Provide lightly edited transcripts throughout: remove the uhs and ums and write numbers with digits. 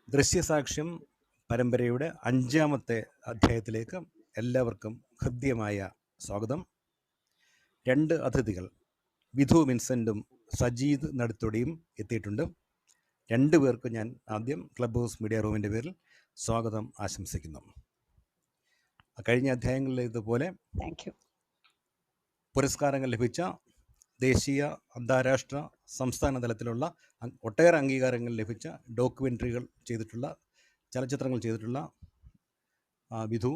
ദൃശ്യസാക്ഷ്യം പരമ്പരയുടെ 5-ാമത്തെ അധ്യായത്തിലേക്ക് എല്ലാവർക്കും ഹൃദ്യമായ സ്വാഗതം. 2 അതിഥികൾ വിധു വിൻസെൻറ്റും സജീദ് നടുത്തൊടിയും എത്തിയിട്ടുണ്ട്. 2 പേർക്ക് ഞാൻ ആദ്യം ക്ലബ് ഹൗസ് മീഡിയ റൂമിൻ്റെ പേരിൽ സ്വാഗതം ആശംസിക്കുന്നു. കഴിഞ്ഞ അധ്യായങ്ങളിലേതുപോലെ പുരസ്കാരങ്ങൾ ലഭിച്ച ദേശീയ, അന്താരാഷ്ട്ര, സംസ്ഥാന തലത്തിലുള്ള ഒട്ടേറെ അംഗീകാരങ്ങൾ ലഭിച്ച ഡോക്യുമെൻ്ററികൾ ചെയ്തിട്ടുള്ള, ചലച്ചിത്രങ്ങൾ ചെയ്തിട്ടുള്ള വിധു,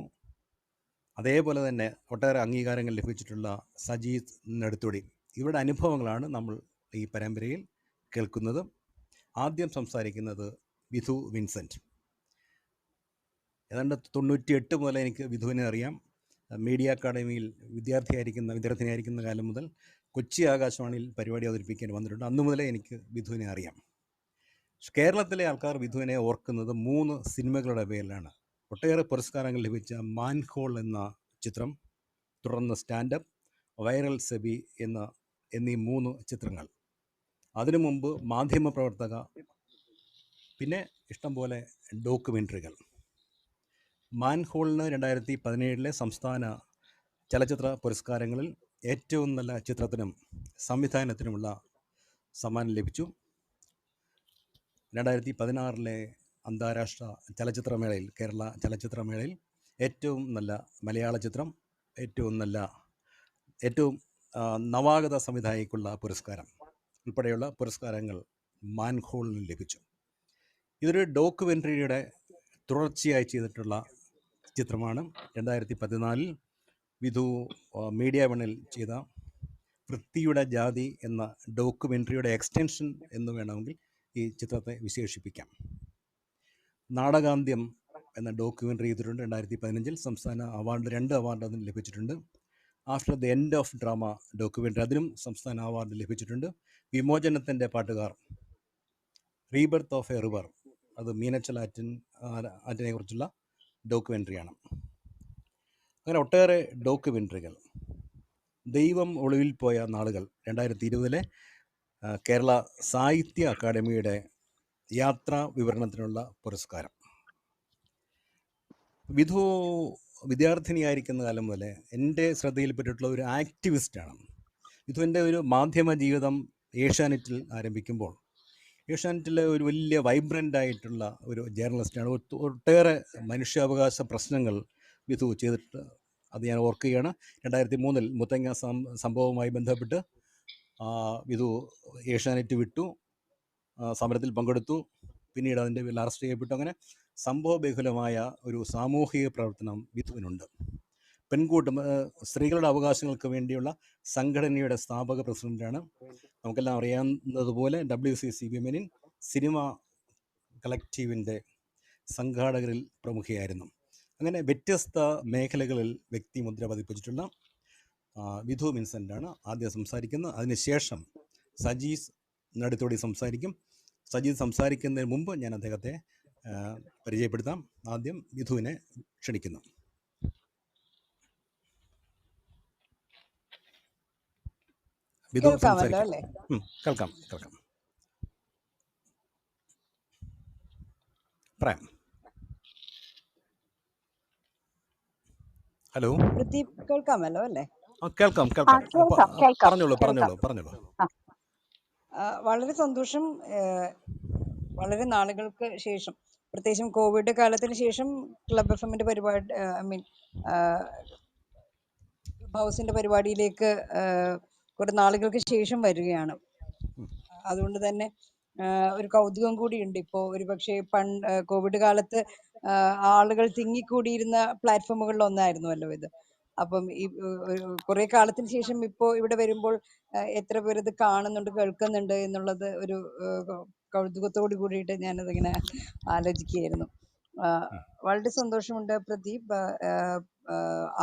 അതേപോലെ തന്നെ ഒട്ടേറെ അംഗീകാരങ്ങൾ ലഭിച്ചിട്ടുള്ള സജീദ് നടുത്തൊടി, ഇവരുടെ അനുഭവങ്ങളാണ് നമ്മൾ ഈ പരമ്പരയിൽ കേൾക്കുന്നത്. ആദ്യം സംസാരിക്കുന്നത് വിധു വിൻസെൻ്റ്. ഏതാണ്ട് 98 മുതൽ എനിക്ക് വിധുവിനെ അറിയാം. മീഡിയ അക്കാഡമിയിൽ വിദ്യാർത്ഥിയായിരിക്കുന്ന കാലം മുതൽ കൊച്ചി ആകാശവാണിയിൽ പരിപാടി അവതരിപ്പിക്കാൻ വന്നിട്ടുണ്ട്. അന്നു മുതലേ എനിക്ക് വിധുവിനെ അറിയാം. കേരളത്തിലെ ആൾക്കാർ വിധുവിനെ ഓർക്കുന്നത് 3 സിനിമകളുടെ പേരിലാണ്. ഒട്ടേറെ പുരസ്കാരങ്ങൾ ലഭിച്ച മാൻഹോൾ എന്ന ചിത്രം, തുടർന്ന് സ്റ്റാൻഡപ്പ്, വൈറൽ സെബി എന്നീ 3 ചിത്രങ്ങൾ. അതിനു മുമ്പ് മാധ്യമപ്രവർത്തക, പിന്നെ ഇഷ്ടംപോലെ ഡോക്യുമെൻ്ററികൾ. മാൻഹോളിന് 2017 സംസ്ഥാന ചലച്ചിത്ര പുരസ്കാരങ്ങളിൽ ഏറ്റവും നല്ല ചിത്രത്തിനും സംവിധാനത്തിനുമുള്ള സമ്മാനം ലഭിച്ചു. 2016 അന്താരാഷ്ട്ര ചലച്ചിത്രമേളയിൽ, കേരള ചലച്ചിത്രമേളയിൽ ഏറ്റവും നല്ല മലയാള ചിത്രം, ഏറ്റവും നവാഗത സംവിധായകയ്ക്കുള്ള പുരസ്കാരം ഉൾപ്പെടെയുള്ള പുരസ്കാരങ്ങൾ മാൻഹോളിന് ലഭിച്ചു. ഇതൊരു ഡോക്യുമെൻ്ററിയുടെ തുടർച്ചയായി ചെയ്തിട്ടുള്ള ചിത്രമാണ്. 2014 വിധു മീഡിയ വണ്ണിൽ ചെയ്ത വൃത്തിയുടെ ജാതി എന്ന ഡോക്യുമെൻ്ററിയുടെ എക്സ്റ്റൻഷൻ എന്ന് വേണമെങ്കിൽ ഈ ചിത്രത്തെ വിശേഷിപ്പിക്കാം. നാടകാന്ത്യം എന്ന ഡോക്യുമെൻ്ററി ചെയ്തിട്ടുണ്ട്. 2015 സംസ്ഥാന അവാർഡ്, 2 അവാർഡ് അതിന് ലഭിച്ചിട്ടുണ്ട്. After the end of drama documentary, അതിനും സംസ്ഥാന അവാർഡ് ലഭിച്ചിട്ടുണ്ട്. വിമോചനത്തിൻ്റെ പാട്ടുകാർ, റീബർത്ത് ഓഫ് എ റിവർ, അത് മീനച്ചൽ ആറ്റിനെ കുറിച്ചുള്ള ഡോക്യുമെൻ്ററിയാണ്. അങ്ങനെ ഒട്ടേറെ ഡോക്യുമെൻ്ററികൾ. ദൈവം ഒളിവിൽ പോയ നാളുകൾ 2020 കേരള സാഹിത്യ അക്കാദമിയുടെ യാത്രാ വിവരണത്തിനുള്ള പുരസ്കാരം. വിധു വിദ്യാർത്ഥിനിയായിരിക്കുന്ന കാലം മുതൽ എൻ്റെ ശ്രദ്ധയിൽപ്പെട്ടിട്ടുള്ള ഒരു ആക്ടിവിസ്റ്റാണ്. വിധുവിൻ്റെ ഒരു മാധ്യമ ജീവിതം ഏഷ്യാനെറ്റിൽ ആരംഭിക്കുമ്പോൾ ഏഷ്യാനെറ്റിലെ ഒരു വലിയ വൈബ്രൻ്റായിട്ടുള്ള ഒരു ജേർണലിസ്റ്റാണ്. ഒട്ടേറെ മനുഷ്യാവകാശ പ്രശ്നങ്ങൾ വിധു ചെയ്തിട്ട് അത് ഞാൻ ഓർക്കുകയാണ്. 2003 മുത്തങ്ങ സംഭവവുമായി ബന്ധപ്പെട്ട് വിധു ഏഷ്യാനെറ്റ് വിട്ടു, സമരത്തിൽ പങ്കെടുത്തു, പിന്നീട് അതിൻ്റെ പേരിൽ അറസ്റ്റ് ചെയ്യപ്പെട്ടു. അങ്ങനെ സംഭവബഹുലമായ ഒരു സാമൂഹിക പ്രവർത്തനം വിധുവിനുണ്ട്. സ്ത്രീകളുടെ അവകാശങ്ങൾക്ക് വേണ്ടിയുള്ള സംഘടനയുടെ സ്ഥാപക പ്രസിഡൻ്റാണ്. നമുക്കെല്ലാം അറിയാവുന്നതുപോലെ WCC വിമനിൻ സിനിമ കളക്റ്റീവിൻ്റെ സംഘാടകരിൽ പ്രമുഖയായിരുന്നു. അങ്ങനെ വ്യത്യസ്ത മേഖലകളിൽ വ്യക്തിമുദ്ര പതിപ്പിച്ചിട്ടുള്ള വിധു വിൻസെൻ്റാണ് ആദ്യം സംസാരിക്കുന്നത്. അതിനുശേഷം സജീദ് നടുത്തൊടി സംസാരിക്കും. സജീദ് സംസാരിക്കുന്നതിന് മുമ്പ് ഞാൻ അദ്ദേഹത്തെ പരിചയപ്പെടുത്താം. ആദ്യം വിധുവിനെ ക്ഷണിക്കുന്നു. വിധു സംസാരിക്കാം. കേൾക്കാം. പറയാം. ഹലോ, കേൾക്കാമല്ലോ അല്ലേ? കേൾക്കാം. പറഞ്ഞോളൂ. വളരെ സന്തോഷം. വളരെ നാളുകൾക്ക് ശേഷം, പ്രത്യേകിച്ചും കോവിഡ് കാലത്തിന് ശേഷം ക്ലബ് FM പരിപാടി, ക്ലബ് ഹൗസിന്റെ പരിപാടിയിലേക്ക് കുറെ നാളുകൾക്ക് ശേഷം വരികയാണ്. അതുകൊണ്ട് തന്നെ ഒരു കൗതുകം കൂടിയുണ്ട്. ഇപ്പോൾ ഒരുപക്ഷെ കോവിഡ് കാലത്ത് ആളുകൾ തിങ്ങിക്കൂടിയിരുന്ന പ്ലാറ്റ്ഫോമുകളിൽ ഒന്നായിരുന്നുവല്ലോ ഇത്. അപ്പം ഈ കുറെ കാലത്തിന് ശേഷം ഇപ്പോൾ ഇവിടെ വരുമ്പോൾ എത്ര പേർ ഇത് കാണുന്നുണ്ട്, കേൾക്കുന്നുണ്ട് എന്നുള്ളത് ഒരു കൗതുകത്തോട് കൂടിയിട്ട് ഞാനതിങ്ങനെ ആലോചിക്കുകയായിരുന്നു. വളരെ സന്തോഷമുണ്ട് പ്രദീപ്,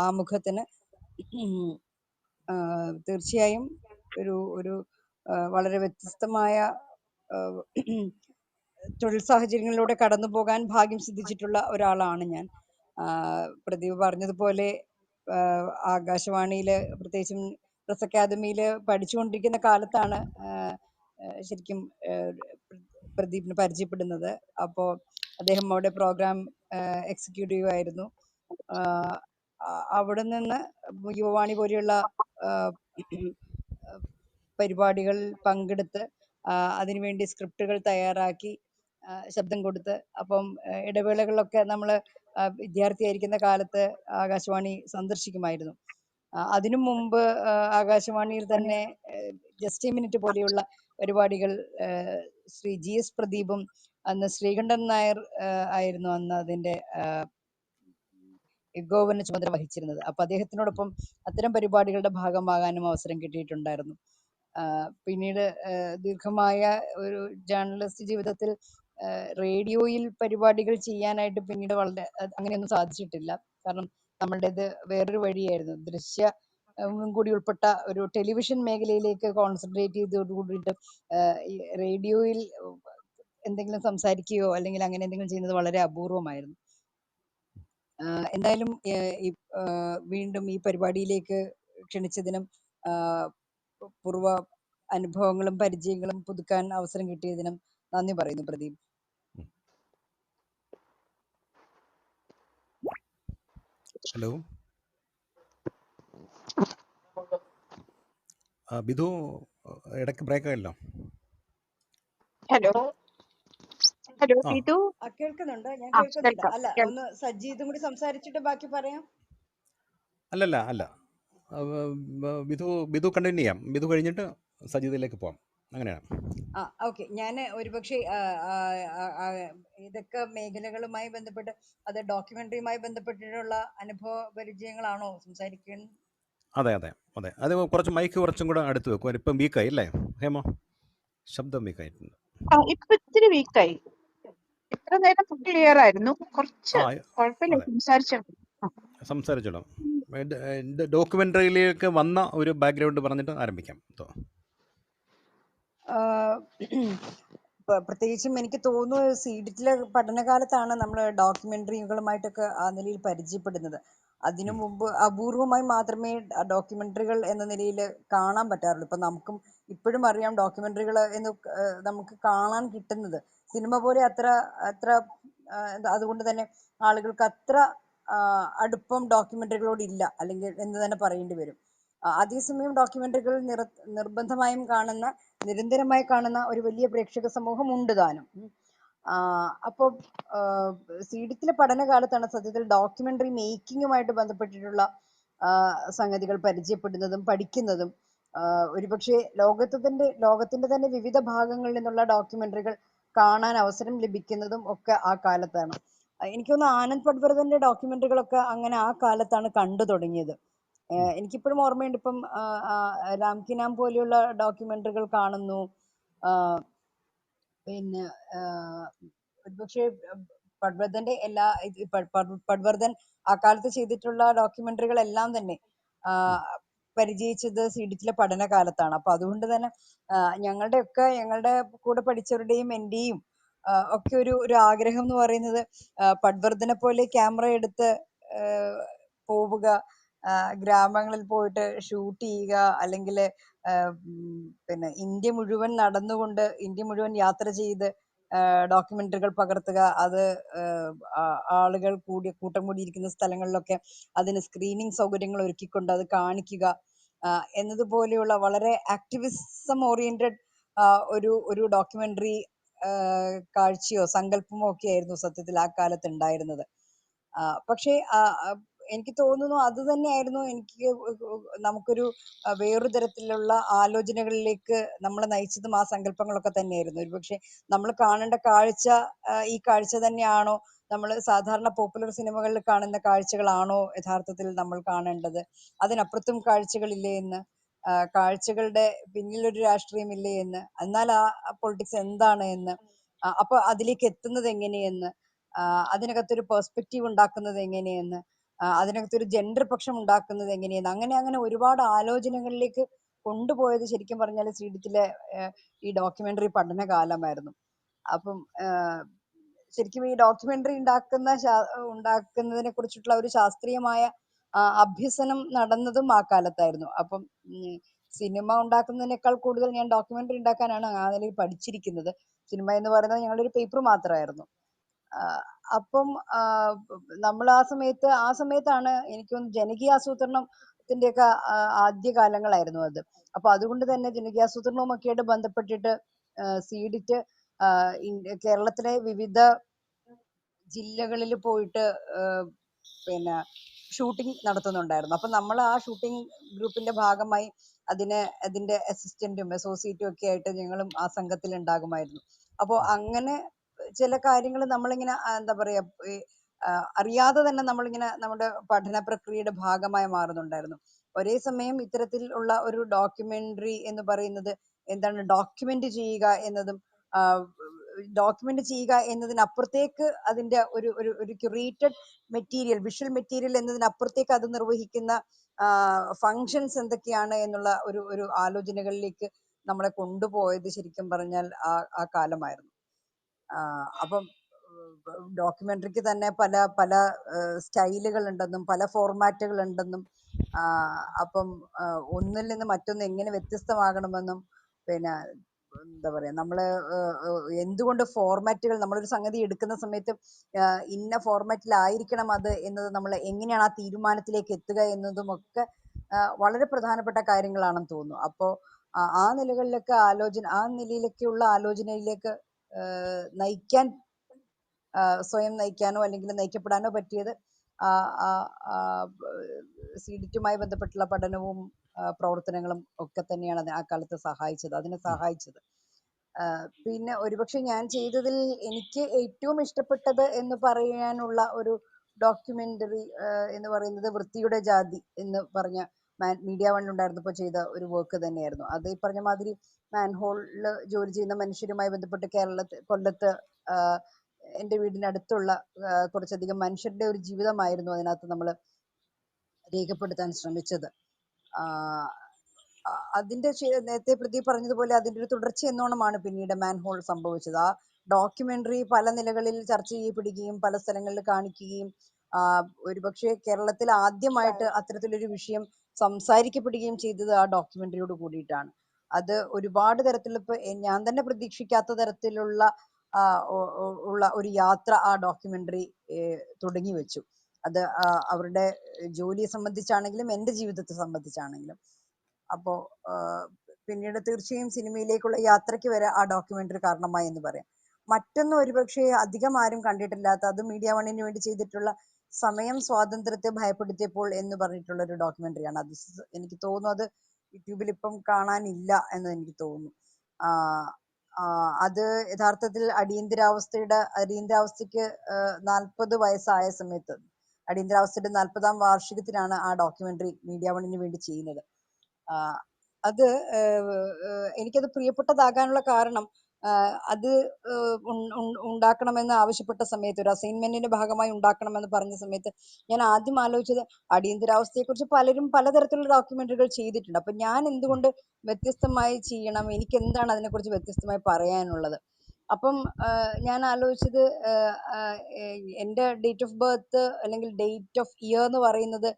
ആമുഖത്തിന്. തീർച്ചയായും ഒരു വളരെ വ്യത്യസ്തമായ തൊഴിൽ സാഹചര്യങ്ങളിലൂടെ കടന്നു പോകാൻ ഭാഗ്യം സിദ്ധിച്ചിട്ടുള്ള ഒരാളാണ് ഞാൻ. പ്രദീപ് പറഞ്ഞതുപോലെ ആകാശവാണിയില്, പ്രത്യേകിച്ചും പ്രസ് അക്കാദമിയില് പഠിച്ചുകൊണ്ടിരിക്കുന്ന കാലത്താണ് ശരിക്കും പ്രദീപിനെ പരിചയപ്പെടുന്നത്. അപ്പോൾ അദ്ദേഹം അവിടെ പ്രോഗ്രാം എക്സിക്യൂട്ടീവ് ആയിരുന്നു. അവിടെ നിന്ന് യുവവാണി പോലെയുള്ള പരിപാടികളിൽ പങ്കെടുത്ത് അതിനുവേണ്ടി സ്ക്രിപ്റ്റുകൾ തയ്യാറാക്കി ശബ്ദം കൊടുത്ത് അപ്പം ഇടവേളകളിലൊക്കെ നമ്മൾ വിദ്യാർത്ഥിയായിരിക്കുന്ന കാലത്ത് ആകാശവാണി സന്ദർശിക്കുമായിരുന്നു. അതിനു മുമ്പ് ആകാശവാണിയിൽ തന്നെ ജസ്റ്റ് മിനിറ്റ് പോലെയുള്ള പരിപാടികൾ ശ്രീ GS പ്രദീപും അന്ന് ശ്രീകണ്ഠൻ നായർ ആയിരുന്നു അന്ന് അതിന്റെ ഏകോപന ചുമതല വഹിച്ചിരുന്നത്. അപ്പൊ അദ്ദേഹത്തിനോടൊപ്പം അത്തരം പരിപാടികളുടെ ഭാഗമാകാനും അവസരം കിട്ടിയിട്ടുണ്ടായിരുന്നു. പിന്നീട് ദീർഘമായ ഒരു ജേർണലിസ്റ്റ് ജീവിതത്തിൽ റേഡിയോയിൽ പരിപാടികൾ ചെയ്യാനായിട്ട് പിന്നീട് വളരെ അങ്ങനെയൊന്നും സാധിച്ചിട്ടില്ല. കാരണം നമ്മളുടേത് വേറൊരു വഴിയായിരുന്നു. ദൃശ്യ കൂടി ഉൾപ്പെട്ട ഒരു ടെലിവിഷൻ മേഖലയിലേക്ക് കോൺസെൻട്രേറ്റ് ചെയ്തോട് കൂടിയിട്ട് ഈ റേഡിയോയിൽ എന്തെങ്കിലും സംസാരിക്കുകയോ അല്ലെങ്കിൽ അങ്ങനെ എന്തെങ്കിലും ചെയ്യുന്നത് വളരെ അപൂർവമായിരുന്നു. എന്തായാലും വീണ്ടും ഈ പരിപാടിയിലേക്ക് ക്ഷണിച്ചതിനും പൂർവ്വ അനുഭവങ്ങളും പരിചയങ്ങളും പുതുക്കാൻ അവസരം കിട്ടിയതിനും നന്ദി പറയുന്നു പ്രദീപ്. ഹലോ ബിദു, ഇടയ്ക്ക് ബ്രേക്ക് ആയല്ലോ. ഹലോ ഹലോ ആ ബിദു. കേൾക്കുന്നുണ്ട്, ഞാൻ കേൾക്കുന്നുണ്ട്. അല്ല, ഒന്ന് സജ്ജീതും കൂടി സംസാരിച്ചിട്ട് ബാക്കി പറയാം. അല്ല, ബിദു കണ്ടിന്യൂ ചെയ്യാം. ബിദു കഴിഞ്ഞിട്ട് സജീദിലേക്ക് പോവാം. അങ്ങനെയാണ്. ഓക്കെ. ഞാൻ ഒരുപക്ഷെ ഇതൊക്കെ മേഖലകളുമായി ബന്ധപ്പെട്ട് അത് ഡോക്യുമെന്ററിയുമായി ബന്ധപ്പെട്ടിട്ടുള്ള അനുഭവ പരിചയങ്ങളാണോ സംസാരിക്കുന്നത്? അതെ, അത് കുറച്ച് മൈക്ക് കുറച്ചും കൂടെ അടുത്ത് വെക്കും. ഇപ്പം വീക്കായി അല്ലേ ഹേമോ? ശബ്ദം വീക്കായിട്ടുണ്ട്. ഇപ്പൊ ഇത്തിരി വീക്കായി. ഇത്ര നേരം ക്ലിയർ ആയിരുന്നു. കുറച്ച് കുഴപ്പമില്ല, സംസാരിച്ചോളാം. ഡോക്യുമെന്ററിയിലേക്ക് വന്ന ഒരു ബാക്ക്ഗ്രൗണ്ട് പറഞ്ഞിട്ട് ആരംഭിക്കാം. പ്രത്യേകിച്ചും എനിക്ക് തോന്നുന്നു സീഡിറ്റിലെ പഠനകാലത്താണ് നമ്മൾ ഡോക്യുമെന്ററികളുമായിട്ടൊക്കെ ആ നിലയിൽ പരിചയപ്പെടുന്നത്. അതിനു മുമ്പ് അപൂർവമായി മാത്രമേ ഡോക്യുമെന്ററികൾ എന്ന നിലയിൽ കാണാൻ പറ്റാറുള്ളൂ. ഇപ്പൊ നമുക്കും ഇപ്പോഴും അറിയാം ഡോക്യുമെന്ററികൾ എന്ന് നമുക്ക് കാണാൻ കിട്ടുന്നത് സിനിമ പോലെ അത്ര അതുകൊണ്ട് തന്നെ ആളുകൾക്ക് അത്ര അടുപ്പം ഡോക്യുമെന്ററികളോട് ഇല്ല, അല്ലെങ്കിൽ എന്ന് തന്നെ പറയേണ്ടി വരും. അതേസമയം ഡോക്യുമെന്ററികൾ നിർബന്ധമായും കാണുന്ന, നിരന്തരമായി കാണുന്ന ഒരു വലിയ പ്രേക്ഷക സമൂഹം ഉണ്ട് താനും. അപ്പോൾ സീഡിറ്റിലെ പഠനകാലത്താണ് സത്യത്തിൽ ഡോക്യുമെന്ററി മേക്കിങ്ങുമായിട്ട് ബന്ധപ്പെട്ടിട്ടുള്ള സംഗതികൾ പരിചയപ്പെടുന്നതും പഠിക്കുന്നതും. ഒരുപക്ഷെ ലോകത്തിന്റെ തന്നെ വിവിധ ഭാഗങ്ങളിൽ നിന്നുള്ള ഡോക്യുമെന്ററികൾ കാണാൻ അവസരം ലഭിക്കുന്നതും ഒക്കെ ആ കാലത്താണ്. എനിക്ക് തോന്നുന്നു ആനന്ദ് പട്വർധന്റെ ഡോക്യുമെന്ററികളൊക്കെ അങ്ങനെ ആ കാലത്താണ് കണ്ടു തുടങ്ങിയത്. എനിക്കിപ്പോഴും ഓർമ്മയുണ്ട്. ഇപ്പം രാം കി നാം പോലെയുള്ള ഡോക്യുമെന്ററികൾ കാണുന്നു. പിന്നെ ഒരുപക്ഷെ പട്വർധന്റെ പട്വർധൻ ആ കാലത്ത് ചെയ്തിട്ടുള്ള ഡോക്യുമെന്ററികളെല്ലാം തന്നെ പരിചയിച്ചത് സീഡിറ്റിലെ പഠനകാലത്താണ്. അപ്പൊ അതുകൊണ്ട് തന്നെ ഞങ്ങളുടെ കൂടെ പഠിച്ചവരുടെയും എന്റെയും ഒക്കെ ഒരു ആഗ്രഹം എന്ന് പറയുന്നത് പട്വർധനെ പോലെ ക്യാമറ എടുത്ത് പോവുക, ഗ്രാമങ്ങളിൽ പോയിട്ട് ഷൂട്ട് ചെയ്യുക, അല്ലെങ്കിൽ പിന്നെ ഇന്ത്യ മുഴുവൻ നടന്നുകൊണ്ട്, ഇന്ത്യ മുഴുവൻ യാത്ര ചെയ്ത് ഡോക്യുമെന്ററികൾ പകർത്തുക, അത് ആളുകൾ കൂട്ടം കൂടിയിരിക്കുന്ന സ്ഥലങ്ങളിലൊക്കെ അതിന് സ്ക്രീനിങ് സൗകര്യങ്ങൾ ഒരുക്കിക്കൊണ്ട് അത് കാണിക്കുക എന്നതുപോലെയുള്ള വളരെ ആക്ടിവിസം ഓറിയന്റഡ് ഒരു ഡോക്യുമെന്ററി കാഴ്ചയോ സങ്കല്പമോ ഒക്കെ ആയിരുന്നു സത്യത്തിൽ ആ കാലത്ത് ഉണ്ടായിരുന്നത്. പക്ഷേ എനിക്ക് തോന്നുന്നു അത് തന്നെയായിരുന്നു നമുക്കൊരു വേറൊരു തരത്തിലുള്ള ആലോചനകളിലേക്ക് നമ്മളെ നയിച്ചതും ആ സങ്കല്പങ്ങളൊക്കെ തന്നെയായിരുന്നു. ഒരുപക്ഷെ നമ്മൾ കാണേണ്ട കാഴ്ച ഈ കാഴ്ച തന്നെയാണോ, നമ്മൾ സാധാരണ പോപ്പുലർ സിനിമകളിൽ കാണുന്ന കാഴ്ചകളാണോ യഥാർത്ഥത്തിൽ നമ്മൾ കാണേണ്ടത്, അതിനപ്പുറത്തും കാഴ്ചകളില്ലേ എന്ന്, കാഴ്ചകളുടെ പിന്നിലൊരു രാഷ്ട്രീയമില്ലേ എന്ന്, എന്നാൽ ആ പൊളിറ്റിക്സ് എന്താണ് എന്ന്, അപ്പൊ അതിലേക്ക് എത്തുന്നത് എങ്ങനെയെന്ന്, അതിനകത്തൊരു പെർസ്പെക്റ്റീവ് ഉണ്ടാക്കുന്നത് എങ്ങനെയെന്ന്, അതിനകത്തൊരു ജെൻഡർ പക്ഷം ഉണ്ടാക്കുന്നത് എങ്ങനെയെന്ന്, അങ്ങനെ ഒരുപാട് ആലോചനകളിലേക്ക് കൊണ്ടുപോയത് ശരിക്കും പറഞ്ഞാൽ സീഡിറ്റിലെ ഈ ഡോക്യുമെന്ററി പഠനകാലമായിരുന്നു. അപ്പം ശരിക്കും ഈ ഡോക്യുമെന്ററി ഉണ്ടാക്കുന്നതിനെ കുറിച്ചിട്ടുള്ള ഒരു ശാസ്ത്രീയമായ അഭ്യസനം നടന്നതും ആ കാലത്തായിരുന്നു. അപ്പം സിനിമ ഉണ്ടാക്കുന്നതിനേക്കാൾ കൂടുതൽ ഞാൻ ഡോക്യുമെന്ററി ഉണ്ടാക്കാനാണ് ആ നിലയിൽ പഠിച്ചിരിക്കുന്നത്. സിനിമ എന്ന് പറയുന്നത് ഞങ്ങളുടെ ഒരു പേപ്പർ മാത്രമായിരുന്നു. അപ്പം നമ്മൾ ആ സമയത്താണ് എനിക്ക് തോന്നുന്നു ജനകീയാസൂത്രണത്തിന്റെയൊക്കെ ആദ്യ കാലങ്ങളായിരുന്നു അത്. അപ്പൊ അതുകൊണ്ട് തന്നെ ജനകീയാസൂത്രണവുമൊക്കെ ആയിട്ട് ബന്ധപ്പെട്ടിട്ട് സീഡിറ്റ് കേരളത്തിലെ വിവിധ ജില്ലകളിൽ പോയിട്ട് പിന്നെ ഷൂട്ടിംഗ് നടത്തുന്നുണ്ടായിരുന്നു. അപ്പൊ നമ്മൾ ആ ഷൂട്ടിംഗ് ഗ്രൂപ്പിന്റെ ഭാഗമായി അതിന്റെ അസിസ്റ്റന്റും അസോസിയേറ്റും ഒക്കെ ആയിട്ട് ഞങ്ങളും ആ സംഘത്തിൽ ഉണ്ടാകുമായിരുന്നു. അപ്പോൾ അങ്ങനെ ചില കാര്യങ്ങൾ നമ്മളിങ്ങനെ എന്താ പറയാ അറിയാതെ തന്നെ നമ്മളിങ്ങനെ നമ്മുടെ പഠന പ്രക്രിയയുടെ ഭാഗമായി മാറുന്നുണ്ടായിരുന്നു. ഒരേ സമയം ഇത്തരത്തിലുള്ള ഒരു ഡോക്യുമെന്ററി എന്ന് പറയുന്നത് എന്താണ്, ഡോക്യുമെന്റ് ചെയ്യുക എന്നതും എന്നതിനപ്പുറത്തേക്ക് അതിന്റെ ഒരു ക്യൂറേറ്റഡ് മെറ്റീരിയൽ, വിഷ്വൽ മെറ്റീരിയൽ എന്നതിനപ്പുറത്തേക്ക് അത് നിർവഹിക്കുന്ന ഫങ്ഷൻസ് എന്തൊക്കെയാണ് എന്നുള്ള ഒരു ആലോചനകളിലേക്ക് നമ്മളെ കൊണ്ടുപോയത് ശരിക്കും പറഞ്ഞാൽ ആ കാലമായിരുന്നു. അപ്പം ഡോക്യുമെന്ററിക്ക് തന്നെ പല പല സ്റ്റൈലുകൾ ഉണ്ടെന്നും പല ഫോർമാറ്റുകൾ ഉണ്ടെന്നും അപ്പം ഒന്നിൽ നിന്ന് മറ്റൊന്ന് എങ്ങനെ വ്യത്യസ്തമാകണമെന്നും പിന്നെ എന്താ പറയാ നമ്മള് എന്തുകൊണ്ട് ഫോർമാറ്റുകൾ, നമ്മളൊരു സംഗതി എടുക്കുന്ന സമയത്ത് ഇന്ന ഫോർമാറ്റിലായിരിക്കണം അത് എന്നത് നമ്മൾ എങ്ങനെയാണ് ആ തീരുമാനത്തിലേക്ക് എത്തുക എന്നതുമൊക്കെ വളരെ പ്രധാനപ്പെട്ട കാര്യങ്ങളാണെന്ന് തോന്നുന്നു. അപ്പോൾ ആ നിലകളിലൊക്കെ ആ നിലയിലൊക്കെയുള്ള ആലോചനയിലേക്ക് നയിക്കാൻ സ്വയം നയിക്കാനോ അല്ലെങ്കിൽ നയിക്കപ്പെടാനോ പറ്റിയത് സീഡിറ്റുമായി ബന്ധപ്പെട്ടുള്ള പഠനവും പ്രവർത്തനങ്ങളും ഒക്കെ തന്നെയാണ് ആ കാലത്ത് അതിനെ സഹായിച്ചത്. പിന്നെ ഒരുപക്ഷെ ഞാൻ ചെയ്തതിൽ എനിക്ക് ഏറ്റവും ഇഷ്ടപ്പെട്ടത് എന്ന് പറയാനുള്ള ഒരു ഡോക്യുമെന്ററി എന്ന് പറയുന്നത് വൃത്തിയുടെ ജാതി എന്ന് പറഞ്ഞ മീഡിയ വണ്ണിലുണ്ടായിരുന്നപ്പോൾ ചെയ്ത ഒരു വർക്ക് തന്നെയായിരുന്നു അത്. ഈ പറഞ്ഞ മാതിരി മാൻഹോളില് ജോലി ചെയ്യുന്ന മനുഷ്യരുമായി ബന്ധപ്പെട്ട് കൊല്ലത്ത് എൻ്റെ വീടിനടുത്തുള്ള കുറച്ചധികം മനുഷ്യരുടെ ഒരു ജീവിതമായിരുന്നു അതിനകത്ത് നമ്മൾ രേഖപ്പെടുത്താൻ ശ്രമിച്ചത്. അതിന്റെ നേരത്തെ പ്രദീപ് പറഞ്ഞതുപോലെ അതിന്റെ ഒരു തുടർച്ച എന്നോണമാണ് പിന്നീട് മാൻഹോൾ സംഭവിച്ചത്. ആ ഡോക്യുമെന്ററി പല നിലകളിൽ ചർച്ച ചെയ്യപ്പെടുകയും പല സ്ഥലങ്ങളിൽ കാണിക്കുകയും ഒരുപക്ഷെ കേരളത്തിൽ ആദ്യമായിട്ട് അത്തരത്തിലൊരു വിഷയം സംസാരിക്കപ്പെടുകയും ചെയ്തത് ആ ഡോക്യുമെന്ററിയോട് കൂടിയിട്ടാണ്. അത് ഒരുപാട് തരത്തിലുള്ള, ഇപ്പൊ ഞാൻ തന്നെ പ്രതീക്ഷിക്കാത്ത തരത്തിലുള്ള ഒരു യാത്ര ആ ഡോക്യുമെന്ററി തുടങ്ങി വെച്ചു. അത് അവരുടെ ജോലിയെ സംബന്ധിച്ചാണെങ്കിലും എൻ്റെ ജീവിതത്തെ സംബന്ധിച്ചാണെങ്കിലും. അപ്പോ പിന്നീട് തീർച്ചയായും സിനിമയിലേക്കുള്ള യാത്രയ്ക്ക് വരെ ആ ഡോക്യുമെന്ററി കാരണമായി എന്ന് പറയാം. മറ്റൊന്ന് ഒരുപക്ഷെ അധികം ആരും കണ്ടിട്ടില്ലാത്ത, അത് മീഡിയ വണ്ണിന് വേണ്ടി ചെയ്തിട്ടുള്ള സമയം സ്വാതന്ത്ര്യത്തെ ഭയപ്പെടുത്തിയപ്പോൾ എന്ന് പറഞ്ഞിട്ടുള്ള ഒരു ഡോക്യുമെന്ററിയാണ്. അത് എനിക്ക് തോന്നുന്നു അത് യൂട്യൂബിൽ ഇപ്പം കാണാനില്ല എന്ന് എനിക്ക് തോന്നുന്നു. അത് യഥാർത്ഥത്തിൽ അടിയന്തരാവസ്ഥയ്ക്ക് 40 വയസ്സായ സമയത്ത്, അടിയന്തരാവസ്ഥയുടെ 40ാം വാർഷികത്തിനാണ് ആ ഡോക്യുമെന്ററി മീഡിയ വണ്ണിന് വേണ്ടി ചെയ്യുന്നത്. അത് എനിക്കത് പ്രിയപ്പെട്ടതാകാനുള്ള കാരണം അത് ഉണ്ടാക്കണമെന്ന് ആവശ്യപ്പെട്ട സമയത്ത്, ഒരു അസൈൻമെന്റിന്റെ ഭാഗമായി ഉണ്ടാക്കണമെന്ന് പറഞ്ഞ സമയത്ത് ഞാൻ ആദ്യം ആലോചിച്ചത് അടിയന്തരാവസ്ഥയെ കുറിച്ച് പലരും പലതരത്തിലുള്ള ഡോക്യുമെന്ററികൾ ചെയ്തിട്ടുണ്ട്. അപ്പൊ ഞാൻ എന്തുകൊണ്ട് വ്യത്യസ്തമായി ചെയ്യണം, എനിക്ക് എന്താണ് അതിനെക്കുറിച്ച് വ്യത്യസ്തമായി പറയാനുള്ളത്. അപ്പം ഞാൻ ആലോചിച്ചത് എൻ്റെ ഡേറ്റ് ഓഫ് ബർത്ത് അല്ലെങ്കിൽ ഡേറ്റ് ഓഫ് ഇയർ എന്ന് പറയുന്നത്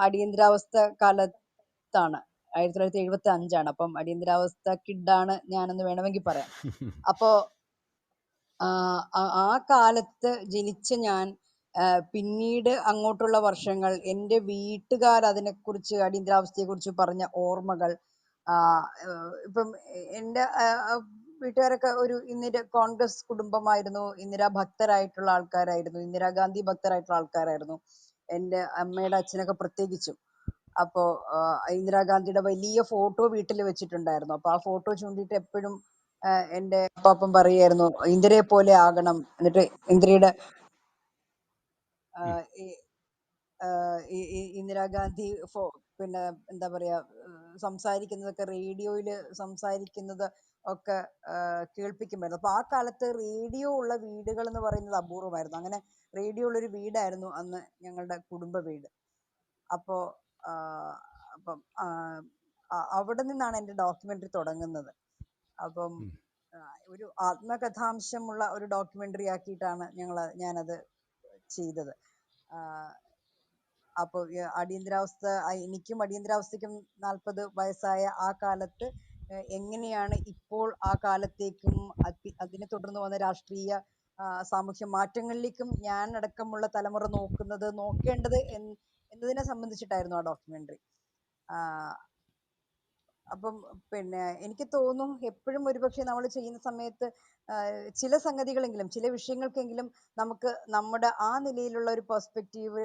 അടിയന്തരാവസ്ഥ കാലത്താണ്, 1975 അപ്പം അടിയന്തരാവസ്ഥ കിഡാണ് ഞാനെന്ന് വേണമെങ്കിൽ പറയാം. അപ്പോ ആ കാലത്ത് ജനിച്ച ഞാൻ പിന്നീട് അങ്ങോട്ടുള്ള വർഷങ്ങൾ എൻ്റെ വീട്ടുകാർ അതിനെക്കുറിച്ച്, അടിയന്തരാവസ്ഥയെ കുറിച്ച് പറഞ്ഞ ഓർമ്മകൾ, ഇപ്പം എൻ്റെ വീട്ടുകാരൊക്കെ ഒരു കോൺഗ്രസ് കുടുംബമായിരുന്നു, ഭക്തരായിട്ടുള്ള ആൾക്കാരായിരുന്നു, ഇന്ദിരാഗാന്ധി ഭക്തരായിട്ടുള്ള ആൾക്കാരായിരുന്നു. എൻ്റെ അമ്മയുടെ അച്ഛനൊക്കെ പ്രത്യേകിച്ചും. അപ്പോ ഇന്ദിരാഗാന്ധിയുടെ വലിയ ഫോട്ടോ വീട്ടിൽ വെച്ചിട്ടുണ്ടായിരുന്നു. അപ്പൊ ആ ഫോട്ടോ ചൂണ്ടിയിട്ട് എപ്പോഴും എൻ്റെ അപ്പാപ്പൻ പറയായിരുന്നു ഇന്ദിരയെ പോലെ ആകണം. എന്നിട്ട് ഇന്ദിരയുടെ ഇന്ദിരാഗാന്ധി പിന്നെ എന്താ പറയാ സംസാരിക്കുന്നതൊക്കെ, റേഡിയോയില് സംസാരിക്കുന്നത് ഒക്കെ കേൾപ്പിക്കുമായിരുന്നു. അപ്പൊ ആ കാലത്ത് റേഡിയോ ഉള്ള വീടുകൾ എന്ന് പറയുന്നത് അപൂർവമായിരുന്നു. അങ്ങനെ റേഡിയോ ഉള്ളൊരു വീടായിരുന്നു അന്ന് ഞങ്ങളുടെ കുടുംബ വീട്. അപ്പോ അപ്പം അവിടെ നിന്നാണ് എൻ്റെ ഡോക്യുമെന്ററി തുടങ്ങുന്നത്. അപ്പം ഒരു ആത്മകഥാംശമുള്ള ഒരു ഡോക്യുമെന്ററി ആക്കിയിട്ടാണ് ഞാനത് ചെയ്തത്. അപ്പോൾ എനിക്കും അടിയന്തരാവസ്ഥയ്ക്കും 40 വയസ്സായ ആ കാലത്ത് എങ്ങനെയാണ് ഇപ്പോൾ ആ കാലത്തേക്കും അതിനെ തുടർന്ന് വന്ന രാഷ്ട്രീയ സാമൂഹ്യ മാറ്റങ്ങളിലേക്കും ഞാൻ അടക്കമുള്ള തലമുറ നോക്കേണ്ടത് എന്നതിനെ സംബന്ധിച്ചിട്ടായിരുന്നു ആ ഡോക്യുമെന്ററി. അപ്പം പിന്നെ എനിക്ക് തോന്നും എപ്പോഴും ഒരുപക്ഷെ നമ്മൾ ചെയ്യുന്ന സമയത്ത് ചില സംഗതികളെങ്കിലും ചില വിഷയങ്ങൾക്കെങ്കിലും നമുക്ക് നമ്മുടെ ആ നിലയിലുള്ള ഒരു പെർസ്പെക്റ്റീവ്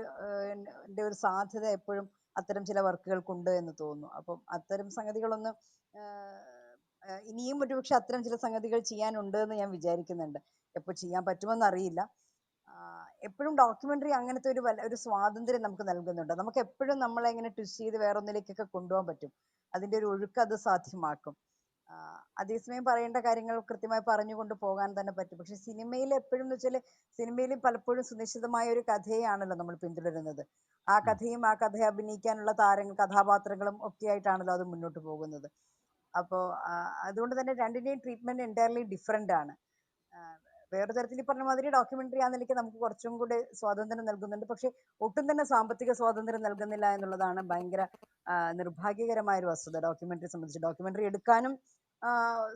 ഒരു സാധ്യത എപ്പോഴും അത്തരം ചില വർക്കുകൾക്കുണ്ട് എന്ന് തോന്നുന്നു. അപ്പം അത്തരം സംഗതികളൊന്ന് ഇനിയും ഒരുപക്ഷെ അത്തരം ചില സംഗതികൾ ചെയ്യാനുണ്ട് എന്ന് ഞാൻ വിചാരിക്കുന്നുണ്ട്. എപ്പോൾ ചെയ്യാൻ പറ്റുമെന്ന് അറിയില്ല. എപ്പോഴും ഡോക്യുമെന്ററി അങ്ങനത്തെ ഒരു സ്വാതന്ത്ര്യം നമുക്ക് നൽകുന്നുണ്ട്. നമുക്ക് എപ്പോഴും നമ്മളെ എങ്ങനെ ട്വിസ്റ്റ് ചെയ്ത് വേറൊന്നിലേക്കൊക്കെ കൊണ്ടുപോകാൻ പറ്റും. അതിന്റെ ഒരു ഒഴുക്ക് അത് സാധ്യമാക്കും. അതേസമയം പറയേണ്ട കാര്യങ്ങൾ കൃത്യമായി പറഞ്ഞുകൊണ്ട് പോകാൻ തന്നെ പറ്റും. പക്ഷെ സിനിമയിൽ എപ്പോഴും എന്ന് വെച്ചാൽ സിനിമയിൽ പലപ്പോഴും സുനിശ്ചിതമായ ഒരു കഥയാണല്ലോ നമ്മൾ പിന്തുടരുന്നത്. ആ കഥയും ആ കഥയെ അഭിനയിക്കാനുള്ള കഥാപാത്രങ്ങളും ഒക്കെ ആയിട്ടാണല്ലോ അത് മുന്നോട്ട് പോകുന്നത്. അപ്പോൾ അതുകൊണ്ട് തന്നെ രണ്ടിന്റെയും ട്രീറ്റ്മെന്റ് എൻറ്റയർലി ഡിഫറെന്റ് ആണ്. വേറെ തരത്തിൽ ഈ പറഞ്ഞ മാതിരി ഡോക്യുമെന്ററി ആ നിലയ്ക്ക് നമുക്ക് കുറച്ചും കൂടി സ്വാതന്ത്ര്യം നൽകുന്നുണ്ട്. പക്ഷെ ഒട്ടും തന്നെ സാമ്പത്തിക സ്വാതന്ത്ര്യം നൽകുന്നില്ല എന്നുള്ളതാണ് ഭയങ്കര നിർഭാഗ്യകരമായ ഒരു വസ്തുത ഡോക്യുമെന്ററി സംബന്ധിച്ച്. ഡോക്യുമെന്ററി എടുക്കാനും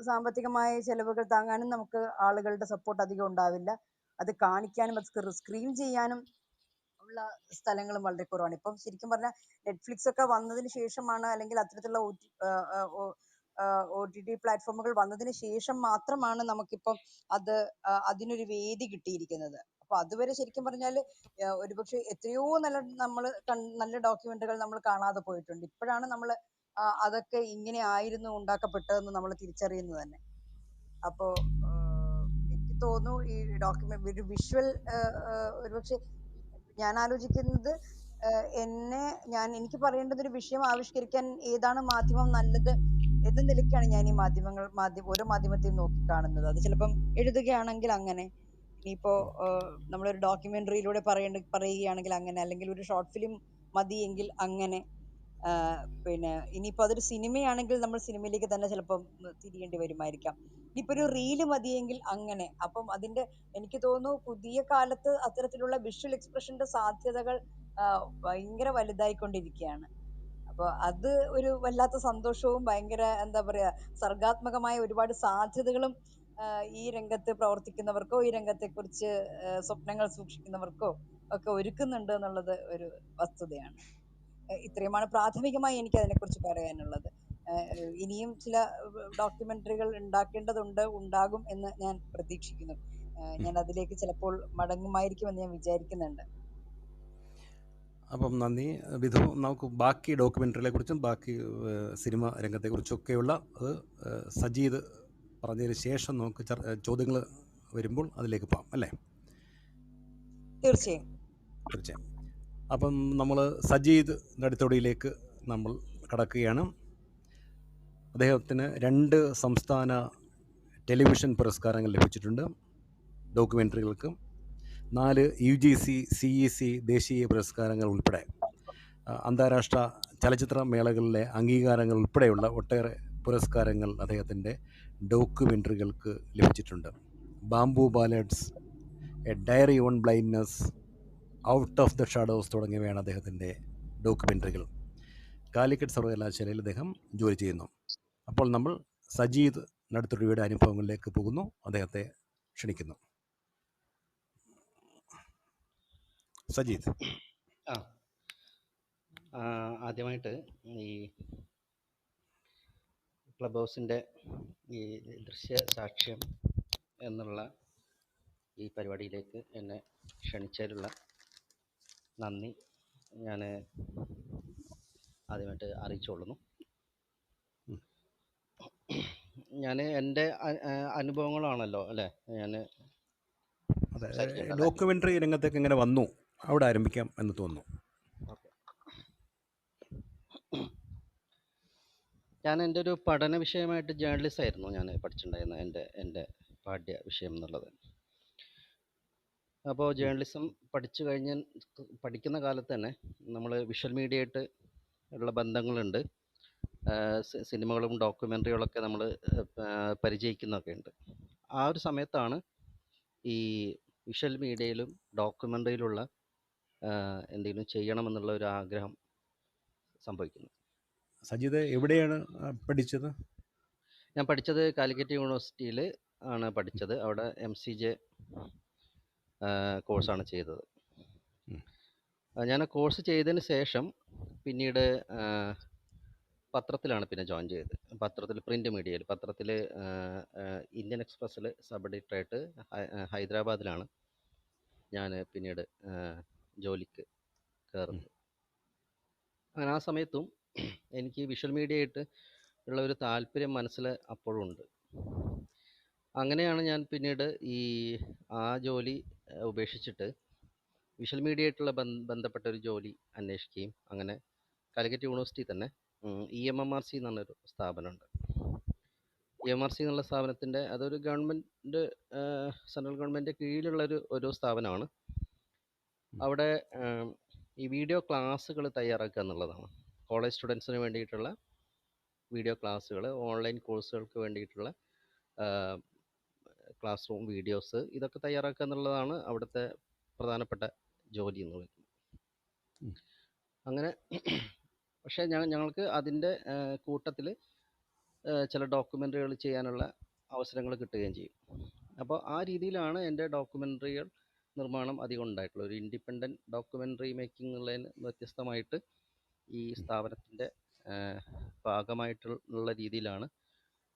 സാമ്പത്തികമായ ചെലവുകൾ താങ്ങാനും നമുക്ക് ആളുകളുടെ സപ്പോർട്ട് അധികം ഉണ്ടാവില്ല. അത് കാണിക്കാനും അത് സ്ക്രീൻ ചെയ്യാനും ഉള്ള സ്ഥലങ്ങളും വളരെ കുറവാണ്. ഇപ്പം ശരിക്കും പറഞ്ഞാൽ നെറ്റ്ഫ്ലിക്സ് ഒക്കെ വന്നതിന് ശേഷമാണ്, അല്ലെങ്കിൽ അത്തരത്തിലുള്ള OTT പ്ലാറ്റ്ഫോമുകൾ വന്നതിന് ശേഷം മാത്രമാണ് നമുക്കിപ്പം അതിനൊരു വേദി കിട്ടിയിരിക്കുന്നത്. അപ്പൊ അതുവരെ ശരിക്കും പറഞ്ഞാൽ ഒരുപക്ഷെ എത്രയോ നല്ല ഡോക്യുമെന്ററികൾ നമ്മൾ കാണാതെ പോയിട്ടുണ്ട്. ഇപ്പോഴാണ് നമ്മൾ അതൊക്കെ ഇങ്ങനെ ആയിരുന്നു ഉണ്ടാക്കപ്പെട്ടതെന്ന് നമ്മൾ തിരിച്ചറിയുന്നത് തന്നെ. അപ്പോ എനിക്ക് തോന്നുന്നു ഈ ഒരു വിഷ്വൽ ഒരുപക്ഷെ ഞാൻ ആലോചിക്കുന്നത് എനിക്ക് പറയേണ്ടത് ഒരു വിഷയം ആവിഷ്കരിക്കാൻ ഏതാണ് മാധ്യമം നല്ലത് എന്ന നിലയ്ക്കാണ് ഞാൻ ഈ ഓരോ മാധ്യമത്തെയും നോക്കിക്കാണുന്നത്. അത് ചിലപ്പം എഴുതുകയാണെങ്കിൽ അങ്ങനെ, ഇനിയിപ്പോ നമ്മളൊരു ഡോക്യുമെന്ററിയിലൂടെ പറയുകയാണെങ്കിൽ അങ്ങനെ, അല്ലെങ്കിൽ ഒരു ഷോർട്ട് ഫിലിം മതിയെങ്കിൽ അങ്ങനെ. പിന്നെ ഇനിയിപ്പോ അതൊരു സിനിമയാണെങ്കിൽ നമ്മൾ സിനിമയിലേക്ക് തന്നെ ചിലപ്പം തിരിയേണ്ടി വരുമായിരിക്കാം. ഇനിയിപ്പോ ഒരു റീല് മതിയെങ്കിൽ അങ്ങനെ. അപ്പം എനിക്ക് തോന്നുന്നു പുതിയ കാലത്ത് അത്തരത്തിലുള്ള വിഷ്വൽ എക്സ്പ്രഷന്റെ സാധ്യതകൾ ഭയങ്കര വലുതായിക്കൊണ്ടിരിക്കുകയാണ്. അപ്പൊ അത് ഒരു വല്ലാത്ത സന്തോഷവും ഭയങ്കര എന്താ പറയാ സർഗാത്മകമായ ഒരുപാട് സാധ്യതകളും ഈ രംഗത്ത് പ്രവർത്തിക്കുന്നവർക്കോ ഈ രംഗത്തെക്കുറിച്ച് സ്വപ്നങ്ങൾ സൂക്ഷിക്കുന്നവർക്കോ ഒക്കെ ഒരുക്കുന്നുണ്ട് എന്നുള്ളത് ഒരു വസ്തുതയാണ്. ഇത്രയുമാണ് പ്രാഥമികമായി എനിക്ക് അതിനെക്കുറിച്ച് പറയാനുള്ളത്. ഇനിയും ചില ഡോക്യുമെന്ററികൾ ഉണ്ടാകും എന്ന് ഞാൻ പ്രതീക്ഷിക്കുന്നു. ഞാൻ അതിലേക്ക് ചിലപ്പോൾ മടങ്ങുമായിരിക്കുമെന്ന് ഞാൻ വിചാരിക്കുന്നുണ്ട്. അപ്പം നന്ദി വിധു. നമുക്ക് ബാക്കി ഡോക്യുമെൻ്ററികളെ കുറിച്ചും ബാക്കി സിനിമ രംഗത്തെക്കുറിച്ചൊക്കെയുള്ള അത് സജീദ് പറഞ്ഞതിന് ശേഷം നമുക്ക് ചോദ്യങ്ങൾ വരുമ്പോൾ അതിലേക്ക് പോകാം അല്ലേ? തീർച്ചയായും. അപ്പം നമ്മൾ സജീദ് നെടുത്തൊടിയിലേക്ക് നമ്മൾ കടക്കുകയാണ്. അദ്ദേഹത്തിന് 2 സംസ്ഥാന ടെലിവിഷൻ പുരസ്കാരങ്ങൾ ലഭിച്ചിട്ടുണ്ട് ഡോക്യുമെൻ്ററികൾക്ക്. 4 UGC CEC ദേശീയ പുരസ്കാരങ്ങൾ ഉൾപ്പെടെ അന്താരാഷ്ട്ര ചലച്ചിത്ര മേളകളിലെ അംഗീകാരങ്ങൾ ഉൾപ്പെടെയുള്ള ഒട്ടേറെ പുരസ്കാരങ്ങൾ അദ്ദേഹത്തിൻ്റെ ഡോക്യുമെൻ്ററികൾക്ക് ലഭിച്ചിട്ടുണ്ട്. Bamboo ballets, a diary on blindness, out of the shadows തുടങ്ങിയവയാണ് അദ്ദേഹത്തിൻ്റെ ഡോക്യുമെൻ്ററികൾ. കാലിക്കറ്റ് സർവകലാശാലയിൽ അദ്ദേഹം ജോലി ചെയ്യുന്നു. അപ്പോൾ നമ്മൾ സജീദ് നെടുത്തൊടിയുടെ അനുഭവങ്ങളിലേക്ക് പോകുന്നു. അദ്ദേഹത്തെ ക്ഷണിക്കുന്നു. സജീദ്. ആദ്യമായിട്ട് ഈ ക്ലബ് ഹൗസിൻ്റെ ഈ ദൃശ്യസാക്ഷ്യം എന്നുള്ള ഈ പരിപാടിയിലേക്ക് എന്നെ ക്ഷണിച്ചതിലുള്ള നന്ദി ഞാൻ ആദ്യമായിട്ട് അറിയിച്ചുകൊള്ളുന്നു. ഞാൻ എൻ്റെ അനുഭവങ്ങളാണല്ലോ അല്ലേ ഞാൻ ഡോക്യുമെൻ്ററി രംഗത്തേക്ക് എങ്ങനെ വന്നു അവിടെ ആരംഭിക്കാം എന്ന് തോന്നുന്നു. ഓക്കെ. ഞാൻ എൻ്റെ ഒരു പഠന വിഷയമായിട്ട് ജേർണലിസം ആയിരുന്നു ഞാൻ പഠിച്ചിട്ടുണ്ടായിരുന്നത്. എൻ്റെ പാഠ്യ വിഷയം എന്നുള്ളത്. അപ്പോൾ ജേർണലിസം പഠിക്കുന്ന കാലത്ത് തന്നെ നമ്മൾ വിഷ്വൽ മീഡിയ ആയിട്ട് ഉള്ള ബന്ധങ്ങളുണ്ട്. സിനിമകളും ഡോക്യുമെൻ്ററികളൊക്കെ നമ്മൾ പരിചയിക്കുന്നൊക്കെ ഉണ്ട്. ആ ഒരു സമയത്താണ് ഈ വിഷ്വൽ മീഡിയയിലും ഡോക്യുമെൻ്ററിയിലുള്ള എന്തെങ്കിലും ചെയ്യണമെന്നുള്ള ഒരു ആഗ്രഹം സംഭവിക്കുന്നത്. സജീദ് എവിടെയാണ് പഠിച്ചത്? ഞാൻ പഠിച്ചത് കാലിക്കറ്റ് യൂണിവേഴ്സിറ്റിയിൽ ആണ് പഠിച്ചത്. അവിടെ MCJ കോഴ്സാണ് ചെയ്തത്. ഉം. ഞാൻ ആ കോഴ്സ് ചെയ്തതിന് ശേഷം പിന്നീട് പത്രത്തിലാണ് പിന്നെ ജോയിൻ ചെയ്തത്. പത്രത്തിൽ, പ്രിൻ്റ് മീഡിയയിൽ, പത്രത്തിൽ ഇന്ത്യൻ എക്സ്പ്രസ്സിൽ സബ് എഡിറ്ററായിട്ട് ഹൈദരാബാദിലാണ് ഞാൻ പിന്നീട് ജോലിക്ക് കയറുന്നത്. അങ്ങനെ ആ സമയത്തും എനിക്ക് വിഷ്വൽ മീഡിയ ആയിട്ട് ഉള്ള ഒരു താല്പര്യം മനസ്സിൽ അപ്പോഴും ഉണ്ട്. അങ്ങനെയാണ് ഞാൻ പിന്നീട് ആ ജോലി ഉപേക്ഷിച്ചിട്ട് വിഷ്വൽ മീഡിയ ആയിട്ടുള്ള ബന്ധപ്പെട്ട ഒരു ജോലി അന്വേഷിക്കുകയും അങ്ങനെ കാലിക്കറ്റ് യൂണിവേഴ്സിറ്റി തന്നെ EMMRC എന്ന് പറഞ്ഞൊരു സ്ഥാപനമുണ്ട്. EMRC എന്നുള്ള സ്ഥാപനത്തിൻ്റെ, അതൊരു ഗവൺമെൻറ്, സെൻട്രൽ ഗവൺമെൻറ് കീഴിലുള്ളൊരു സ്ഥാപനമാണ്. അവിടെ ഈ വീഡിയോ ക്ലാസ്സുകൾ തയ്യാറാക്കുക എന്നുള്ളതാണ്. കോളേജ് സ്റ്റുഡൻസിന് വേണ്ടിയിട്ടുള്ള വീഡിയോ ക്ലാസ്സുകൾ, ഓൺലൈൻ കോഴ്സുകൾക്ക് വേണ്ടിയിട്ടുള്ള ക്ലാസ് റൂം വീഡിയോസ്, ഇതൊക്കെ തയ്യാറാക്കുക എന്നുള്ളതാണ് അവിടുത്തെ പ്രധാനപ്പെട്ട ജോലി എന്ന് പറയുന്നത്. അങ്ങനെ പക്ഷേ ഞങ്ങൾക്ക് അതിൻ്റെ കൂട്ടത്തിൽ ചില ഡോക്യുമെൻ്ററികൾ ചെയ്യാനുള്ള അവസരങ്ങൾ കിട്ടുകയും ചെയ്യും. അപ്പോൾ ആ രീതിയിലാണ് എൻ്റെ ഡോക്യുമെൻ്ററികൾ നിർമ്മാണം അധികം ഉണ്ടായിട്ടുള്ളത്. ഒരു ഇൻഡിപെൻഡൻറ്റ് ഡോക്യുമെൻ്ററി മേക്കിംഗ് എന്നുള്ളതിന് വ്യത്യസ്തമായിട്ട് ഈ സ്ഥാപനത്തിൻ്റെ ഭാഗമായിട്ടുള്ള രീതിയിലാണ്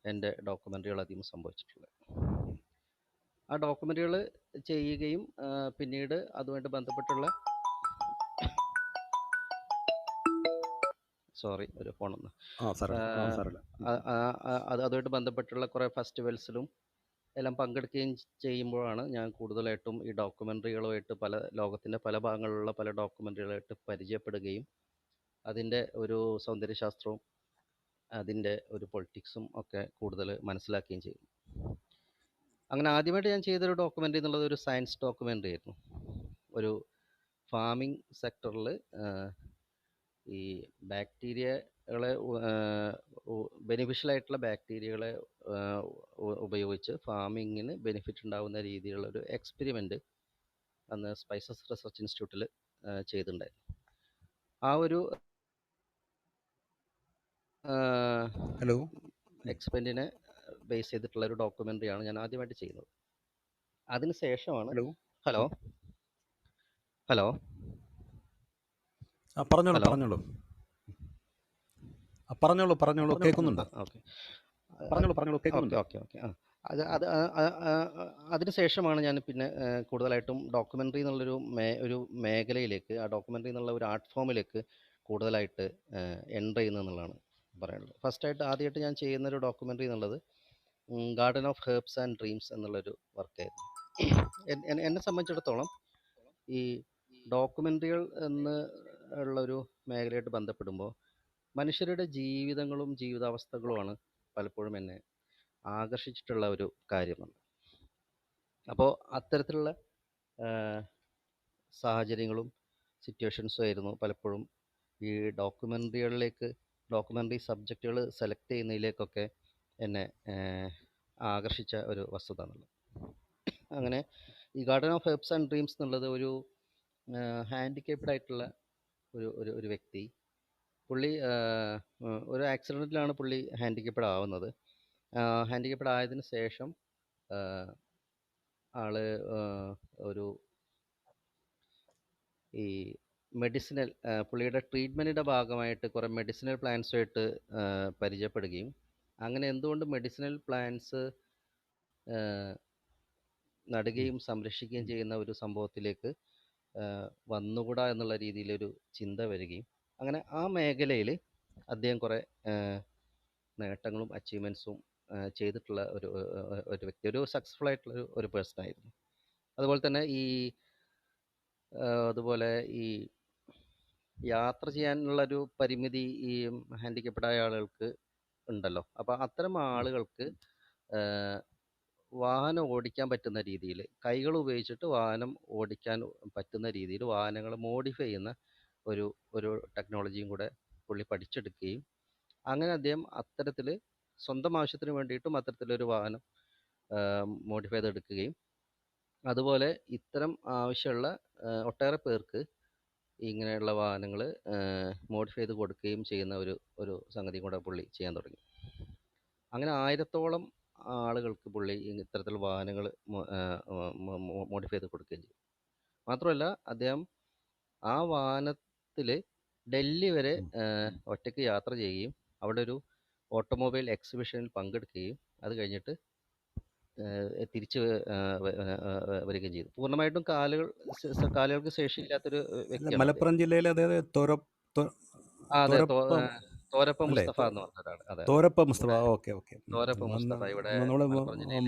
എൻ്റെ ഡോക്യുമെൻ്ററികൾ അധികം സംഭവിച്ചിട്ടുള്ളത്. ആ ഡോക്യുമെൻ്ററികൾ ചെയ്യുകയും പിന്നീട് അതുമായിട്ട് ബന്ധപ്പെട്ടുള്ള ഒരു ഫോണൊന്ന് അതുമായിട്ട് ബന്ധപ്പെട്ടുള്ള കുറേ ഫെസ്റ്റിവൽസിലും എല്ലാം പങ്കെടുക്കുകയും ചെയ്യുമ്പോഴാണ് ഞാൻ കൂടുതലായിട്ടും ഈ ഡോക്യുമെൻ്ററികളുമായിട്ട് ലോകത്തിൻ്റെ പല ഭാഗങ്ങളിലുള്ള പല ഡോക്യുമെൻ്ററികളായിട്ട് പരിചയപ്പെടുകയും അതിൻ്റെ ഒരു സൗന്ദര്യശാസ്ത്രവും അതിൻ്റെ ഒരു പൊളിറ്റിക്സും ഒക്കെ കൂടുതൽ മനസ്സിലാക്കുകയും ചെയ്യും. അങ്ങനെ ആദ്യമായിട്ട് ഞാൻ ചെയ്തൊരു ഡോക്യുമെൻ്ററി എന്നുള്ളത് ഒരു സയൻസ് ഡോക്യുമെൻ്ററി ആയിരുന്നു. ഒരു ഫാമിംഗ് സെക്ടറിൽ ഈ ബാക്ടീരിയകളെ, ബെനിഫിഷ്യലായിട്ടുള്ള ബാക്ടീരിയകളെ ഉപയോഗിച്ച് ഫാമിങ്ങിന് ബെനിഫിറ്റ് ഉണ്ടാകുന്ന രീതിയിലുള്ള ഒരു എക്സ്പെരിമെൻ്റ് അന്ന് സ്പൈസസ് റിസർച്ച് ഇൻസ്റ്റിറ്റ്യൂട്ടിൽ ചെയ്തിട്ടുണ്ടായിരുന്നു. ആ ഒരു എക്സ്പെരിമെൻറ്റിനെ ബേസ് ചെയ്തിട്ടുള്ള ഒരു ഡോക്യുമെൻ്ററിയാണ് ഞാൻ ആദ്യമായിട്ട് ചെയ്യുന്നത്. അതിന് ശേഷമാണ് പറഞ്ഞോളൂ കേൾക്കുന്നുണ്ട്. അതിനുശേഷമാണ് ഞാൻ പിന്നെ കൂടുതലായിട്ടും ഡോക്യുമെൻ്ററി എന്നുള്ളൊരു ഒരു മേഖലയിലേക്ക്, ആ ഡോക്യുമെൻ്ററി എന്നുള്ള ഒരു ആർട്ട് ഫോമിലേക്ക് കൂടുതലായിട്ട് എൻ്റർ ചെയ്യുന്നതെന്നുള്ളതാണ് പറയാനുള്ളത്. ആദ്യമായിട്ട് ഞാൻ ചെയ്യുന്നൊരു ഡോക്യുമെൻ്ററി എന്നുള്ളത് garden of herbs and dreams എന്നുള്ളൊരു വർക്കായിരുന്നു. എന്നെ സംബന്ധിച്ചിടത്തോളം ഈ ഡോക്യുമെൻ്ററികൾ ഉള്ളൊരു മേഖലയായിട്ട് ബന്ധപ്പെടുമ്പോൾ മനുഷ്യരുടെ ജീവിതങ്ങളും ജീവിതാവസ്ഥകളുമാണ് പലപ്പോഴും എന്നെ ആകർഷിച്ചിട്ടുള്ള ഒരു കാര്യമാണ്. അപ്പോൾ അത്തരത്തിലുള്ള സാഹചര്യങ്ങളും സിറ്റുവേഷൻസും ആയിരുന്നു പലപ്പോഴും ഈ ഡോക്യുമെൻ്ററി സബ്ജക്റ്റുകൾ സെലക്ട് ചെയ്യുന്നതിലേക്കൊക്കെ എന്നെ ആകർഷിച്ച ഒരു വസ്തുത എന്നുള്ളത്. അങ്ങനെ ഈ garden of herbs and dreams എന്നുള്ളത് ഒരു ഹാൻഡിക്കേപ്ഡ് ആയിട്ടുള്ള ഒരു വ്യക്തി, പുള്ളി ഒരു ആക്സിഡൻറ്റിലാണ് പുള്ളി ഹാൻഡിക്കേപ്ഡ് ആവുന്നത്. ഹാൻഡിക്കേപ്ഡ് ആയതിനു ശേഷം ആള് ഒരു ഈ മെഡിസിനൽ, പുള്ളിയുടെ ട്രീറ്റ്മെൻറ്റിൻ്റെ ഭാഗമായിട്ട് കുറേ മെഡിസിനൽ പ്ലാന്റ്സുമായിട്ട് പരിചയപ്പെടുകയും അങ്ങനെ എന്തുകൊണ്ട് മെഡിസിനൽ പ്ലാന്റ്സ് നടുകയും സംരക്ഷിക്കുകയും ചെയ്യുന്ന ഒരു സംഭവത്തിലേക്ക് വന്നുകൂടാ എന്നുള്ള രീതിയിലൊരു ചിന്ത വരികയും അങ്ങനെ ആ മേഖലയിൽ അദ്ദേഹം കുറേ നേട്ടങ്ങളും അച്ചീവ്മെൻറ്റ്സും ചെയ്തിട്ടുള്ള ഒരു വ്യക്തി, ഒരു സക്സസ്ഫുൾ ആയിട്ടുള്ള ഒരു പേഴ്സൺ ആയിരുന്നു. അതുപോലെ തന്നെ ഈ യാത്ര ചെയ്യാനുള്ളൊരു പരിമിതി ഈ ഹാൻഡിക്കപ്പ്ഡായ ആളുകൾക്ക് ഉണ്ടല്ലോ. അപ്പോൾ അത്തരം ആളുകൾക്ക് വാഹനം ഓടിക്കാൻ പറ്റുന്ന രീതിയിൽ, കൈകൾ ഉപയോഗിച്ചിട്ട് വാഹനം ഓടിക്കാൻ പറ്റുന്ന രീതിയിൽ വാഹനങ്ങൾ മോഡിഫൈ ചെയ്യുന്ന ഒരു ടെക്നോളജിയും കൂടെ പുള്ളി പഠിച്ചെടുക്കുകയും അങ്ങനെ അദ്ദേഹം അത്തരത്തിൽ സ്വന്തം ആവശ്യത്തിന് വേണ്ടിയിട്ടും അത്തരത്തിലൊരു വാഹനം മോഡിഫൈ ചെയ്തെടുക്കുകയും അതുപോലെ ഇത്തരം ആവശ്യമുള്ള ഒട്ടേറെ പേർക്ക് ഇങ്ങനെയുള്ള വാഹനങ്ങൾ മോഡിഫൈ ചെയ്ത് കൊടുക്കുകയും ചെയ്യുന്ന ഒരു സംഗതി കൂടെ പുള്ളി ചെയ്യാൻ തുടങ്ങി. അങ്ങനെ 1000-ഓളം ആളുകൾക്ക് പുള്ളി ഇത്തരത്തിലുള്ള വാഹനങ്ങൾ മോഡിഫൈ ചെയ്ത് കൊടുക്കുകയും ചെയ്തു. മാത്രമല്ല അദ്ദേഹം ആ വാഹനത്തിൽ ഡൽഹി വരെ ഒറ്റയ്ക്ക് യാത്ര ചെയ്യുകയും അവിടെ ഒരു ഓട്ടോമൊബൈൽ എക്സിബിഷനിൽ പങ്കെടുക്കുകയും അത് കഴിഞ്ഞിട്ട് തിരിച്ച് വരികയും ചെയ്തു. പൂർണ്ണമായിട്ടും കാലുകൾക്ക് ശേഷിയില്ലാത്തൊരു വ്യക്തിയാണ് അദ്ദേഹം. മലപ്പുറം ജില്ലയിലെ അതായത് അതെ, തോരപ്പം തോരപ്പ അല്ലേ? മുസ്തഫ എന്ന് പറഞ്ഞ ഒരാൾ. അതെ, തോരപ്പ മുസ്തഫ. ഇവിടെ ഓക്കെ ഓക്കെ. തോരപ്പ മുസ്തഫ ഇവിടെ നമ്മൾ മലപ്പുറം ജില്ലയിൽ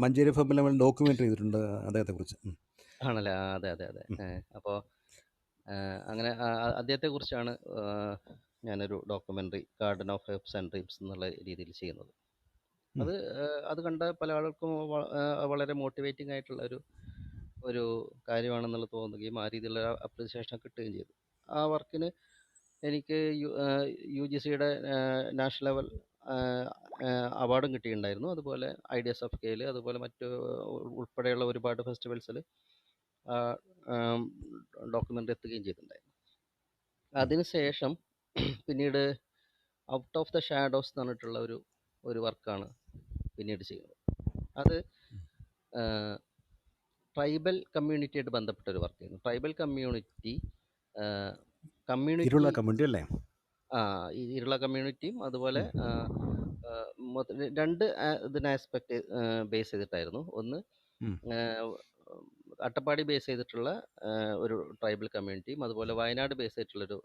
മഞ്ചേരി ഫെബിൽ നമ്മൾ ഡോക്യുമെൻ്ററി ചെയ്തിട്ടുണ്ട് അദ്ദേഹത്തെക്കുറിച്ച്. ആണല്ലേ? അതെ അതെ അതെ. അപ്പോൾ അങ്ങനെ അദ്ദേഹത്തെക്കുറിച്ചാണ് ഞാനൊരു documentary garden of herbs and dreams എന്നുള്ള രീതിയിൽ ചെയ്യുന്നത്. അത് കണ്ട പല ആൾക്കും വളരെ മോട്ടിവേറ്റിംഗ് ആയിട്ടുള്ള ഒരു കാര്യമാണെന്നുള്ളത് തോന്നുകയും ആ രീതിയിലുള്ള അപ്രിസിയേഷൻ കിട്ടുകയും ചെയ്തു. ആ വർക്കിന് എനിക്ക് UGCയുടെ നാഷണൽ ലെവൽ അവാർഡും കിട്ടിയിട്ടുണ്ടായിരുന്നു. അതുപോലെ ഐഡിയാസ് ഓഫ് കെയിൽ, അതുപോലെ മറ്റ് ഉൾപ്പെടെയുള്ള ഒരുപാട് ഫെസ്റ്റിവൽസിൽ ഡോക്യുമെൻ്ററി എത്തുകയും ചെയ്തിട്ടുണ്ടായിരുന്നു. അതിനുശേഷം പിന്നീട് ഔട്ട് ഓഫ് ദ ഷാഡോസ് എന്ന് പറഞ്ഞിട്ടുള്ള ഒരു വർക്കാണ് പിന്നീട് ചെയ്യുന്നത്. അത് ട്രൈബൽ കമ്മ്യൂണിറ്റിയായിട്ട് ബന്ധപ്പെട്ട ഒരു വർക്കായിരുന്നു. ട്രൈബൽ കമ്മ്യൂണിറ്റി ഇരുള കമ്മ്യൂണിറ്റി അല്ലേ? ഇരുള കമ്മ്യൂണിറ്റിയും അതുപോലെ രണ്ട് ഇതിന് ആസ്പെക്ട് ബേസ് ചെയ്തിട്ടായിരുന്നു. ഒന്ന് അട്ടപ്പാടി ബേസ് ചെയ്തിട്ടുള്ള ഒരു ട്രൈബൽ കമ്മ്യൂണിറ്റിയും അതുപോലെ വയനാട് ബേസ് ചെയ്തിട്ടുള്ളൊരു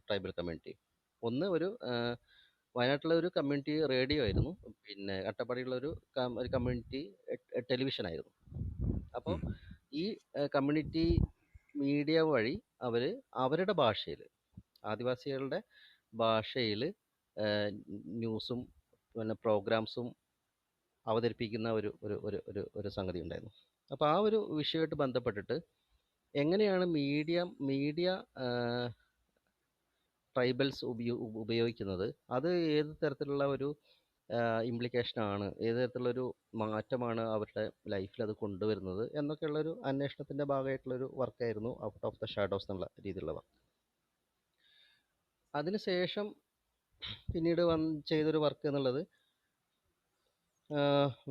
ട്രൈബൽ കമ്മ്യൂണിറ്റിയും. ഒന്ന് ഒരു വയനാട്ടിലെ ഒരു കമ്മ്യൂണിറ്റി റേഡിയോ ആയിരുന്നു, പിന്നെ അട്ടപ്പാടിയുള്ള ഒരു കമ്മ്യൂണിറ്റി ടെലിവിഷൻ ആയിരുന്നു. അപ്പോൾ ഈ കമ്മ്യൂണിറ്റി മീഡിയ വഴി അവരുടെ ഭാഷയിൽ, ആദിവാസികളുടെ ഭാഷയിൽ ന്യൂസും പിന്നെ പ്രോഗ്രാംസും അവതരിപ്പിക്കുന്ന ഒരു സംഗതി ഉണ്ടായിരുന്നു. അപ്പോൾ ആ ഒരു വിഷയമായിട്ട് ബന്ധപ്പെട്ടിട്ട് എങ്ങനെയാണ് മീഡിയ ട്രൈബൽസ് ഉപയോഗിക്കുന്നത്, അത് ഏത് തരത്തിലുള്ള ഒരു ഇംപ്ലിക്കേഷനാണ്, ഏത് തരത്തിലുള്ളൊരു മാറ്റമാണ് അവരുടെ ലൈഫിൽ അത് കൊണ്ടുവരുന്നത് എന്നൊക്കെയുള്ളൊരു അന്വേഷണത്തിൻ്റെ ഭാഗമായിട്ടുള്ളൊരു വർക്കായിരുന്നു ഔട്ട് ഓഫ് ദ ഷാഡോസ് എന്നുള്ള രീതിയിലുള്ള വർക്ക്. അതിനുശേഷം പിന്നീട് ചെയ്തൊരു വർക്ക് എന്നുള്ളത്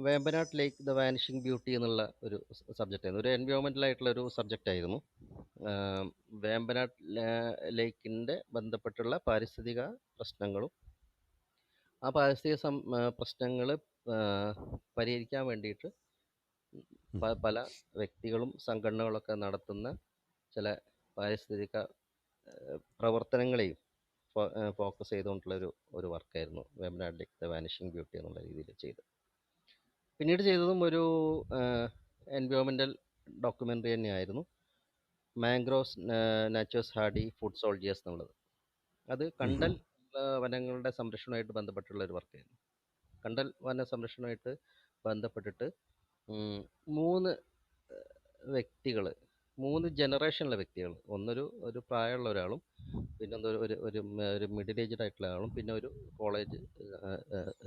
Vembanad lake the vanishing beauty എന്നുള്ള ഒരു സബ്ജക്റ്റായിരുന്നു. ഒരു എൻവയോൺമെൻ്റൽ ആയിട്ടുള്ളൊരു സബ്ജക്റ്റായിരുന്നു. വേമ്പനാട്ട് ലേക്കിൻ്റെ ബന്ധപ്പെട്ടുള്ള പാരിസ്ഥിതിക പ്രശ്നങ്ങളും ആ പാരിസ്ഥിതിക പ്രശ്നങ്ങൾ പരിഹരിക്കാൻ വേണ്ടിയിട്ട് പല വ്യക്തികളും സംഘടനകളൊക്കെ നടത്തുന്ന ചില പാരിസ്ഥിതിക പ്രവർത്തനങ്ങളെയും ഫോക്കസ് ചെയ്തുകൊണ്ടുള്ള ഒരു വർക്കായിരുന്നു Vembanad lake the vanishing beauty എന്നുള്ള രീതിയിൽ ചെയ്തത്. പിന്നീട് ചെയ്തതും ഒരു എൻവയോൺമെൻ്റൽ ഡോക്യുമെൻ്ററി തന്നെയായിരുന്നു, mangroves naturals hardy foot soldiers എന്നുള്ളത്. അത് കണ്ടൽ വനങ്ങളുടെ സംരക്ഷണവുമായിട്ട് ബന്ധപ്പെട്ടുള്ള ഒരു വർക്കായിരുന്നു. കണ്ടൽ വന സംരക്ഷണവുമായിട്ട് ബന്ധപ്പെട്ടിട്ട് 3 വ്യക്തികൾ, 3 ജനറേഷനിലെ വ്യക്തികൾ, ഒരു പ്രായമുള്ള ഒരാളും, പിന്നെ ഒരു മിഡിൽ ഏജ്ഡ് ആയിട്ടുള്ള ആളും, പിന്നെ ഒരു കോളേജ്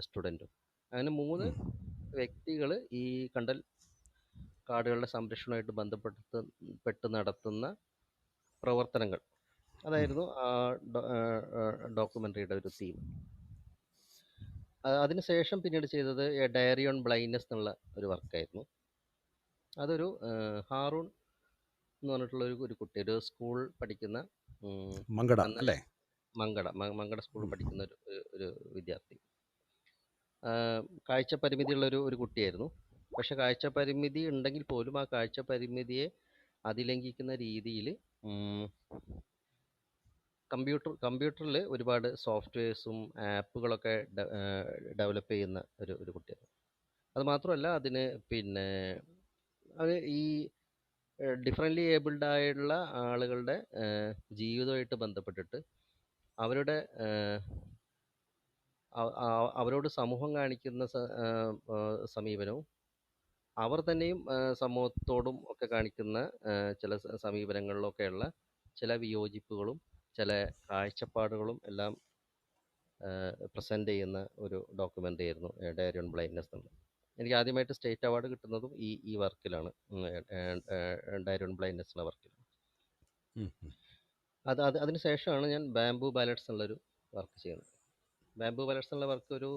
സ്റ്റുഡൻറ്റും. അങ്ങനെ 3 വ്യക്തികൾ ഈ കണ്ടൽ കാടുകളുടെ സംരക്ഷണവുമായിട്ട് ബന്ധപ്പെട്ട് നടത്തുന്ന പ്രവർത്തനങ്ങൾ, അതായിരുന്നു ആ ഡോക്യുമെൻ്ററിയുടെ ഒരു തീം. അതിനുശേഷം പിന്നീട് ചെയ്തത് എ ഡയറി ഓൺ ബ്ലൈൻഡ്നെസ് എന്നുള്ള ഒരു വർക്കായിരുന്നു. അതൊരു ഹാറൂൺ എന്ന് പറഞ്ഞിട്ടുള്ള ഒരു കുട്ടി, ഒരു സ്കൂൾ പഠിക്കുന്ന മങ്കട സ്കൂളിൽ പഠിക്കുന്ന ഒരു വിദ്യാർത്ഥി. കാഴ്ച പരിമിതിയുള്ള ഒരു കുട്ടിയായിരുന്നു. പക്ഷെ കാഴ്ച പരിമിതി ഉണ്ടെങ്കിൽ പോലും ആ കാഴ്ച പരിമിതിയെ അതിലംഘിക്കുന്ന രീതിയിൽ കമ്പ്യൂട്ടറിൽ ഒരുപാട് സോഫ്റ്റ്വെയർസും ആപ്പുകളൊക്കെ ഡെവലപ്പ് ചെയ്യുന്ന ഒരു കുട്ടിയാണ്. അതുമാത്രമല്ല അതിന് പിന്നെ അത് ഈ ഡിഫറൻ്റ്ലി ഏബിൾഡ് ആയിട്ടുള്ള ആളുകളുടെ ജീവിതമായിട്ട് ബന്ധപ്പെട്ടിട്ട് അവരോട് സമൂഹം കാണിക്കുന്ന സമീപനവും അവർ തന്നെയും സമൂഹത്തോടും ഒക്കെ കാണിക്കുന്ന ചില സമീപനങ്ങളിലൊക്കെയുള്ള ചില വിയോജിപ്പുകളും ചില കാഴ്ചപ്പാടുകളും എല്ലാം പ്രസൻറ്റ് ചെയ്യുന്ന ഒരു ഡോക്യുമെൻ്ററി ആയിരുന്നു ഡയറി ഓൺ ബ്ലൈൻഡ്നെസ് എന്നുള്ളത്. എനിക്ക് ആദ്യമായിട്ട് സ്റ്റേറ്റ് അവാർഡ് കിട്ടുന്നതും ഈ വർക്കിലാണ്, ഡയറി ഓൺ ബ്ലൈൻഡ്നെസ് എന്നുള്ള വർക്കിലാണ്. അതിന് ശേഷമാണ് ഞാൻ ബാംബൂ ബാലറ്റ്സ് എന്നുള്ളൊരു വർക്ക് ചെയ്യുന്നത്. ബാംബൂ ബാലറ്റ്സ് എന്നുള്ള വർക്ക് ഒരു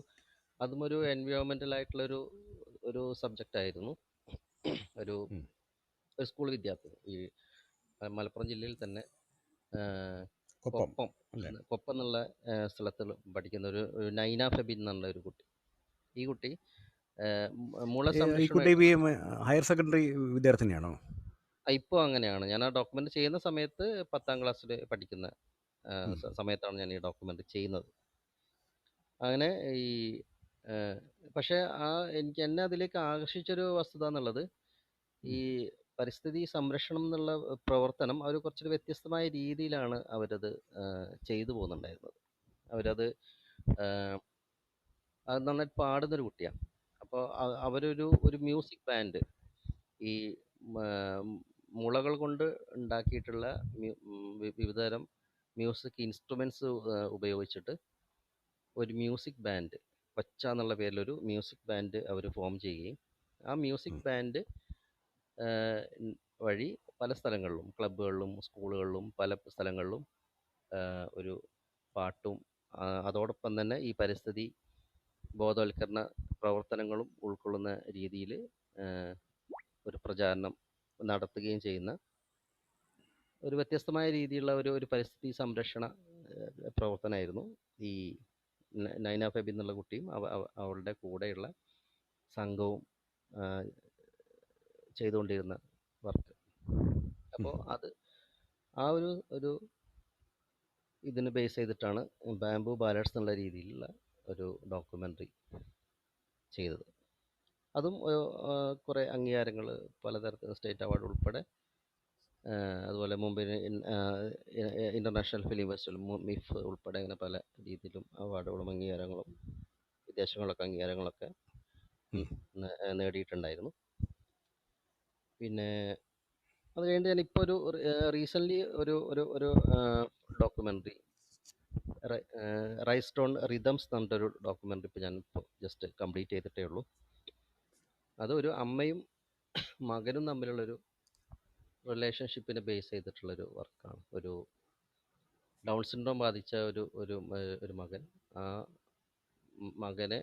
അതും ഒരു എൻവയോൺമെൻ്റൽ ആയിട്ടുള്ളൊരു ഒരു സബ്ജക്റ്റ് ആയിരുന്നു. ഒരു ഉം. ഒരു സ്കൂൾ വിദ്യാർത്ഥി ഈ മലപ്പുറം ജില്ലയിൽ തന്നെ കൊപ്പം അല്ലേ? കൊപ്പം എന്നുള്ള സ്ഥലത്ത് പഠിക്കുന്ന ഒരു നൈന ഫെബിൻ എന്നുള്ള ഒരു കുട്ടി. ഈ കുട്ടി മുള ഈ കുട്ടി സംരക്ഷണമായിട്ട് ഹയർ സെക്കൻഡറി വിദ്യാർത്ഥിനിയാണോ? ഇപ്പോൾ അങ്ങനെയാണ്. ഞാൻ ആ ഡോക്യുമെൻ്റ് ചെയ്യുന്ന സമയത്ത് 10ാം ക്ലാസ്സിൽ പഠിക്കുന്ന സമയത്താണ് ഞാൻ ഈ ഡോക്യുമെൻ്റ് ചെയ്യുന്നത്. അങ്ങനെ ഈ പക്ഷേ എന്നെ അതിലേക്ക് ആകർഷിച്ചൊരു വസ്തുത എന്നുള്ളത് ഈ പരിസ്ഥിതി സംരക്ഷണം എന്നുള്ള പ്രവർത്തനം അവർ കുറച്ചൊരു വ്യത്യസ്തമായ രീതിയിലാണ് അവരത് ചെയ്തു പോകുന്നുണ്ടായിരുന്നത്. അവരത് അത് നന്നായിട്ട് പാടുന്നൊരു കുട്ടിയാണ്. അപ്പോൾ അവരൊരു മ്യൂസിക് ബാൻഡ് ഈ മുളകൾ കൊണ്ട് ഉണ്ടാക്കിയിട്ടുള്ള വിവിധതരം മ്യൂസിക് ഇൻസ്ട്രുമെൻറ്റ്സ് ഉപയോഗിച്ചിട്ട് ഒരു മ്യൂസിക് ബാൻഡ് കൊച്ച എന്നുള്ള പേരിലൊരു മ്യൂസിക് ബാൻഡ് അവർ ഫോം ചെയ്യുകയും ആ മ്യൂസിക് ബാൻഡ് വഴി പല സ്ഥലങ്ങളിലും ക്ലബ്ബുകളിലും സ്കൂളുകളിലും പല സ്ഥലങ്ങളിലും ഒരു പാട്ടും അതോടൊപ്പം തന്നെ ഈ പരിസ്ഥിതി ബോധവൽക്കരണ പ്രവർത്തനങ്ങളും ഉൾക്കൊള്ളുന്ന രീതിയിൽ ഒരു പ്രചാരണം നടത്തുകയും ചെയ്യുന്ന ഒരു വ്യത്യസ്തമായ രീതിയിലുള്ള ഒരു പരിസ്ഥിതി സംരക്ഷണ പ്രവർത്തനമായിരുന്നു ഈ നൈന ഫെബി എന്നുള്ള കുട്ടിയും അവളുടെ കൂടെയുള്ള സംഘവും ചെയ്തുകൊണ്ടിരുന്ന വർക്ക്. അപ്പോൾ അത് ആ ഒരു ഇതിന് ബേസ് ചെയ്തിട്ടാണ് ബാംബു ബാലൻസ് എന്നുള്ള രീതിയിലുള്ള ഒരു ഡോക്യുമെൻ്ററി ചെയ്തത്. അതും കുറേ അംഗീകാരങ്ങൾ പലതരത്തിൽ സ്റ്റേറ്റ് അവാർഡ് ഉൾപ്പെടെ അതുപോലെ മുംബൈ ഇൻ്റർനാഷണൽ ഫിലിം ഫെസ്റ്റിവൽ മിഫ് ഉൾപ്പെടെ അങ്ങനെ പല രീതിയിലും അവാർഡുകളും അംഗീകാരങ്ങളും വിദേശങ്ങളിലൊക്കെ അംഗീകാരങ്ങളൊക്കെ നേടിയിട്ടുണ്ടായിരുന്നു. പിന്നെ അത് കഴിഞ്ഞിട്ട് ഞാനിപ്പോൾ ഒരു റീസെൻ്റ്ലി ഒരു ഡോക്യുമെൻ്ററി റൈസ്ഡ് ഓൺ റിതംസ് എന്ന് പറഞ്ഞിട്ടൊരു ഡോക്യുമെൻ്ററി ഇപ്പോൾ ഞാനിപ്പോൾ ജസ്റ്റ് കംപ്ലീറ്റ് ചെയ്തിട്ടേ ഉള്ളൂ. അതൊരു അമ്മയും മകനും തമ്മിലുള്ളൊരു റിലേഷൻഷിപ്പിനെ ബേസ് ചെയ്തിട്ടുള്ളൊരു വർക്കാണ്. ഒരു ഡൗൺ സിൻഡ്രോം ബാധിച്ച ഒരു മകൻ, ആ മകനെ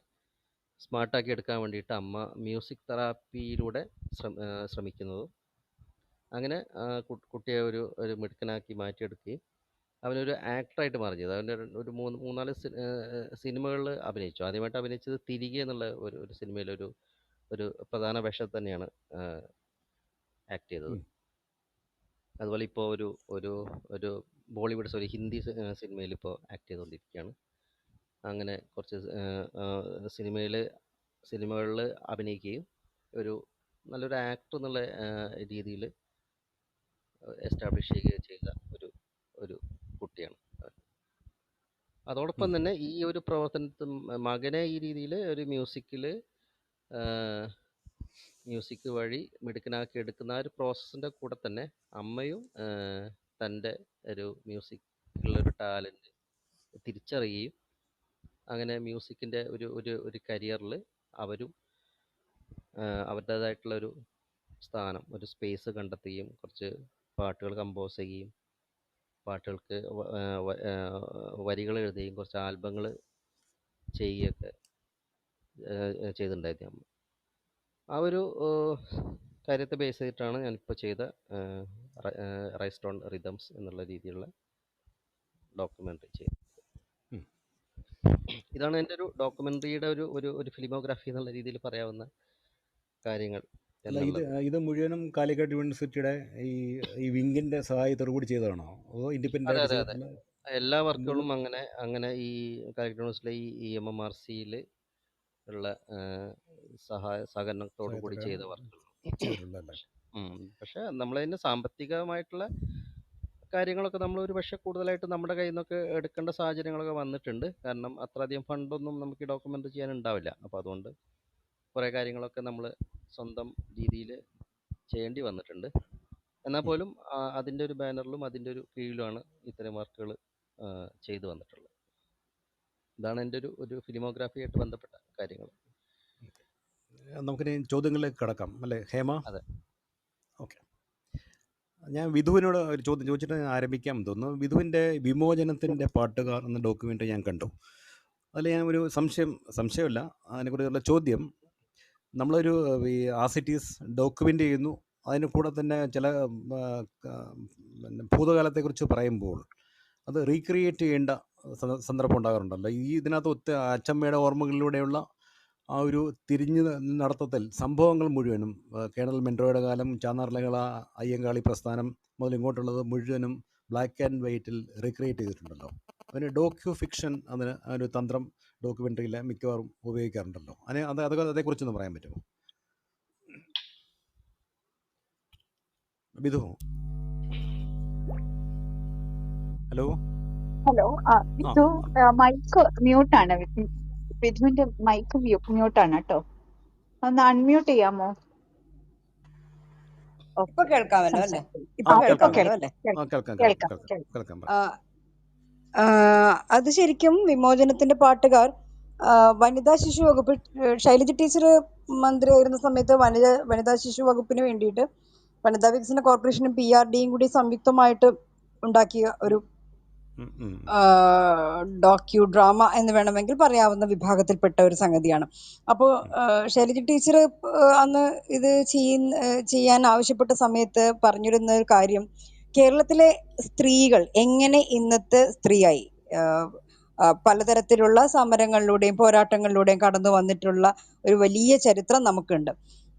സ്മാർട്ടാക്കി എടുക്കാൻ വേണ്ടിയിട്ട് അമ്മ മ്യൂസിക് തെറാപ്പിയിലൂടെ ശ്രമിക്കുന്നതും അങ്ങനെ കുട്ടിയെ ഒരു മിടുക്കനാക്കി മാറ്റിയെടുക്കുകയും അവനൊരു ആക്ടറായിട്ട് മാറിയത്. അവൻ്റെ ഒരു മൂന്നാല് സിനിമകളിൽ അഭിനയിച്ചു. ആദ്യമായിട്ട് അഭിനയിച്ചത് തിരികെ എന്നുള്ള ഒരു സിനിമയിലൊരു പ്രധാന വേഷത്തിൽ തന്നെയാണ് ആക്ട് ചെയ്തത്. അതുപോലെ ഇപ്പോൾ ഒരു ബോളിവുഡ് ഒരു ഹിന്ദി സിനിമയിൽ ഇപ്പോൾ ആക്ട് ചെയ്തുകൊണ്ടിരിക്കുകയാണ്. അങ്ങനെ കുറച്ച് സിനിമകളിൽ അഭിനയിക്കുകയും നല്ലൊരു ആക്ടർ എന്നുള്ള രീതിയിൽ എസ്റ്റാബ്ലിഷ് ചെയ്യുകയും ചെയ്ത ഒരു കുട്ടിയാണ്. അതോടൊപ്പം തന്നെ ഈ ഒരു പ്രവർത്തനത്തിൽ മകനെ ഈ രീതിയിൽ ഒരു മ്യൂസിക് വഴി മിടുക്കനാക്കി എടുക്കുന്ന ആ ഒരു പ്രോസസ്സിൻ്റെ കൂടെ തന്നെ അമ്മയും തൻ്റെ ഒരു മ്യൂസിക്കിലൊരു ടാലൻറ്റ് തിരിച്ചറിയുകയും അങ്ങനെ മ്യൂസിക്കിൻ്റെ ഒരു കരിയറിൽ അവരും അവരുടേതായിട്ടുള്ളൊരു സ്ഥാനം, ഒരു സ്പേസ് കണ്ടെത്തുകയും കുറച്ച് പാട്ടുകൾ കമ്പോസ് ചെയ്യുകയും പാട്ടുകൾക്ക് വരികൾ എഴുതുകയും കുറച്ച് ആൽബങ്ങൾ ചെയ്യുകയൊക്കെ ചെയ്തിട്ടുണ്ടായിരുന്നു അമ്മ. ആ ഒരു കാര്യത്തെ ബേസ് ചെയ്തിട്ടാണ് ഞാനിപ്പോൾ ചെയ്ത റൈസ്ഡ് ഓൺ റിതംസ് എന്നുള്ള രീതിയിലുള്ള ഡോക്യുമെൻ്ററി ചെയ്തത്. ഇതാണ് എൻ്റെ ഒരു ഡോക്യുമെൻ്ററിയുടെ ഒരു ഫിലിമോഗ്രാഫി എന്നുള്ള രീതിയിൽ പറയാവുന്ന കാര്യങ്ങൾ. ഇത് മുഴുവനും കാലിക്കറ്റ് യൂണിവേഴ്സിറ്റിയുടെ ഈ വിങ്ങിൻ്റെ സഹായത്തോടു കൂടി ചെയ്തതാണോ അതോ ഇൻഡിപെൻഡൻ്റ്? അതെ. എല്ലാ വർക്കുകളും അങ്ങനെ ഈ കാലിക്കറ്റ് യൂണിവേഴ്സിറ്റിയിലെ ഈ EMMRCയിൽ ഉള്ള സഹകരണത്തോടു കൂടി ചെയ്ത വർക്കുകൾ. പക്ഷെ നമ്മളതിന് സാമ്പത്തികമായിട്ടുള്ള കാര്യങ്ങളൊക്കെ നമ്മൾ ഒരു പക്ഷേ കൂടുതലായിട്ട് നമ്മുടെ കയ്യിൽ നിന്നൊക്കെ എടുക്കേണ്ട സാഹചര്യങ്ങളൊക്കെ വന്നിട്ടുണ്ട്. കാരണം അത്രയധികം ഫണ്ടൊന്നും നമുക്ക് ഈ ഡോക്യുമെൻ്റ് ചെയ്യാൻ ഉണ്ടാവില്ല. അപ്പോൾ അതുകൊണ്ട് കുറേ കാര്യങ്ങളൊക്കെ നമ്മൾ സ്വന്തം രീതിയിൽ ചെയ്യേണ്ടി വന്നിട്ടുണ്ട്. എന്നാൽ പോലും അതിൻ്റെ ഒരു ബാനറിലും അതിൻ്റെ ഒരു കീഴിലുമാണ് ഇത്തരം വർക്കുകൾ ചെയ്തു വന്നിട്ടുള്ളത്. ഇതാണ് എൻ്റെ ഒരു ഫിലിമോഗ്രാഫിയായിട്ട് ബന്ധപ്പെട്ട കാര്യങ്ങൾ. നമുക്കിനി ചോദ്യങ്ങളിലേക്ക് കടക്കാം അല്ലേ ഹേമ? അതെ. ഓക്കെ, ഞാൻ വിധുവിനോട് ഒരു ചോദ്യം ചോദിച്ചിട്ട് ഞാൻ ആരംഭിക്കാൻ തോന്നുന്നു. വിധുവിൻ്റെ വിമോചനത്തിൻ്റെ പാട്ടുകാർ എന്ന ഡോക്യുമെൻ്ററി ഞാൻ കണ്ടു. അതിൽ ഞാൻ ഒരു സംശയമല്ല, അതിനെക്കുറിച്ചുള്ള ചോദ്യം, നമ്മളൊരു ഈ ആസിറ്റീസ് ഡോക്യുമെൻ്റ് ചെയ്യുന്നു, അതിന് കൂടെ തന്നെ ചില പിന്നെ ഭൂതകാലത്തെക്കുറിച്ച് പറയുമ്പോൾ അത് റീക്രിയേറ്റ് ചെയ്യേണ്ട സന്ദർഭം ഉണ്ടാകാറുണ്ടല്ലോ. ഇതിനകത്ത് അച്ചമ്മയുടെ ഓർമ്മകളിലൂടെയുള്ള ആ ഒരു തിരിഞ്ഞു നടത്തത്തിൽ സംഭവങ്ങൾ മുഴുവനും കേണൽ മെൻട്രോയുടെ കാലം, ചാന്നാർലകള, അയ്യങ്കാളി പ്രസ്ഥാനം മുതൽ ഇങ്ങോട്ടുള്ളത് മുഴുവനും ബ്ലാക്ക് ആൻഡ് വൈറ്റിൽ റീക്രിയേറ്റ് ചെയ്തിട്ടുണ്ടല്ലോ. അതിന് ഡോക്യു ഫിക്ഷൻ, അതിന് ആ ഒരു തന്ത്രം ഡോക്യുമെൻ്ററിയിൽ മിക്കവാറും ഉപയോഗിക്കാറുണ്ടല്ലോ. അതേക്കുറിച്ചൊന്ന് പറയാൻ പറ്റുമോ? Bidu, hello. Hello, Vidhu mic മ്യൂട്ടാണ്. വിധുവിന്റെ മൈക്ക് മ്യൂട്ടാണ് കേട്ടോ. ഒന്ന് അൺമ്യൂട്ട് ചെയ്യാമോ? ഇപ്പൊ കേൾക്കാമല്ലോ അല്ലേ? ഇപ്പൊ ആ, കേൾക്കാം കേൾക്കാമല്ലോ അല്ലേ? കേൾക്കാം. അത് ശരിക്കും വിമോചനത്തിന്റെ പാട്ടുകാർ വനിതാ ശിശു വകുപ്പ്, ശൈലജ ടീച്ചർ മന്ത്രിയായിരുന്ന സമയത്ത് വനിതാ ശിശു വകുപ്പിന് വേണ്ടിയിട്ട് വനിതാ വികസന കോർപ്പറേഷനും PRDയും കൂടി സംയുക്തമായിട്ട് ഉണ്ടാക്കിയ ഒരു ഡോക്യു ഡ്രാമ എന്ന് വേണമെങ്കിൽ പറയാവുന്ന വിഭാഗത്തിൽപ്പെട്ട ഒരു സംഗതിയാണ്. അപ്പോൾ ശൈലജ ടീച്ചർ അന്ന് ഇത് ചെയ്യാൻ ആവശ്യപ്പെട്ട സമയത്ത് പറഞ്ഞിരുന്ന ഒരു കാര്യം, കേരളത്തിലെ സ്ത്രീകൾ എങ്ങനെ ഇന്നത്തെ സ്ത്രീയായി, പലതരത്തിലുള്ള സമരങ്ങളിലൂടെയും പോരാട്ടങ്ങളിലൂടെയും കടന്നു വന്നിട്ടുള്ള ഒരു വലിയ ചരിത്രം നമുക്കുണ്ട്.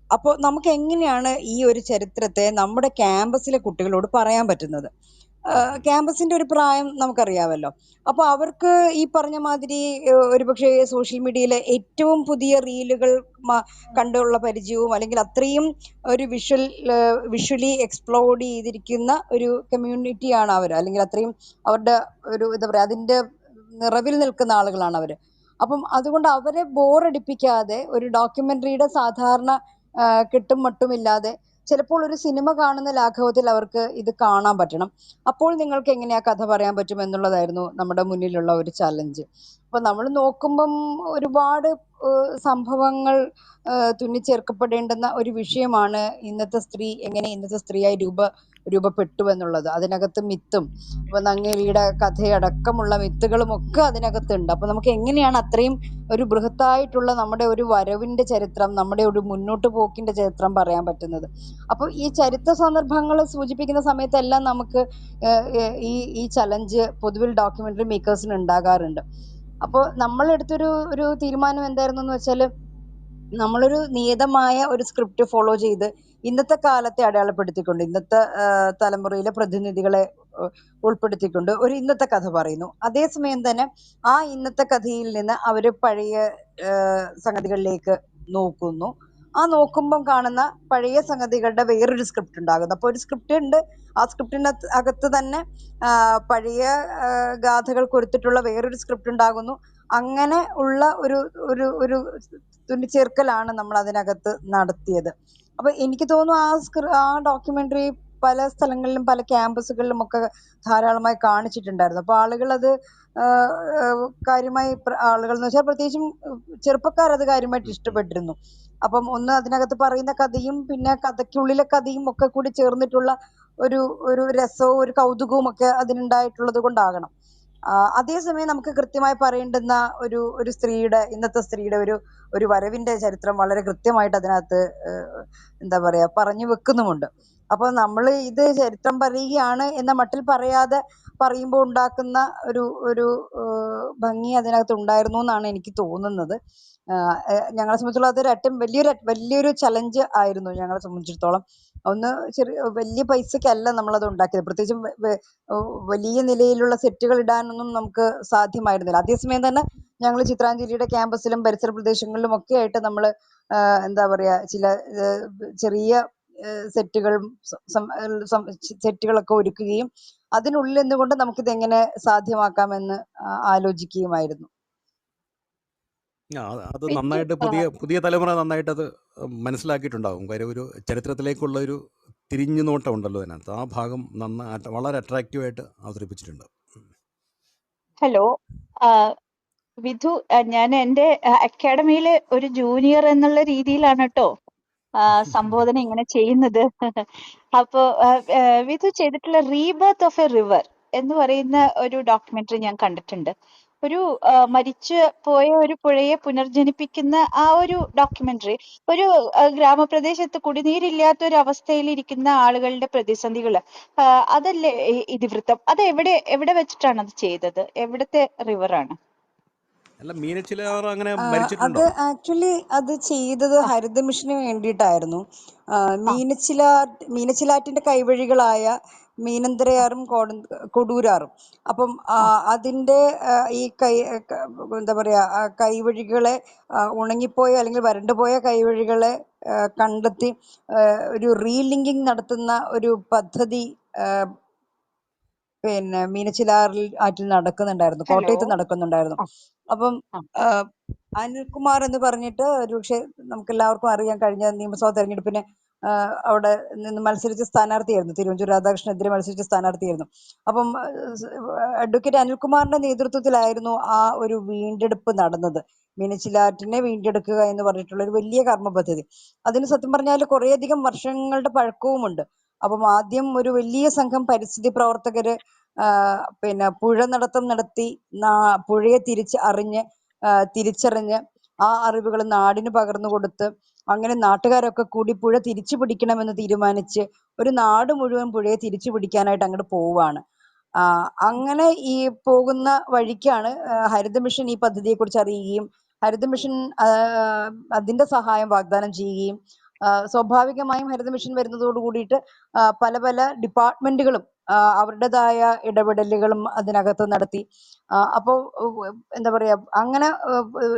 അപ്പോൾ നമുക്ക് എങ്ങനെയാണ് ഈ ഒരു ചരിത്രത്തെ നമ്മുടെ ക്യാമ്പസിലെ കുട്ടികളോട് പറയാൻ പറ്റുന്നത്? ക്യാമ്പസിന്റെ ഒരു പ്രായം നമുക്കറിയാമല്ലോ. അപ്പൊ അവർക്ക് ഈ പറഞ്ഞ മാതിരി ഒരുപക്ഷെ സോഷ്യൽ മീഡിയയിലെ ഏറ്റവും പുതിയ റീലുകൾ കണ്ടുള്ള പരിചയവും, അല്ലെങ്കിൽ അത്രയും ഒരു വിഷ്വലി എക്സ്പ്ലോർഡ് ചെയ്തിരിക്കുന്ന ഒരു കമ്മ്യൂണിറ്റിയാണ് അവർ, അല്ലെങ്കിൽ അത്രയും അവരുടെ ഒരു എന്താ പറയാ, അതിന്റെ നിറവിൽ നിൽക്കുന്ന ആളുകളാണ് അവര്. അപ്പം അതുകൊണ്ട് അവരെ ബോറടിപ്പിക്കാതെ ഒരു ഡോക്യുമെന്ററിയുടെ സാധാരണ കെട്ടും മട്ടുമില്ലാതെ ചിലപ്പോൾ ഒരു സിനിമ കാണുന്ന ലാഘവത്തിൽ അവർക്ക് ഇത് കാണാൻ പറ്റണം. അപ്പോൾ നിങ്ങൾക്ക് എങ്ങനെയാ കഥ പറയാൻ പറ്റും എന്നുള്ളതായിരുന്നു നമ്മുടെ മുന്നിലുള്ള ഒരു ചലഞ്ച്. അപ്പൊ നമ്മൾ നോക്കുമ്പം ഒരുപാട് സംഭവങ്ങൾ തുന്നിച്ചേർക്കപ്പെടേണ്ടുന്ന ഒരു വിഷയമാണ് ഇന്നത്തെ സ്ത്രീ എങ്ങനെ ഇന്നത്തെ സ്ത്രീയായി രൂപപ്പെട്ടു എന്നുള്ളത്. അതിനകത്ത് മിത്തും, ഇപ്പൊ നങ്ങേലിയുടെ കഥയടക്കമുള്ള മിത്തുകളും ഒക്കെ അതിനകത്തുണ്ട്. അപ്പൊ നമുക്ക് എങ്ങനെയാണ് അത്രയും ഒരു ബൃഹത്തായിട്ടുള്ള നമ്മുടെ ഒരു വരവിന്റെ ചരിത്രം, നമ്മുടെ ഒരു മുന്നോട്ട് പോക്കിന്റെ ചരിത്രം പറയാൻ പറ്റുന്നത്? അപ്പൊ ഈ ചരിത്ര സന്ദർഭങ്ങൾ സൂചിപ്പിക്കുന്ന സമയത്തെല്ലാം നമുക്ക് ഈ ചലഞ്ച് പൊതുവിൽ ഡോക്യുമെന്ററി മേക്കേഴ്സിന് ഉണ്ടാകാറുണ്ട്. അപ്പോൾ നമ്മളെടുത്തൊരു തീരുമാനം എന്തായിരുന്നു എന്ന് വെച്ചാല്, നമ്മളൊരു നിയതമായ ഒരു സ്ക്രിപ്റ്റ് ഫോളോ ചെയ്ത് ഇന്നത്തെ കാലത്തെ അടയാളപ്പെടുത്തിക്കൊണ്ട്, ഇന്നത്തെ തലമുറയിലെ പ്രതിനിധികളെ ഉൾപ്പെടുത്തിക്കൊണ്ട് ഒരു ഇന്നത്തെ കഥ പറയുന്നു. അതേസമയം തന്നെ ആ ഇന്നത്തെ കഥയിൽ നിന്ന് അവര് പഴയ സംഗതികളിലേക്ക് നോക്കുന്നു. ആ നോക്കുമ്പം കാണുന്ന പഴയ സംഗതികളുടെ വേറൊരു സ്ക്രിപ്റ്റ് ഉണ്ടാകുന്നു. അപ്പൊ ഒരു സ്ക്രിപ്റ്റ് ഉണ്ട്, ആ സ്ക്രിപ്റ്റിന് അകത്ത് തന്നെ പഴയ ഗാഥകൾ കൊടുത്തിട്ടുള്ള വേറൊരു സ്ക്രിപ്റ്റ് ഉണ്ടാകുന്നു. അങ്ങനെ ഉള്ള ഒരു തുന്നിച്ചേർക്കലാണ് നമ്മൾ അതിനകത്ത് നടത്തിയത്. അപ്പൊ എനിക്ക് തോന്നുന്നു ആ ഡോക്യുമെന്ററി പല സ്ഥലങ്ങളിലും പല ക്യാമ്പസുകളിലും ഒക്കെ ധാരാളമായി കാണിച്ചിട്ടുണ്ടായിരുന്നു. അപ്പൊ ആളുകൾ അത് കാര്യമായി, ആളുകൾ എന്ന് വെച്ചാൽ പ്രത്യേകിച്ചും ചെറുപ്പക്കാർ അത് കാര്യമായിട്ട് ഇഷ്ടപ്പെട്ടിരുന്നു. അപ്പം ഒന്ന് അതിനകത്ത് പറയുന്ന കഥയും പിന്നെ കഥയ്ക്കുള്ളിലെ കഥയും ഒക്കെ കൂടി ചേർന്നിട്ടുള്ള ഒരു രസവും ഒരു കൗതുകവും ഒക്കെ അതിനുണ്ടായിട്ടുള്ളത് കൊണ്ടാകണം. അതേസമയം നമുക്ക് കൃത്യമായി പറയേണ്ടുന്ന ഒരു സ്ത്രീയുടെ, ഇന്നത്തെ സ്ത്രീയുടെ ഒരു വരവിന്റെ ചരിത്രം വളരെ കൃത്യമായിട്ട് അതിനകത്ത് എന്താ പറയാ പറഞ്ഞു വെക്കുന്നുമുണ്ട്. അപ്പൊ നമ്മൾ ഇത് ചരിത്രം പറയുകയാണ് എന്ന മട്ടിൽ പറയാതെ പറയുമ്പോൾ ഉണ്ടാക്കുന്ന ഒരു ഭംഗി അതിനകത്ത് ഉണ്ടായിരുന്നു എന്നാണ് എനിക്ക് തോന്നുന്നത്. ഞങ്ങളെ സംബന്ധിച്ചുള്ള അതൊരു വലിയൊരു ചലഞ്ച് ആയിരുന്നു ഞങ്ങളെ സംബന്ധിച്ചിടത്തോളം. ഒന്ന് വലിയ പൈസക്കല്ല നമ്മളത് ഉണ്ടാക്കിയത്. പ്രത്യേകിച്ചും വലിയ നിലയിലുള്ള സെറ്റുകൾ ഇടാനൊന്നും നമുക്ക് സാധ്യമായിരുന്നില്ല. അതേസമയം തന്നെ ഞങ്ങൾ ചിത്രാഞ്ജലിയുടെ ക്യാമ്പസിലും പരിസര പ്രദേശങ്ങളിലും ഒക്കെ ആയിട്ട് നമ്മൾ എന്താ പറയാ, ചില ചെറിയ സെറ്റുകളൊക്കെ ഒരുക്കുകയും അതിനുള്ളിൽ നിന്നുകൊണ്ട് നമുക്കിത് എങ്ങനെ സാധ്യമാക്കാമെന്ന് ആലോചിക്കുകയുമായിരുന്നു. അത് നന്നായിട്ട് പുതിയ തലമുറ നന്നായിട്ട് അത് മനസ്സിലാക്കിയിട്ടുണ്ടാകും. കാര്യം ഒരു ചരിത്രത്തിലേക്കുള്ള ഒരു തിരിഞ്ഞു നോട്ടം ഉണ്ടല്ലോ അതിനകത്ത്. ആ ഭാഗം വളരെ അട്രാക്റ്റീവായിട്ട് അവതരിപ്പിച്ചിട്ടുണ്ട്. ഹലോ വിധു, ഞാൻ എൻ്റെ അക്കാഡമിയിൽ ഒരു ജൂനിയർ എന്നുള്ള രീതിയിലാണ് കേട്ടോ സംബോധന ഇങ്ങനെ ചെയ്യുന്നത്. അപ്പോ വിധു ചെയ്തിട്ടുള്ള റീബർത്ത് ഓഫ് എ റിവർ എന്ന് പറയുന്ന ഒരു ഡോക്യുമെന്ററി ഞാൻ കണ്ടിട്ടുണ്ട്. ഒരു മരിച്ചു പോയ ഒരു പുഴയെ പുനർജനിപ്പിക്കുന്ന ആ ഒരു ഡോക്യുമെന്ററി ഒരു ഗ്രാമപ്രദേശത്ത് കുടിനീരില്ലാത്ത ഒരു അവസ്ഥയിൽ ഇരിക്കുന്ന ആളുകളുടെ പ്രതിസന്ധികള് അതല്ലേ ഇതിവൃത്തം? അത് എവിടെ വെച്ചിട്ടാണ് അത് ചെയ്തത്? എവിടത്തെ റിവറാണ്? അല്ല, മീനച്ചിലാർ അങ്ങനെ അത് മരിച്ചിട്ടുണ്ടോ? ആക്ച്വലി അത് ചെയ്തത് ആ ഹരിത മിഷന് വേണ്ടിയിട്ടായിരുന്നു. ആ മീനച്ചിലാറ്റിന്റെ കൈവഴികളായ മീനന്തരയാറും കൊടൂരാറും. അപ്പം ആ അതിന്റെ ഈ എന്താ പറയാ കൈവഴികളെ ഉണങ്ങിപ്പോയ അല്ലെങ്കിൽ വരണ്ടുപോയ കൈവഴികളെ കണ്ടെത്തി ഒരു റീലിങ്കിങ് നടത്തുന്ന ഒരു പദ്ധതി പിന്നെ മീനച്ചിലാറിൽ ആറ്റിൽ നടക്കുന്നുണ്ടായിരുന്നു, ഹലോ. കോട്ടയത്ത് നടക്കുന്നുണ്ടായിരുന്നു. ആ അപ്പം ആ അനിൽകുമാർ എന്ന് പറഞ്ഞിട്ട് ഒരു പക്ഷേ നമുക്ക് എല്ലാവർക്കും അറിയാം, കഴിഞ്ഞ നിയമസഭാ തെരഞ്ഞെടുപ്പിന് അവിടെ നിന്ന് മത്സരിച്ച സ്ഥാനാർത്ഥിയായിരുന്നു, തിരുവഞ്ചൂർ രാധാകൃഷ്ണനെതിരെ മത്സരിച്ച സ്ഥാനാർത്ഥിയായിരുന്നു. അപ്പം അഡ്വക്കേറ്റ് അനിൽകുമാറിന്റെ നേതൃത്വത്തിലായിരുന്നു ആ ഒരു വീണ്ടെടുപ്പ് നടന്നത്. മീനച്ചിലാറ്റിനെ വീണ്ടെടുക്കുക എന്ന് പറഞ്ഞിട്ടുള്ള ഒരു വലിയ കർമ്മ പദ്ധതി. അതിന് സത്യം പറഞ്ഞാൽ കുറേയധികം വർഷങ്ങളുടെ പഴക്കവുമുണ്ട്. അപ്പം ആദ്യം ഒരു വലിയ സംഘം പരിസ്ഥിതി പ്രവർത്തകര് പിന്നെ പുഴ നടത്തം നടത്തി പുഴയെ തിരിച്ചറിഞ്ഞ് ആ അറിവുകൾ നാടിന് പകർന്നു കൊടുത്ത് അങ്ങനെ നാട്ടുകാരൊക്കെ കൂടി പുഴ തിരിച്ചു പിടിക്കണമെന്ന് തീരുമാനിച്ച് ഒരു നാട് മുഴുവൻ പുഴയെ തിരിച്ചു പിടിക്കാനായിട്ട് അങ്ങോട്ട് പോവുകയാണ്. അങ്ങനെ ഈ പോകുന്ന വഴിക്കാണ് ഹരിത മിഷൻ ഈ പദ്ധതിയെക്കുറിച്ച് അറിയുകയും ഹരിത മിഷൻ അതിന്റെ സഹായം വാഗ്ദാനം ചെയ്യുകയും സ്വാഭാവികമായും ഹരിത മിഷൻ വരുന്നതോട് കൂടിയിട്ട് പല പല ഡിപ്പാർട്ട്മെന്റുകളും അവരുടേതായ ഇടപെടലുകളും അതിനകത്ത് നടത്തി. അപ്പോൾ എന്താ പറയാ, അങ്ങനെ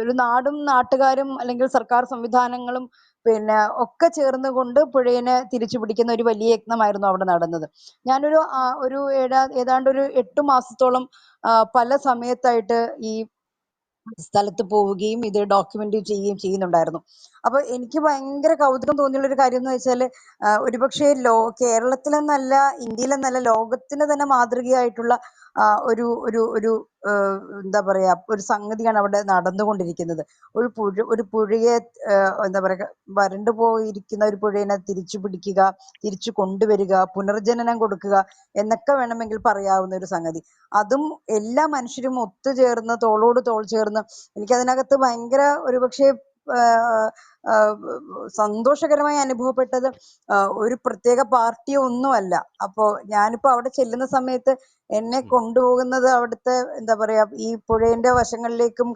ഒരു നാടും നാട്ടുകാരും അല്ലെങ്കിൽ സർക്കാർ സംവിധാനങ്ങളും പിന്നെ ഒക്കെ ചേർന്നുകൊണ്ട് പുഴയെ തിരിച്ചു പിടിക്കുന്ന ഒരു വലിയ യത്നമായിരുന്നു അവിടെ നടന്നത്. ഞാനൊരു ഏതാണ്ട് ഒരു 8 മാസത്തോളം പല സമയത്തായിട്ട് ഈ സ്ഥലത്ത് പോവുകയും ഇത് ഡോക്യുമെന്റ് ചെയ്യുകയും ചെയ്യുന്നുണ്ടായിരുന്നു. അപ്പൊ എനിക്ക് ഭയങ്കര കൗതുകം തോന്നിയുള്ള ഒരു കാര്യം എന്ന് വെച്ചാല് ഒരുപക്ഷെ കേരളത്തിലെന്നല്ല, ഇന്ത്യയിലെന്നല്ല, ലോകത്തിന് തന്നെ മാതൃകയായിട്ടുള്ള ഒരു ഒരു ഒരു എന്താ പറയാ ഒരു സംഗതിയാണ് അവിടെ നടന്നുകൊണ്ടിരിക്കുന്നത്. ഒരു പുഴയെ എന്താ പറയാ വരണ്ടു പോയിരിക്കുന്ന ഒരു പുഴയെ തിരിച്ചു പിടിക്കുക, തിരിച്ചു കൊണ്ടുവരിക, പുനർജനനം കൊടുക്കുക എന്നൊക്കെ വേണമെങ്കിൽ പറയാവുന്ന ഒരു സംഗതി. അതും എല്ലാ മനുഷ്യരും ഒത്തുചേർന്ന് തോളോട് തോൾ ചേർന്ന് എനിക്കതിനകത്ത് ഭയങ്കര ഒരുപക്ഷെ സന്തോഷകരമായി അനുഭവപ്പെട്ടത് ഒരു പ്രത്യേക പാർട്ടിയോ ഒന്നുമല്ല. അപ്പോ ഞാനിപ്പോ അവിടെ ചെല്ലുന്ന സമയത്ത് എന്നെ കൊണ്ടുപോകുന്നത് അവിടുത്തെ എന്താ പറയാ ഈ പുഴയുടെ വശങ്ങളിലേക്കും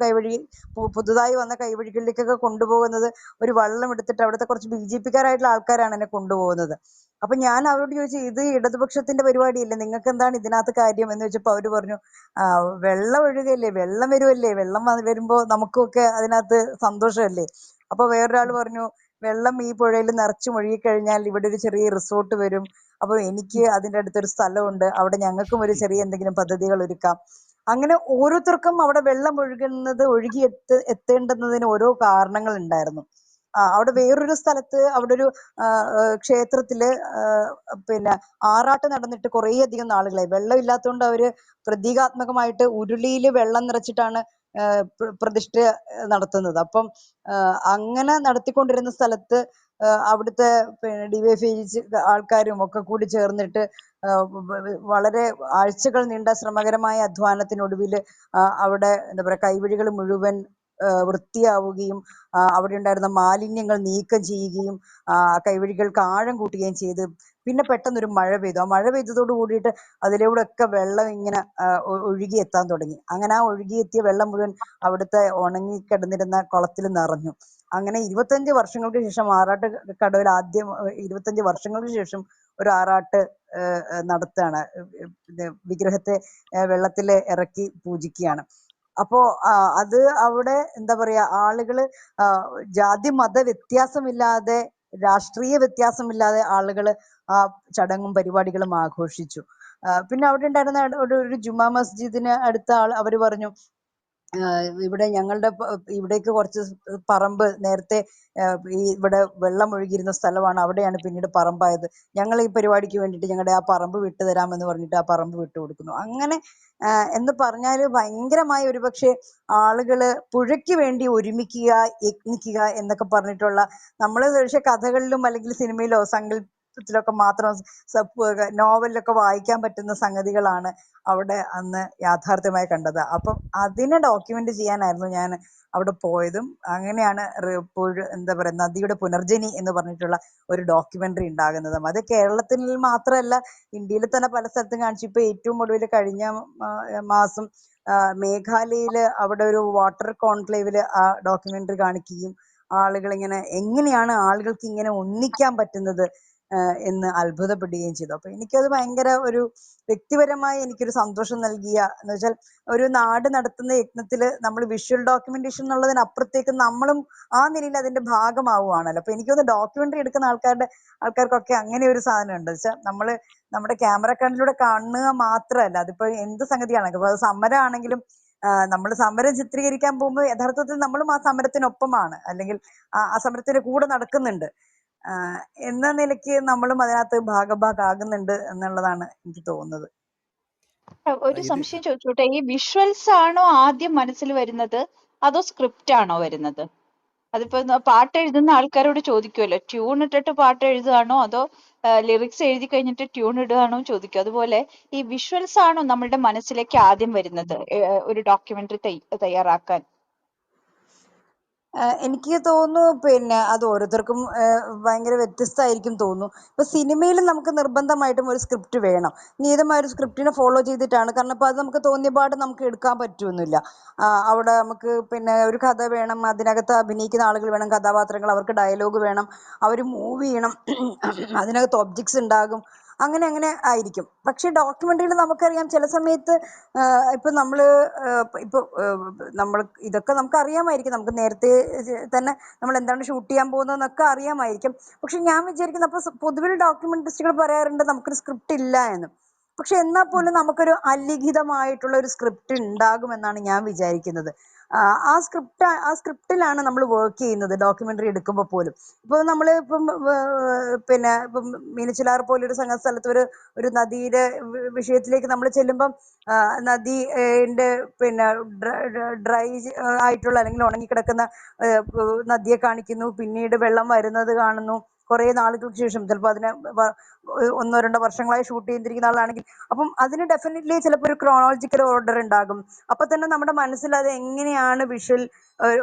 പുതുതായി വന്ന കൈവഴികളിലേക്കൊക്കെ കൊണ്ടുപോകുന്നത് ഒരു വള്ളം എടുത്തിട്ട് അവിടുത്തെ കുറച്ച് BJP-കാരായിട്ടുള്ള ആൾക്കാരാണ് എന്നെ കൊണ്ടുപോകുന്നത്. അപ്പൊ ഞാൻ അവരോട് ചോദിച്ചു, ഇത് ഇടതുപക്ഷത്തിന്റെ പരിപാടിയല്ലേ, നിങ്ങൾക്ക് എന്താണ് ഇതിനകത്ത് കാര്യം എന്ന് ചോദിച്ചപ്പോ അവര് പറഞ്ഞു, വെള്ളം ഒഴുകല്ലേ, വെള്ളം വരുമല്ലേ, വെള്ളം വരുമ്പോ നമുക്കൊക്കെ അതിനകത്ത് സന്തോഷമല്ലേ. അപ്പൊ വേറൊരാൾ പറഞ്ഞു, വെള്ളം ഈ പുഴയിൽ നിറച്ചു ഒഴുകിക്കഴിഞ്ഞാൽ ഇവിടെ ഒരു ചെറിയ റിസോർട്ട് വരും, അപ്പൊ എനിക്ക് അതിന്റെ അടുത്തൊരു സ്ഥലമുണ്ട്, അവിടെ ഞങ്ങൾക്കും ഒരു ചെറിയ എന്തെങ്കിലും പദ്ധതികൾ ഒരുക്കാം. അങ്ങനെ ഓരോരുത്തർക്കും അവിടെ വെള്ളം ഒഴുകി എത്തേണ്ടുന്നതിന് ഓരോ കാരണങ്ങൾ ഉണ്ടായിരുന്നു. അവിടെ വേറൊരു സ്ഥലത്ത് അവിടെ ഒരു ക്ഷേത്രത്തില് പിന്നെ ആറാട്ട് നടന്നിട്ട് കുറേയധികം നാളുകളായി. വെള്ളം ഇല്ലാത്തതുകൊണ്ട് അവര് പ്രതീകാത്മകമായിട്ട് ഉരുളിയിൽ വെള്ളം നിറച്ചിട്ടാണ് പ്രതിഷ്ഠ നടത്തുന്നത്. അപ്പം അങ്ങനെ നടത്തിക്കൊണ്ടിരുന്ന സ്ഥലത്ത് അവിടുത്തെ DYFI ആൾക്കാരും ഒക്കെ കൂടി ചേർന്നിട്ട് വളരെ ആഴ്ചകൾ നീണ്ട ശ്രമകരമായ അധ്വാനത്തിനൊടുവിൽ അവിടെ എന്താ പറയാ കൈവഴികൾ മുഴുവൻ വൃത്തിയാവുകയും അവിടെ ഉണ്ടായിരുന്ന മാലിന്യങ്ങൾ നീക്കം ചെയ്യുകയും കൈവഴികൾക്ക് ആഴം കൂട്ടുകയും ചെയ്ത് പിന്നെ പെട്ടെന്നൊരു മഴ പെയ്തു. ആ മഴ പെയ്തതോട് കൂടിയിട്ട് അതിലൂടെ ഒക്കെ വെള്ളം ഇങ്ങനെ ഒഴുകി എത്താൻ തുടങ്ങി. അങ്ങനെ ആ ഒഴുകിയെത്തിയ വെള്ളം മുഴുവൻ അവിടുത്തെ ഉണങ്ങിക്കിടന്നിരുന്ന കുളത്തിൽ നിറഞ്ഞു. അങ്ങനെ 25 വർഷങ്ങൾക്ക് ശേഷം കടവിൽ ആദ്യം 25 വർഷങ്ങൾക്ക് ശേഷം ഒരു ആറാട്ട് നടത്തുകയാണ്. വിഗ്രഹത്തെ വെള്ളത്തിൽ ഇറക്കി പൂജിക്കുകയാണ്. അപ്പോ അത് അവിടെ എന്താ പറയാ ആളുകള് ജാതി മത വ്യത്യാസമില്ലാതെ, രാഷ്ട്രീയ വ്യത്യാസമില്ലാതെ ആളുകള് ആ ചടങ്ങും പരിപാടികളും ആഘോഷിച്ചു. പിന്നെ അവിടെ ഉണ്ടായിരുന്ന ഒരു ജുമാ മസ്ജിദിന് അടുത്ത അവര് പറഞ്ഞു, ഇവിടെ ഞങ്ങളുടെ ഇവിടേക്ക് കുറച്ച് പറമ്പ് നേരത്തെ ഇവിടെ വെള്ളം ഒഴുകിയിരുന്ന സ്ഥലമാണ്, അവിടെയാണ് പിന്നീട് പറമ്പായത്, ഞങ്ങൾ ഈ പരിപാടിക്ക് വേണ്ടിയിട്ട് ഞങ്ങളുടെ ആ പറമ്പ് വിട്ടു തരാമെന്ന് പറഞ്ഞിട്ട് ആ പറമ്പ് വിട്ടുകൊടുക്കുന്നു. അങ്ങനെ എന്ന് പറഞ്ഞാല് ഭയങ്കരമായ ഒരുപക്ഷെ ആളുകള് പുഴയ്ക്ക് വേണ്ടി ഒരുമിക്കുക, യത്നിക്കുക എന്നൊക്കെ പറഞ്ഞിട്ടുള്ള നമ്മള് പക്ഷെ കഥകളിലും അല്ലെങ്കിൽ സിനിമയിലോ പുസ്തകത്തിലൊക്കെ മാത്രം നോവലിലൊക്കെ വായിക്കാൻ പറ്റുന്ന സംഗതികളാണ് അവിടെ അന്ന് യാഥാർത്ഥ്യമായി കണ്ടത്. അപ്പം അതിനെ ഡോക്യുമെന്റ് ചെയ്യാനായിരുന്നു ഞാൻ അവിടെ പോയതും. അങ്ങനെയാണ് എന്താ പറയുക, നദിയുടെ പുനർജനി എന്ന് പറഞ്ഞിട്ടുള്ള ഒരു ഡോക്യുമെന്ററി ഉണ്ടാകുന്നതും. അത് കേരളത്തിൽ മാത്രമല്ല, ഇന്ത്യയിൽ തന്നെ പല സ്ഥലത്തും കാണിച്ചു. ഇപ്പൊ ഏറ്റവും ഒടുവിൽ കഴിഞ്ഞ മാസം മേഘാലയയില് അവിടെ ഒരു വാട്ടർ കോൺക്ലേവില് ആ ഡോക്യുമെന്ററി കാണിക്കുകയും ആളുകൾ ഇങ്ങനെ എങ്ങനെയാണ് ആളുകൾക്ക് ഇങ്ങനെ ഒന്നിക്കാൻ പറ്റുന്നത് എന്ന് അത്ഭുതപ്പെടുകയും ചെയ്തു. അപ്പൊ എനിക്കത് ഭയങ്കര ഒരു വ്യക്തിപരമായി എനിക്കൊരു സന്തോഷം നൽകിയ, എന്ന് വെച്ചാൽ ഒരു നാട് നടത്തുന്ന യജ്ഞത്തില് നമ്മൾ വിഷ്വൽ ഡോക്യുമെന്റേഷൻ എന്നുള്ളതിനപ്പുറത്തേക്ക് നമ്മളും ആ നിലയിൽ അതിന്റെ ഭാഗമാവുകയാണല്ലോ. അപ്പൊ എനിക്കൊന്ന് ഡോക്യുമെന്ററി എടുക്കുന്ന ആൾക്കാർക്കൊക്കെ അങ്ങനെ ഒരു സാധനം ഉണ്ട്. വെച്ചാൽ നമ്മുടെ ക്യാമറ കണ്ണിലൂടെ കാണുക മാത്രമല്ല, അതിപ്പോ എന്ത് സംഗതിയാണെങ്കിലും, അത് സമരമാണെങ്കിലും നമ്മൾ സമരം ചിത്രീകരിക്കാൻ പോകുമ്പോൾ യഥാർത്ഥത്തിൽ നമ്മളും ആ സമരത്തിനൊപ്പമാണ്, അല്ലെങ്കിൽ ആ സമരത്തിന്റെ കൂടെ നടക്കുന്നുണ്ട് എന്ന നിലയ്ക്ക് നമ്മളും അതിനകത്ത് ഭാഗഭാഗാകുന്നുണ്ട് എന്നുള്ളതാണ് എനിക്ക് തോന്നുന്നത്. ഒരു ഇത് സംശയം ചോദിച്ചോട്ടെ, ഈ വിഷ്വൽസ് ആണോ ആദ്യം മനസ്സിൽ വരുന്നത് അതോ സ്ക്രിപ്റ്റ് ആണോ വരുന്നത്? അതിപ്പോ പാട്ട് എഴുതുന്ന ആൾക്കാരോട് ചോദിക്കുമല്ലോ, ട്യൂൺ ഇട്ടിട്ട് പാട്ട് എഴുതുകയാണോ അതോ ലിറിക്സ് എഴുതി കഴിഞ്ഞിട്ട് ട്യൂൺ ഇടുകയാണോ ചോദിക്കും. അതുപോലെ ഈ വിഷ്വൽസ് ആണോ നമ്മളുടെ മനസ്സിലേക്ക് ആദ്യം വരുന്നത് ഒരു ഡോക്യുമെന്ററി തയ്യാറാക്കാൻ? എനിക്ക് തോന്നുന്നു പിന്നെ അത് ഓരോരുത്തർക്കും ഭയങ്കര വ്യത്യസ്തമായിരിക്കും തോന്നുന്നു. ഇപ്പൊ സിനിമയിൽ നമുക്ക് നിർബന്ധമായിട്ടും ഒരു സ്ക്രിപ്റ്റ് വേണം. നീതമായ ഒരു സ്ക്രിപ്റ്റിനെ ഫോളോ ചെയ്തിട്ടാണ്. കാരണം ഇപ്പൊ അത് നമുക്ക് തോന്നിയ പാട് നമുക്ക് എടുക്കാൻ പറ്റുമൊന്നുമില്ല. അവിടെ നമുക്ക് പിന്നെ ഒരു കഥ വേണം, അതിനകത്ത് അഭിനയിക്കുന്ന ആളുകൾ വേണം, കഥാപാത്രങ്ങൾ, അവർക്ക് ഡയലോഗ് വേണം, അവർ മൂവ് ചെയ്യണം, അതിനകത്ത് ഒബ്ജക്ട്സ് ഉണ്ടാകും, അങ്ങനെ അങ്ങനെ ആയിരിക്കും. പക്ഷെ ഡോക്യുമെന്ററിയിൽ നമുക്കറിയാം ചില സമയത്ത് ഇപ്പൊ നമ്മൾ ഇതൊക്കെ നമുക്ക് അറിയാമായിരിക്കും, നമുക്ക് നേരത്തെ തന്നെ നമ്മൾ എന്താണ് ഷൂട്ട് ചെയ്യാൻ പോകുന്നതെന്നൊക്കെ അറിയാമായിരിക്കും. പക്ഷെ ഞാൻ വിചാരിക്കുന്നത്, അപ്പൊ പൊതുവിൽ ഡോക്യുമെന്ററിസ്റ്റുകൾ പറയാറുണ്ട് നമുക്കൊരു സ്ക്രിപ്റ്റ് ഇല്ല എന്ന്. പക്ഷെ എന്നാൽ പോലും നമുക്കൊരു അലിഖിതമായിട്ടുള്ള ഒരു സ്ക്രിപ്റ്റ് ഉണ്ടാകുമെന്നാണ് ഞാൻ വിചാരിക്കുന്നത്. ആ സ്ക്രിപ്റ്റിലാണ് നമ്മൾ വർക്ക് ചെയ്യുന്നത് ഡോക്യുമെന്ററി എടുക്കുമ്പോൾ പോലും. ഇപ്പൊ നമ്മൾ പിന്നെ ഇപ്പം മീനച്ചിലാർ പോലൊരു സ്ഥലത്ത് ഒരു നദിയുടെ വിഷയത്തിലേക്ക് നമ്മൾ ചെല്ലുമ്പം നദിന്റെ പിന്നെ ഡ്രൈ ആയിട്ടുള്ള അല്ലെങ്കിൽ ഉണങ്ങിക്കിടക്കുന്ന നദിയെ കാണിക്കുന്നു. പിന്നീട് വെള്ളം വരുന്നത് കാണുന്നു. കുറെ നാളുകൾക്ക് ശേഷം, ചിലപ്പോൾ അതിനെ 1-2 വർഷങ്ങളായി ഷൂട്ട് ചെയ്തിരിക്കുന്ന ആളാണെങ്കിൽ, അപ്പം അതിന് ഡെഫിനറ്റ്ലി ചിലപ്പോൾ ഒരു ക്രോണോളജിക്കൽ ഓർഡർ ഉണ്ടാകും. അപ്പൊ തന്നെ നമ്മുടെ മനസ്സിൽ അത് എങ്ങനെയാണ് വിഷ്വൽ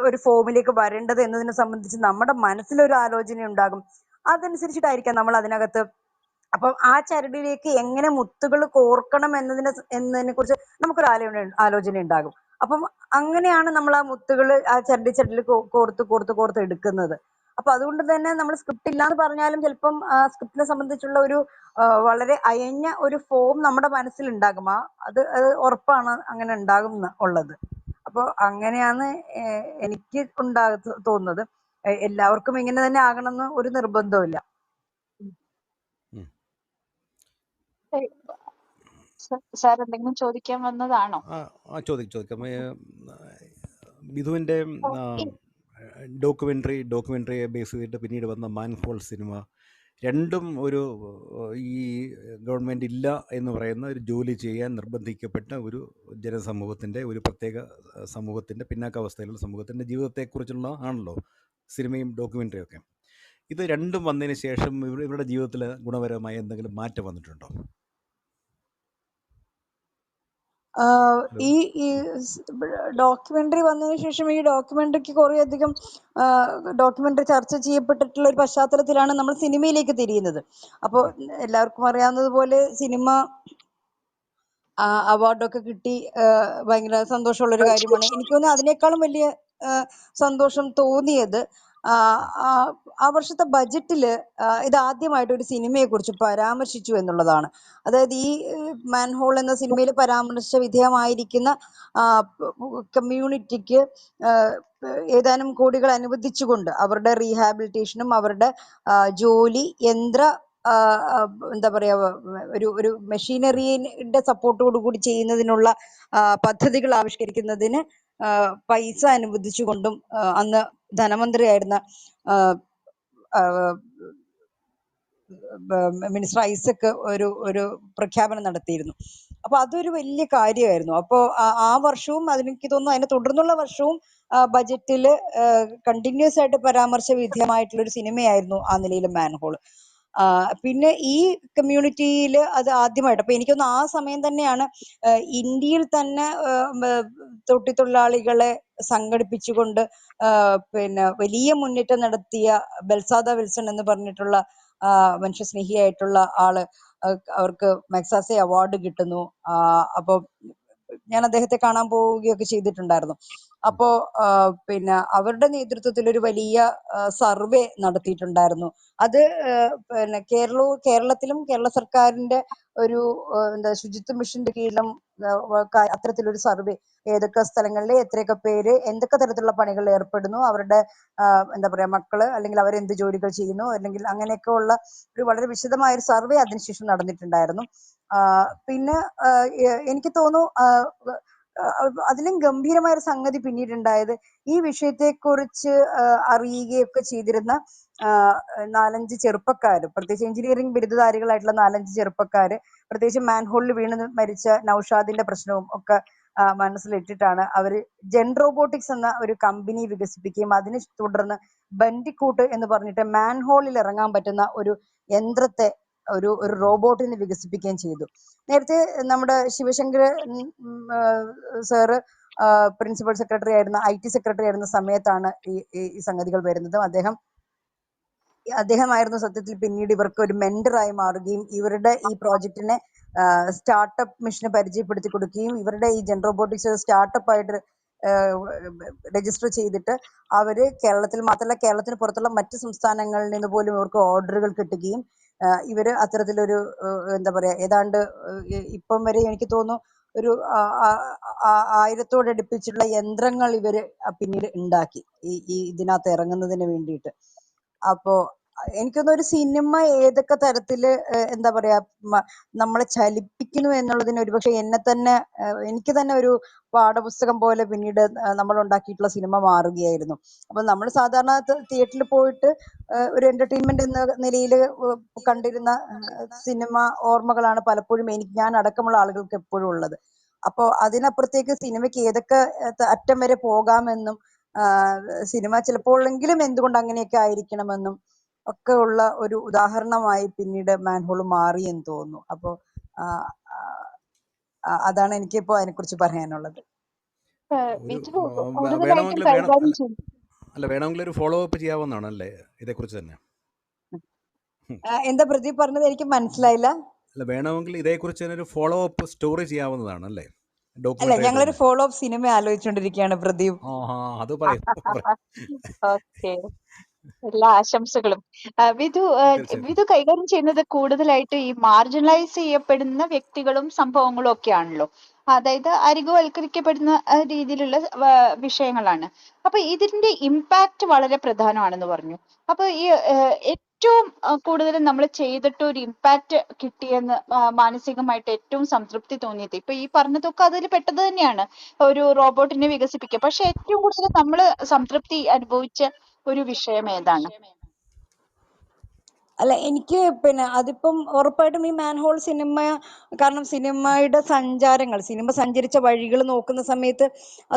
ഒരു ഫോമിലേക്ക് വരേണ്ടത് എന്നതിനെ സംബന്ധിച്ച് നമ്മുടെ മനസ്സിലൊരു ആലോചന ഉണ്ടാകും. അതനുസരിച്ചിട്ടായിരിക്കാം നമ്മൾ അതിനകത്ത്, അപ്പം ആ ചരടിലേക്ക് എങ്ങനെ മുത്തുകൾ കോർക്കണം എന്നതിനെ കുറിച്ച് നമുക്കൊരു ആലോചന ഉണ്ടാകും. അപ്പം അങ്ങനെയാണ് നമ്മൾ ആ മുത്തുകൾ ആ ചരടിൽ കോർത്ത് എടുക്കുന്നത്. അപ്പൊ അതുകൊണ്ട് തന്നെ നമ്മൾ സ്ക്രിപ്റ്റ് ഇല്ലാന്ന് പറഞ്ഞാലും ചിലപ്പം സ്ക്രിപ്റ്റിനെ സംബന്ധിച്ചുള്ള ഒരു വളരെ അയഞ്ഞ ഒരു ഫോം നമ്മുടെ മനസ്സിൽ ഉണ്ടാകും. അത് ഉറപ്പാണ് അങ്ങനെ ഉണ്ടാകും ഉള്ളത്. അപ്പോൾ അങ്ങനെയാണ് എനിക്ക് തോന്നുന്നത്. എല്ലാവർക്കും ഇങ്ങനെ തന്നെ ആകണമെന്ന് ഒരു നിർബന്ധവും ഇല്ല. സാർ എന്തെങ്കിലും ചോദിക്കാൻ വന്നതാണോ? ചോദിക്കാം. ബിധുവിൻ്റെ ഡോക്യുമെൻ്ററിയെ ബേസ് ചെയ്തിട്ട് പിന്നീട് വന്ന മാൻഹോൾ സിനിമ, രണ്ടും ഒരു ഈ ഗവൺമെൻറ് ഇല്ല എന്ന് പറയുന്ന ഒരു ജോലി ചെയ്യാൻ നിർബന്ധിക്കപ്പെട്ട ഒരു ജനസമൂഹത്തിൻ്റെ, ഒരു പ്രത്യേക സമൂഹത്തിൻ്റെ, പിന്നാക്കാവസ്ഥയിലുള്ള സമൂഹത്തിൻ്റെ ജീവിതത്തെക്കുറിച്ചുള്ള ആണല്ലോ സിനിമയും ഡോക്യുമെൻ്ററിയും ഒക്കെ. ഇത് രണ്ടും വന്നതിന് ശേഷം ഇവരുടെ ജീവിതത്തിൽ ഗുണപരമായ എന്തെങ്കിലും മാറ്റം വന്നിട്ടുണ്ടോ? ഈ ഡോക്യുമെന്ററി വന്നതിന് ശേഷം ഈ ഡോക്യുമെന്ററിക്ക് കുറേയധികം ഡോക്യുമെന്ററി ചർച്ച ചെയ്യപ്പെട്ടിട്ടുള്ള ഒരു പശ്ചാത്തലത്തിലാണ് നമ്മൾ സിനിമയിലേക്ക് തിരിയുന്നത്. അപ്പോൾ എല്ലാവർക്കും അറിയാവുന്നതുപോലെ സിനിമ അവാർഡൊക്കെ കിട്ടി ഭയങ്കര സന്തോഷമുള്ളൊരു കാര്യമാണ്. എനിക്ക് തോന്നുന്നു അതിനേക്കാളും വലിയ സന്തോഷം തോന്നിയത് ആ വർഷത്തെ ബജറ്റില് ഇത് ആദ്യമായിട്ട് ഒരു സിനിമയെ കുറിച്ച് പരാമർശിച്ചു എന്നുള്ളതാണ്. അതായത് ഈ മാൻഹോൾ എന്ന സിനിമയിൽ പരാമർശ വിധേയമായിരിക്കുന്ന കമ്മ്യൂണിറ്റിക്ക് ഏതാനും കോടികൾ അനുവദിച്ചുകൊണ്ട് അവരുടെ റീഹാബിലിറ്റേഷനും അവരുടെ ജോലി, എന്താ പറയാ, ഒരു മെഷീനറിയുടെ സപ്പോർട്ടോടുകൂടി ചെയ്യുന്നതിനുള്ള പദ്ധതികൾ ആവിഷ്കരിക്കുന്നതിന് പൈസ അനുവദിച്ചുകൊണ്ടും അന്ന് ധനമന്ത്രിയായിരുന്ന മിനിസ്റ്റർ ഐസക് ഒരു പ്രഖ്യാപനം നടത്തിയിരുന്നു. അപ്പൊ അതൊരു വലിയ കാര്യമായിരുന്നു. അപ്പോൾ ആ വർഷവും എനിക്ക് തോന്നുന്നു അതിനെ തുടർന്നുള്ള വർഷവും ബജറ്റില് കണ്ടിന്യൂസ് ആയിട്ട് പരാമർശ വിധേയമായിട്ടുള്ള ഒരു സിനിമയായിരുന്നു ആ നിലയിൽ മാൻഹോൾ. പിന്നെ ഈ കമ്മ്യൂണിറ്റിയിൽ അത് ആദ്യമായിട്ട്, അപ്പൊ എനിക്കൊന്ന് ആ സമയം തന്നെയാണ് ഇന്ത്യയിൽ തന്നെ തൊഴിലാളികളെ സംഘടിപ്പിച്ചുകൊണ്ട് പിന്നെ വലിയ മുന്നേറ്റം നടത്തിയ ബെൽസാദ വിൽസൺ എന്ന് പറഞ്ഞിട്ടുള്ള മനുഷ്യസ്നേഹിയായിട്ടുള്ള ആള്, അവർക്ക് മഗ്സാസെ അവാർഡ് കിട്ടുന്നു. അപ്പൊ ഞാൻ അദ്ദേഹത്തെ കാണാൻ പോവുകയൊക്കെ ചെയ്തിട്ടുണ്ടായിരുന്നു. അപ്പോ പിന്നെ അവരുടെ നേതൃത്വത്തിൽ ഒരു വലിയ സർവേ നടത്തിയിട്ടുണ്ടായിരുന്നു. അത് പിന്നെ കേരളത്തിലും കേരള സർക്കാരിന്റെ ഒരു എന്താ ശുചിത്വ മിഷന്റെ കീഴിലും അത്തരത്തിലൊരു സർവേ, ഏതൊക്കെ സ്ഥലങ്ങളിൽ എത്രയൊക്കെ പേര് എന്തൊക്കെ തരത്തിലുള്ള പണികളിൽ ഏർപ്പെടുന്നു, അവരുടെ എന്താ പറയാ മക്കള് അല്ലെങ്കിൽ അവരെന്ത് ജോലികൾ ചെയ്യുന്നു, അല്ലെങ്കിൽ അങ്ങനെയൊക്കെ ഉള്ള ഒരു വളരെ വിശദമായ ഒരു സർവേ അതിനുശേഷം നടന്നിട്ടുണ്ടായിരുന്നു. പിന്നെ എനിക്ക് തോന്നുന്നു അതിലും ഗംഭീരമായ ഒരു സംഗതി പിന്നീടുണ്ടായത്, ഈ വിഷയത്തെക്കുറിച്ച് അറിയുകയൊക്കെ ചെയ്തിരുന്ന 4-5 ചെറുപ്പക്കാര്, പ്രത്യേകിച്ച് എഞ്ചിനീയറിംഗ് ബിരുദധാരികളായിട്ടുള്ള 4-5 ചെറുപ്പക്കാര്, പ്രത്യേകിച്ച് മാൻഹോളിൽ വീണ് മരിച്ച നൌഷാദിന്റെ പ്രശ്നവും ഒക്കെ മനസ്സിലിട്ടിട്ടാണ് അവര് ജെൻ റോബോട്ടിക്സ് എന്ന ഒരു കമ്പനി വികസിപ്പിക്കുകയും അതിനെ തുടർന്ന് ബൻഡിക്കൂട്ട് എന്ന് പറഞ്ഞിട്ട് മാൻഹോളിൽ ഇറങ്ങാൻ പറ്റുന്ന ഒരു യന്ത്രത്തെ, ഒരു റോബോട്ടിനെ വികസിപ്പിക്കുകയും ചെയ്തു. നേരത്തെ നമ്മുടെ ശിവശങ്കർ സാറ് പ്രിൻസിപ്പൽ സെക്രട്ടറി ആയിരുന്ന, IT സെക്രട്ടറി ആയിരുന്ന സമയത്താണ് ഈ സംഗതികൾ വരുന്നത്. അദ്ദേഹമായിരുന്നു സത്യത്തിൽ പിന്നീട് ഇവർക്ക് ഒരു മെന്ററായി മാറുകയും ഇവരുടെ ഈ പ്രോജക്റ്റിനെ സ്റ്റാർട്ടപ്പ് മിഷന് പരിചയപ്പെടുത്തി കൊടുക്കുകയും ഇവരുടെ ഈ ജെൻ റോബോട്ടിക്സ് സ്റ്റാർട്ടപ്പ് ആയിട്ട് രജിസ്റ്റർ ചെയ്തിട്ട് അവര് കേരളത്തിൽ മാത്രമല്ല കേരളത്തിന് പുറത്തുള്ള മറ്റ് സംസ്ഥാനങ്ങളിൽ നിന്ന് പോലും ഇവർക്ക് ഓർഡറുകൾ കിട്ടുകയും ഇവര് അത്തരത്തിലൊരു എന്താ പറയാ ഏതാണ്ട് ഇപ്പം വരെ എനിക്ക് തോന്നുന്നു ഒരു 1000-ഓടടുപ്പിച്ചുള്ള യന്ത്രങ്ങൾ ഇവര് പിന്നീട് ഉണ്ടാക്കി ഈ ഇതിനകത്ത് ഇറങ്ങുന്നതിന് വേണ്ടിയിട്ട്. അപ്പോ എനിക്കൊന്നും ഒരു സിനിമ ഏതൊക്കെ തരത്തില് എന്താ പറയാ നമ്മളെ ചലിപ്പിക്കുന്നു എന്നുള്ളതിന് ഒരുപക്ഷെ എനിക്ക് തന്നെ ഒരു പാഠപുസ്തകം പോലെ പിന്നീട് നമ്മൾ ഉണ്ടാക്കിയിട്ടുള്ള സിനിമ മാറുകയായിരുന്നു. അപ്പൊ നമ്മൾ സാധാരണ തിയേറ്ററിൽ പോയിട്ട് ഒരു എന്റർടൈൻമെന്റ് എന്ന നിലയിൽ കണ്ടിരുന്ന സിനിമ ഓർമ്മകളാണ് പലപ്പോഴും ഞാൻ അടക്കമുള്ള ആളുകൾക്ക് എപ്പോഴും ഉള്ളത്. അപ്പോ അതിനപ്പുറത്തേക്ക് സിനിമയ്ക്ക് ഏതൊക്കെ അറ്റം വരെ പോകാമെന്നും സിനിമ ചിലപ്പോഴെങ്കിലും എന്തുകൊണ്ട് അങ്ങനെയൊക്കെ ആയിരിക്കണമെന്നും ഒക്കെ ഉള്ള ഒരു ഉദാഹരണമായി പിന്നീട് മാൻഹോൾ മാറി എന്ന് തോന്നുന്നു. അപ്പോ അതാണ് എനിക്കിപ്പോ അതിനെക്കുറിച്ച് പറയാനുള്ളത്. കൂടുതലായിട്ടും കൈകാര്യം ചെയ്യും. വേണമെങ്കിൽ ഒരു ഫോളോ അപ്പ് ചെയ്യാവുന്നതാണ് അല്ലേ ഇതേക്കുറിച്ച് തന്നെ? എന്താ പ്രദീപ് പറഞ്ഞത്? എനിക്ക് മനസ്സിലായില്ല. അല്ല, വേണമെങ്കിൽ ഇതേക്കുറിച്ച് തന്നെ ഒരു ഫോളോ അപ്പ് സ്റ്റോറി ചെയ്യാവുന്നതാണ് അല്ലേ? അല്ല, ഞങ്ങളൊരു ഫോളോ അപ്പ് സിനിമ ആലോചിച്ചുകൊണ്ടിരിക്കുകയാണ് പ്രദീപ്. അത് പറയും. ഓക്കെ, എല്ലാ ആശംസകളും. വിധു കൈകാര്യം ചെയ്യുന്നത് കൂടുതലായിട്ട് ഈ മാർജിനലൈസ് ചെയ്യപ്പെടുന്ന വ്യക്തികളും സംഭവങ്ങളും ഒക്കെയാണല്ലോ. അതായത് അരികുവൽക്കരിക്കപ്പെടുന്ന രീതിയിലുള്ള വിഷയങ്ങളാണ്. അപ്പൊ ഇതിന്റെ ഇമ്പാക്ട് വളരെ പ്രധാനമാണെന്ന് പറഞ്ഞു. അപ്പൊ ഈ ഏറ്റവും കൂടുതൽ നമ്മൾ ചെയ്തിട്ട് ഒരു ഇമ്പാക്ട് കിട്ടിയെന്ന് മാനസികമായിട്ട് ഏറ്റവും സംതൃപ്തി തോന്നിയത്, ഇപ്പൊ ഈ പറഞ്ഞതൊക്കെ അതിൽ പെട്ടത് തന്നെയാണ്, ഒരു റോബോട്ടിനെ വികസിപ്പിക്കുക. പക്ഷെ ഏറ്റവും കൂടുതൽ നമ്മൾ സംതൃപ്തി അനുഭവിച്ച ഒരു വിഷയം ഏതാണ്? അല്ല, എനിക്ക് പിന്നെ അതിപ്പം ഉറപ്പായിട്ടും ഈ മാൻഹോൾ സിനിമ, കാരണം സിനിമയുടെ സിനിമ സഞ്ചരിച്ച വഴികൾ നോക്കുന്ന സമയത്ത്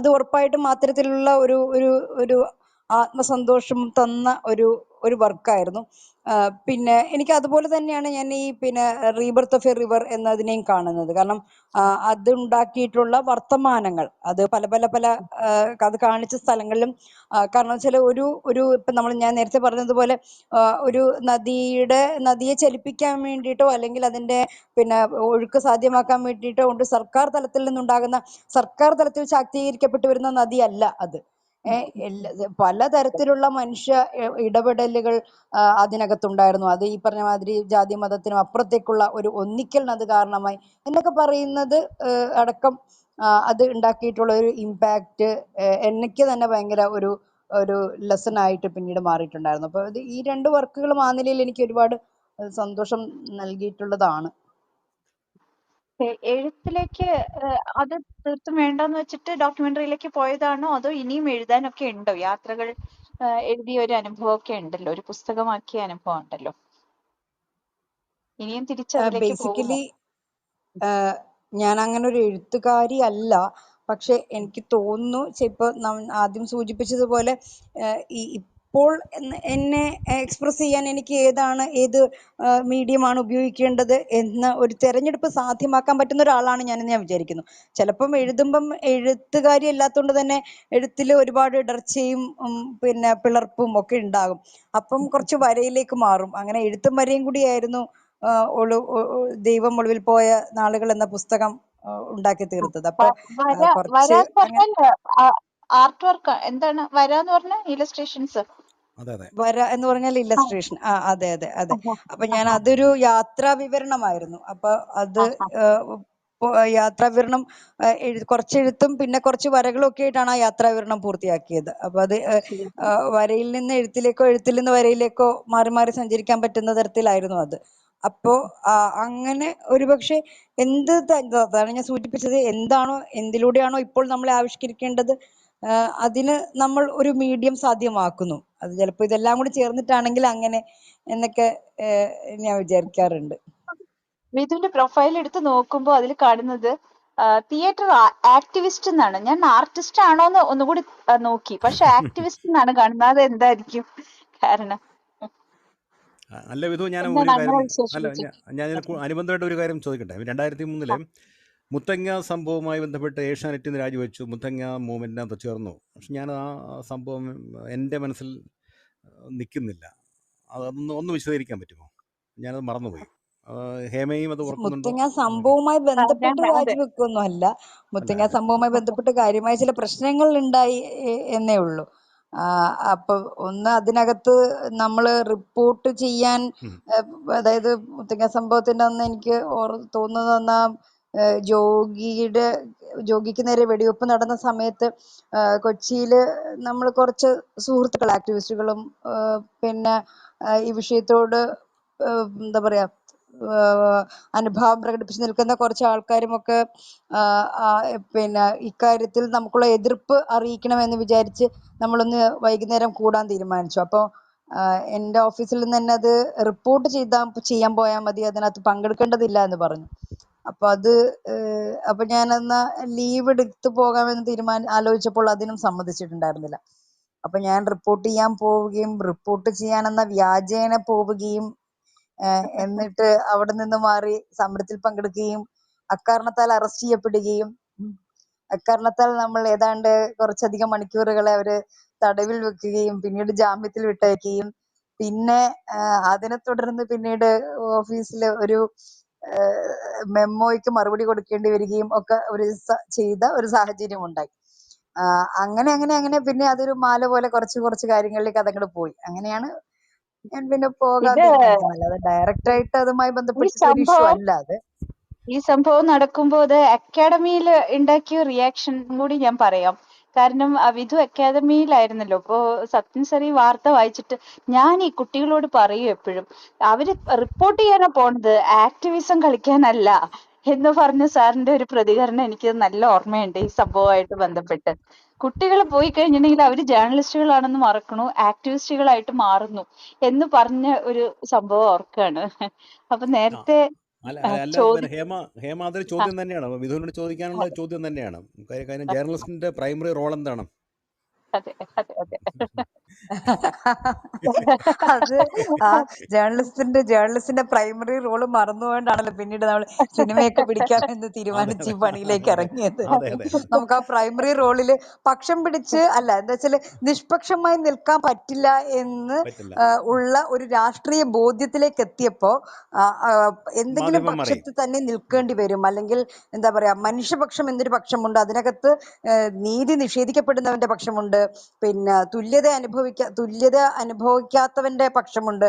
അത് ഉറപ്പായിട്ടും അത്തരത്തിലുള്ള ഒരു ആത്മസന്തോഷം തന്ന ഒരു വർക്കായിരുന്നു. പിന്നെ എനിക്ക് അതുപോലെ തന്നെയാണ് ഞാൻ ഈ പിന്നെ റീബർത്ത് ഓഫ് എ റിവർ എന്നതിനെയും കാണുന്നത്. കാരണം അത് ഉണ്ടാക്കിയിട്ടുള്ള വർത്തമാനങ്ങൾ, അത് പല അത് കാണിച്ച സ്ഥലങ്ങളിലും, കാരണം വെച്ചാൽ ഇപ്പൊ ഞാൻ നേരത്തെ പറഞ്ഞതുപോലെ ഒരു നദിയെ ചലിപ്പിക്കാൻ വേണ്ടിയിട്ടോ അല്ലെങ്കിൽ അതിന്റെ പിന്നെ ഒഴുക്ക് സാധ്യമാക്കാൻ വേണ്ടിയിട്ടോ കൊണ്ട് സർക്കാർ തലത്തിൽ ശാക്തീകരിക്കപ്പെട്ടു വരുന്ന നദിയല്ല അത്. പലതരത്തിലുള്ള മനുഷ്യ ഇടപെടലുകൾ അതിനകത്തുണ്ടായിരുന്നു. അത് ഈ പറഞ്ഞ മാതിരി ജാതി മതത്തിനും അപ്പുറത്തേക്കുള്ള ഒരു ഒന്നിക്കലിന് അത് കാരണമായി എന്നൊക്കെ പറയുന്നത് അടക്കം അത് ഉണ്ടാക്കിയിട്ടുള്ള ഒരു ഇമ്പാക്റ്റ് എനിക്ക് തന്നെ ഭയങ്കര ഒരു ലെസൺ ആയിട്ട് പിന്നീട് മാറിയിട്ടുണ്ടായിരുന്നു. അപ്പൊ ഈ 2 വർക്കുകളും ആ നിലയിൽ എനിക്ക് ഒരുപാട് സന്തോഷം നൽകിയിട്ടുള്ളതാണ്. എഴുത്തിലേക്ക് അത് തീർത്തും വേണ്ടെന്ന് വെച്ചിട്ട് ഡോക്യുമെന്ററിയിലേക്ക് പോയതാണോ, അതോ ഇനിയും എഴുതാനൊക്കെ ഉണ്ടോ? യാത്രകൾ എഴുതിയ ഒരു അനുഭവമൊക്കെ ഉണ്ടല്ലോ, ഒരു പുസ്തകമാക്കിയ അനുഭവം ഉണ്ടല്ലോ, ഇനിയും തിരിച്ചതിലേക്ക് പോകുമോ? ബേസിക്കലി ഞാൻ അങ്ങനെ ഒരു എഴുത്തുകാരി അല്ല. പക്ഷെ എനിക്ക് തോന്നുന്നു ഇപ്പൊ ആദ്യം സൂചിപ്പിച്ചതുപോലെ അപ്പോൾ എന്നെ എക്സ്പ്രസ് ചെയ്യാൻ എനിക്ക് ഏത് മീഡിയമാണ് ഉപയോഗിക്കേണ്ടത് എന്ന ഒരു തെരഞ്ഞെടുപ്പ് സാധ്യമാക്കാൻ പറ്റുന്ന ഒരാളാണ് ഞാനെന്ന് ഞാൻ വിചാരിക്കുന്നു. ചിലപ്പം എഴുതുമ്പം എഴുത്തുകാരി അല്ലാത്തതുകൊണ്ട് തന്നെ എഴുത്തിൽ ഒരുപാട് ഇടർച്ചയും പിന്നെ പിളർപ്പും ഒക്കെ ഉണ്ടാകും. അപ്പം കുറച്ച് വരയിലേക്ക് മാറും. അങ്ങനെ എഴുത്തും വരയും കൂടിയായിരുന്നു ദൈവം ഒളിവിൽ പോയ നാളുകൾ എന്ന പുസ്തകം ഉണ്ടാക്കി തീർത്തത്. അപ്പൊ കുറച്ച് അങ്ങനെ ആർട്ട് വർക്ക് എന്താണ് വര എന്ന് പറഞ്ഞ ഇലസ്ട്രേഷൻസ് വര എന്ന് പറഞ്ഞാൽ ഇല്ലസ്ട്രേഷൻ. അതെ അതെ അതെ. അപ്പൊ ഞാൻ അതൊരു യാത്രാ വിവരണമായിരുന്നു. അപ്പൊ അത് യാത്രാ വിവരണം കുറച്ചെഴുത്തും പിന്നെ കുറച്ച് വരകളും ഒക്കെ ആയിട്ടാണ് ആ യാത്രാ വിവരണം പൂർത്തിയാക്കിയത്. അപ്പൊ അത് വരയിൽ നിന്ന് എഴുത്തിലേക്കോ എഴുത്തിൽ നിന്ന് വരയിലേക്കോ മാറി മാറി സഞ്ചരിക്കാൻ പറ്റുന്ന തരത്തിലായിരുന്നു അത്. അപ്പോ അങ്ങനെ ഒരുപക്ഷെ അതാണ് ഞാൻ സൂചിപ്പിച്ചത്, എന്താണോ എന്തിലൂടെയാണോ ഇപ്പോൾ നമ്മളെ ആവിഷ്കരിക്കേണ്ടത് അതിന് നമ്മൾ ഒരു മീഡിയം സാധ്യമാക്കുന്നു. അത് ചിലപ്പോൾ ഇതെല്ലാം കൂടി ചേർന്നിട്ടാണെങ്കിൽ അങ്ങനെ എന്നൊക്കെ ഞാൻ വിചാരിക്കാറുണ്ട്. വിധുവിന്റെ പ്രൊഫൈൽ എടുത്ത് നോക്കുമ്പോൾ അതിൽ കാണുന്നത് തിയേറ്റർ ആക്ടിവിസ്റ്റ് എന്നാണ്. ഞാൻ ആർട്ടിസ്റ്റ് ആണോന്ന് ഒന്നുകൂടി നോക്കി, പക്ഷെ ആക്ടിവിസ്റ്റ് എന്നാണ് കാണുന്നത്. അത് എന്തായിരിക്കും കാരണം? അല്ല വിധു, ഞാൻ എന്താണ് ഒരു അങ്ങനെ കാര്യം വിശേഷിപ്പിച്ചത്? ഞാൻ അനുബന്ധമായിട്ട് ഒരു കാര്യം ചോദിക്കട്ടെ. 2003 മുത്തങ്ങ സംഭവവുമായി ബന്ധപ്പെട്ട് ഏഷ്യാനെറ്റിൽ നിന്ന് രാജിവെച്ചു, മുത്തങ്ങ മൂവ്മെൻറ്റിനകത്ത് ചേർന്നു. പക്ഷെ ഞാൻ ആ സംഭവം എൻ്റെ മനസ്സിൽ നിൽക്കുന്നില്ല. ഒന്ന് വിശദീകരിക്കാൻ പറ്റുമോ? ഞാനത് മറന്നുപോയി. ഹേമയും അത് ഓർക്കുന്നുണ്ടോ? മുത്തങ്ങ സംഭവവുമായി ബന്ധപ്പെട്ട് രാജിവെക്കൊന്നും അല്ല. മുത്തങ്ങ സംഭവവുമായി ബന്ധപ്പെട്ട് കാര്യമായ ചില പ്രശ്നങ്ങൾ ഉണ്ടായി എന്നേ ഉള്ളൂ. അപ്പൊ ഒന്ന് അതിനകത്ത് നമ്മൾ റിപ്പോർട്ട് ചെയ്യാൻ, അതായത് മുത്തങ്ങ സംഭവത്തിന്റെ അന്ന് എനിക്ക് തോന്നുന്ന ജോഗിക്ക് നേരെ വെടിവെപ്പ് നടന്ന സമയത്ത് കൊച്ചിയിൽ നമ്മൾ കുറച്ച് സുഹൃത്തുക്കൾ, ആക്ടിവിസ്റ്റുകളും പിന്നെ ഈ വിഷയത്തോട് എന്താ പറയാ അനുഭാവം പ്രകടിപ്പിച്ച് നിൽക്കുന്ന കുറച്ച് ആൾക്കാരുമൊക്കെ പിന്നെ ഇക്കാര്യത്തിൽ നമുക്കുള്ള എതിർപ്പ് അറിയിക്കണമെന്ന് വിചാരിച്ച് നമ്മളൊന്ന് വൈകുന്നേരം കൂടാൻ തീരുമാനിച്ചു. അപ്പോൾ എൻ്റെ ഓഫീസിൽ നിന്ന് തന്നെ അത് റിപ്പോർട്ട് ചെയ്യാൻ പോയാൽ മതി, അതിനകത്ത് പങ്കെടുക്കേണ്ടതില്ല എന്ന് പറഞ്ഞു. അപ്പൊ ഞാനെന്നാ ലീവ് എടുത്ത് പോകാമെന്ന് ആലോചിച്ചപ്പോൾ അതിനും സമ്മതിച്ചിട്ടുണ്ടായിരുന്നില്ല. അപ്പൊ ഞാൻ റിപ്പോർട്ട് ചെയ്യാൻ പോവുകയും റിപ്പോർട്ട് ചെയ്യാനെന്ന വ്യാജേന പോവുകയും എന്നിട്ട് അവിടെ നിന്ന് മാറി സമരത്തിൽ പങ്കെടുക്കുകയും അക്കാരണത്താൽ അറസ്റ്റ് ചെയ്യപ്പെടുകയും അക്കാരണത്താൽ നമ്മൾ ഏതാണ്ട് കുറച്ചധികം മണിക്കൂറുകളെ അവര് തടവിൽ വെക്കുകയും പിന്നീട് ജാമ്യത്തിൽ വിട്ടയക്കുകയും പിന്നെ അതിനെ തുടർന്ന് പിന്നീട് ഓഫീസിൽ ഒരു മെമ്മോയ്ക്ക് മറുപടി കൊടുക്കേണ്ടി വരികയും ഒക്കെ ചെയ്ത ഒരു സാഹചര്യം ഉണ്ടായി. അങ്ങനെ പിന്നെ അതൊരു മാല പോലെ കുറച്ച് കാര്യങ്ങളിലേക്ക് അതങ്ങോട്ട് പോയി. അങ്ങനെയാണ് ഞാൻ പിന്നെ പോകാൻ തീരുമാനിക്കുന്നത്. അല്ലാതെ ഡയറക്റ്റ് ആയിട്ട് അതുമായി ബന്ധപ്പെട്ടിട്ട് ഒരു ഇഷ്യൂ അല്ല അത്. ഈ സംഭവം നടക്കുമ്പോൾ അത് അക്കാഡമിയിൽ ഉണ്ടാക്കിയ റിയാക്ഷൻ കൂടി ഞാൻ പറയാം. കാരണം വിധു അക്കാദമിയിലായിരുന്നല്ലോ. അപ്പോ സത്യൻ സാർ ഈ വാർത്ത വായിച്ചിട്ട് ഞാൻ ഈ കുട്ടികളോട് പറയും എപ്പോഴും, അവര് റിപ്പോർട്ട് ചെയ്യാനാ പോണത്, ആക്ടിവിസം കളിക്കാനല്ല എന്ന് പറഞ്ഞ സാറിന്റെ ഒരു പ്രതികരണം എനിക്ക് നല്ല ഓർമ്മയുണ്ട് ഈ സംഭവമായിട്ട് ബന്ധപ്പെട്ട്. കുട്ടികൾ പോയി കഴിഞ്ഞിട്ടുണ്ടെങ്കിൽ അവര് ജേർണലിസ്റ്റുകളാണെന്ന് മറക്കണു, ആക്ടിവിസ്റ്റുകളായിട്ട് മാറുന്നു എന്ന് പറഞ്ഞ ഒരു സംഭവം ഓർക്കാണ്. അപ്പൊ നേരത്തെ ഹേമ അതൊരു ചോദ്യം തന്നെയാണ്, വിധുവിനോട് ചോദിക്കാനുള്ള ചോദ്യം തന്നെയാണ്. കാര്യം ജേർണലിസ്റ്റിന്റെ പ്രൈമറി റോൾ എന്താണ്? അതെ അതെ അതെ അത് ജേർണലിസ്റ്റിന്റെ പ്രൈമറി റോള് മറന്നുകൊണ്ടാണല്ലോ പിന്നീട് നമ്മൾ സിനിമയൊക്കെ പിടിക്കാമെന്ന് തീരുമാനിച്ച് ഈ പണിയിലേക്ക് ഇറങ്ങിയത്. നമുക്ക് ആ പ്രൈമറി റോളില് പക്ഷം പിടിച്ച് എന്താ വെച്ചാല് നിഷ്പക്ഷമായി നിൽക്കാൻ പറ്റില്ല എന്ന് ഉള്ള ഒരു രാഷ്ട്രീയ ബോധ്യത്തിലേക്ക് എത്തിയപ്പോ എന്തെങ്കിലും പക്ഷത്ത് തന്നെ നിൽക്കേണ്ടി വരും. അല്ലെങ്കിൽ എന്താ പറയാ, മനുഷ്യപക്ഷം എന്നൊരു പക്ഷമുണ്ട്, അതിനകത്ത് നീതി നിഷേധിക്കപ്പെടുന്നവന്റെ പക്ഷമുണ്ട്, പിന്നെ തുല്യത അനുഭവിക്കാത്തവന്റെ പക്ഷമുണ്ട്,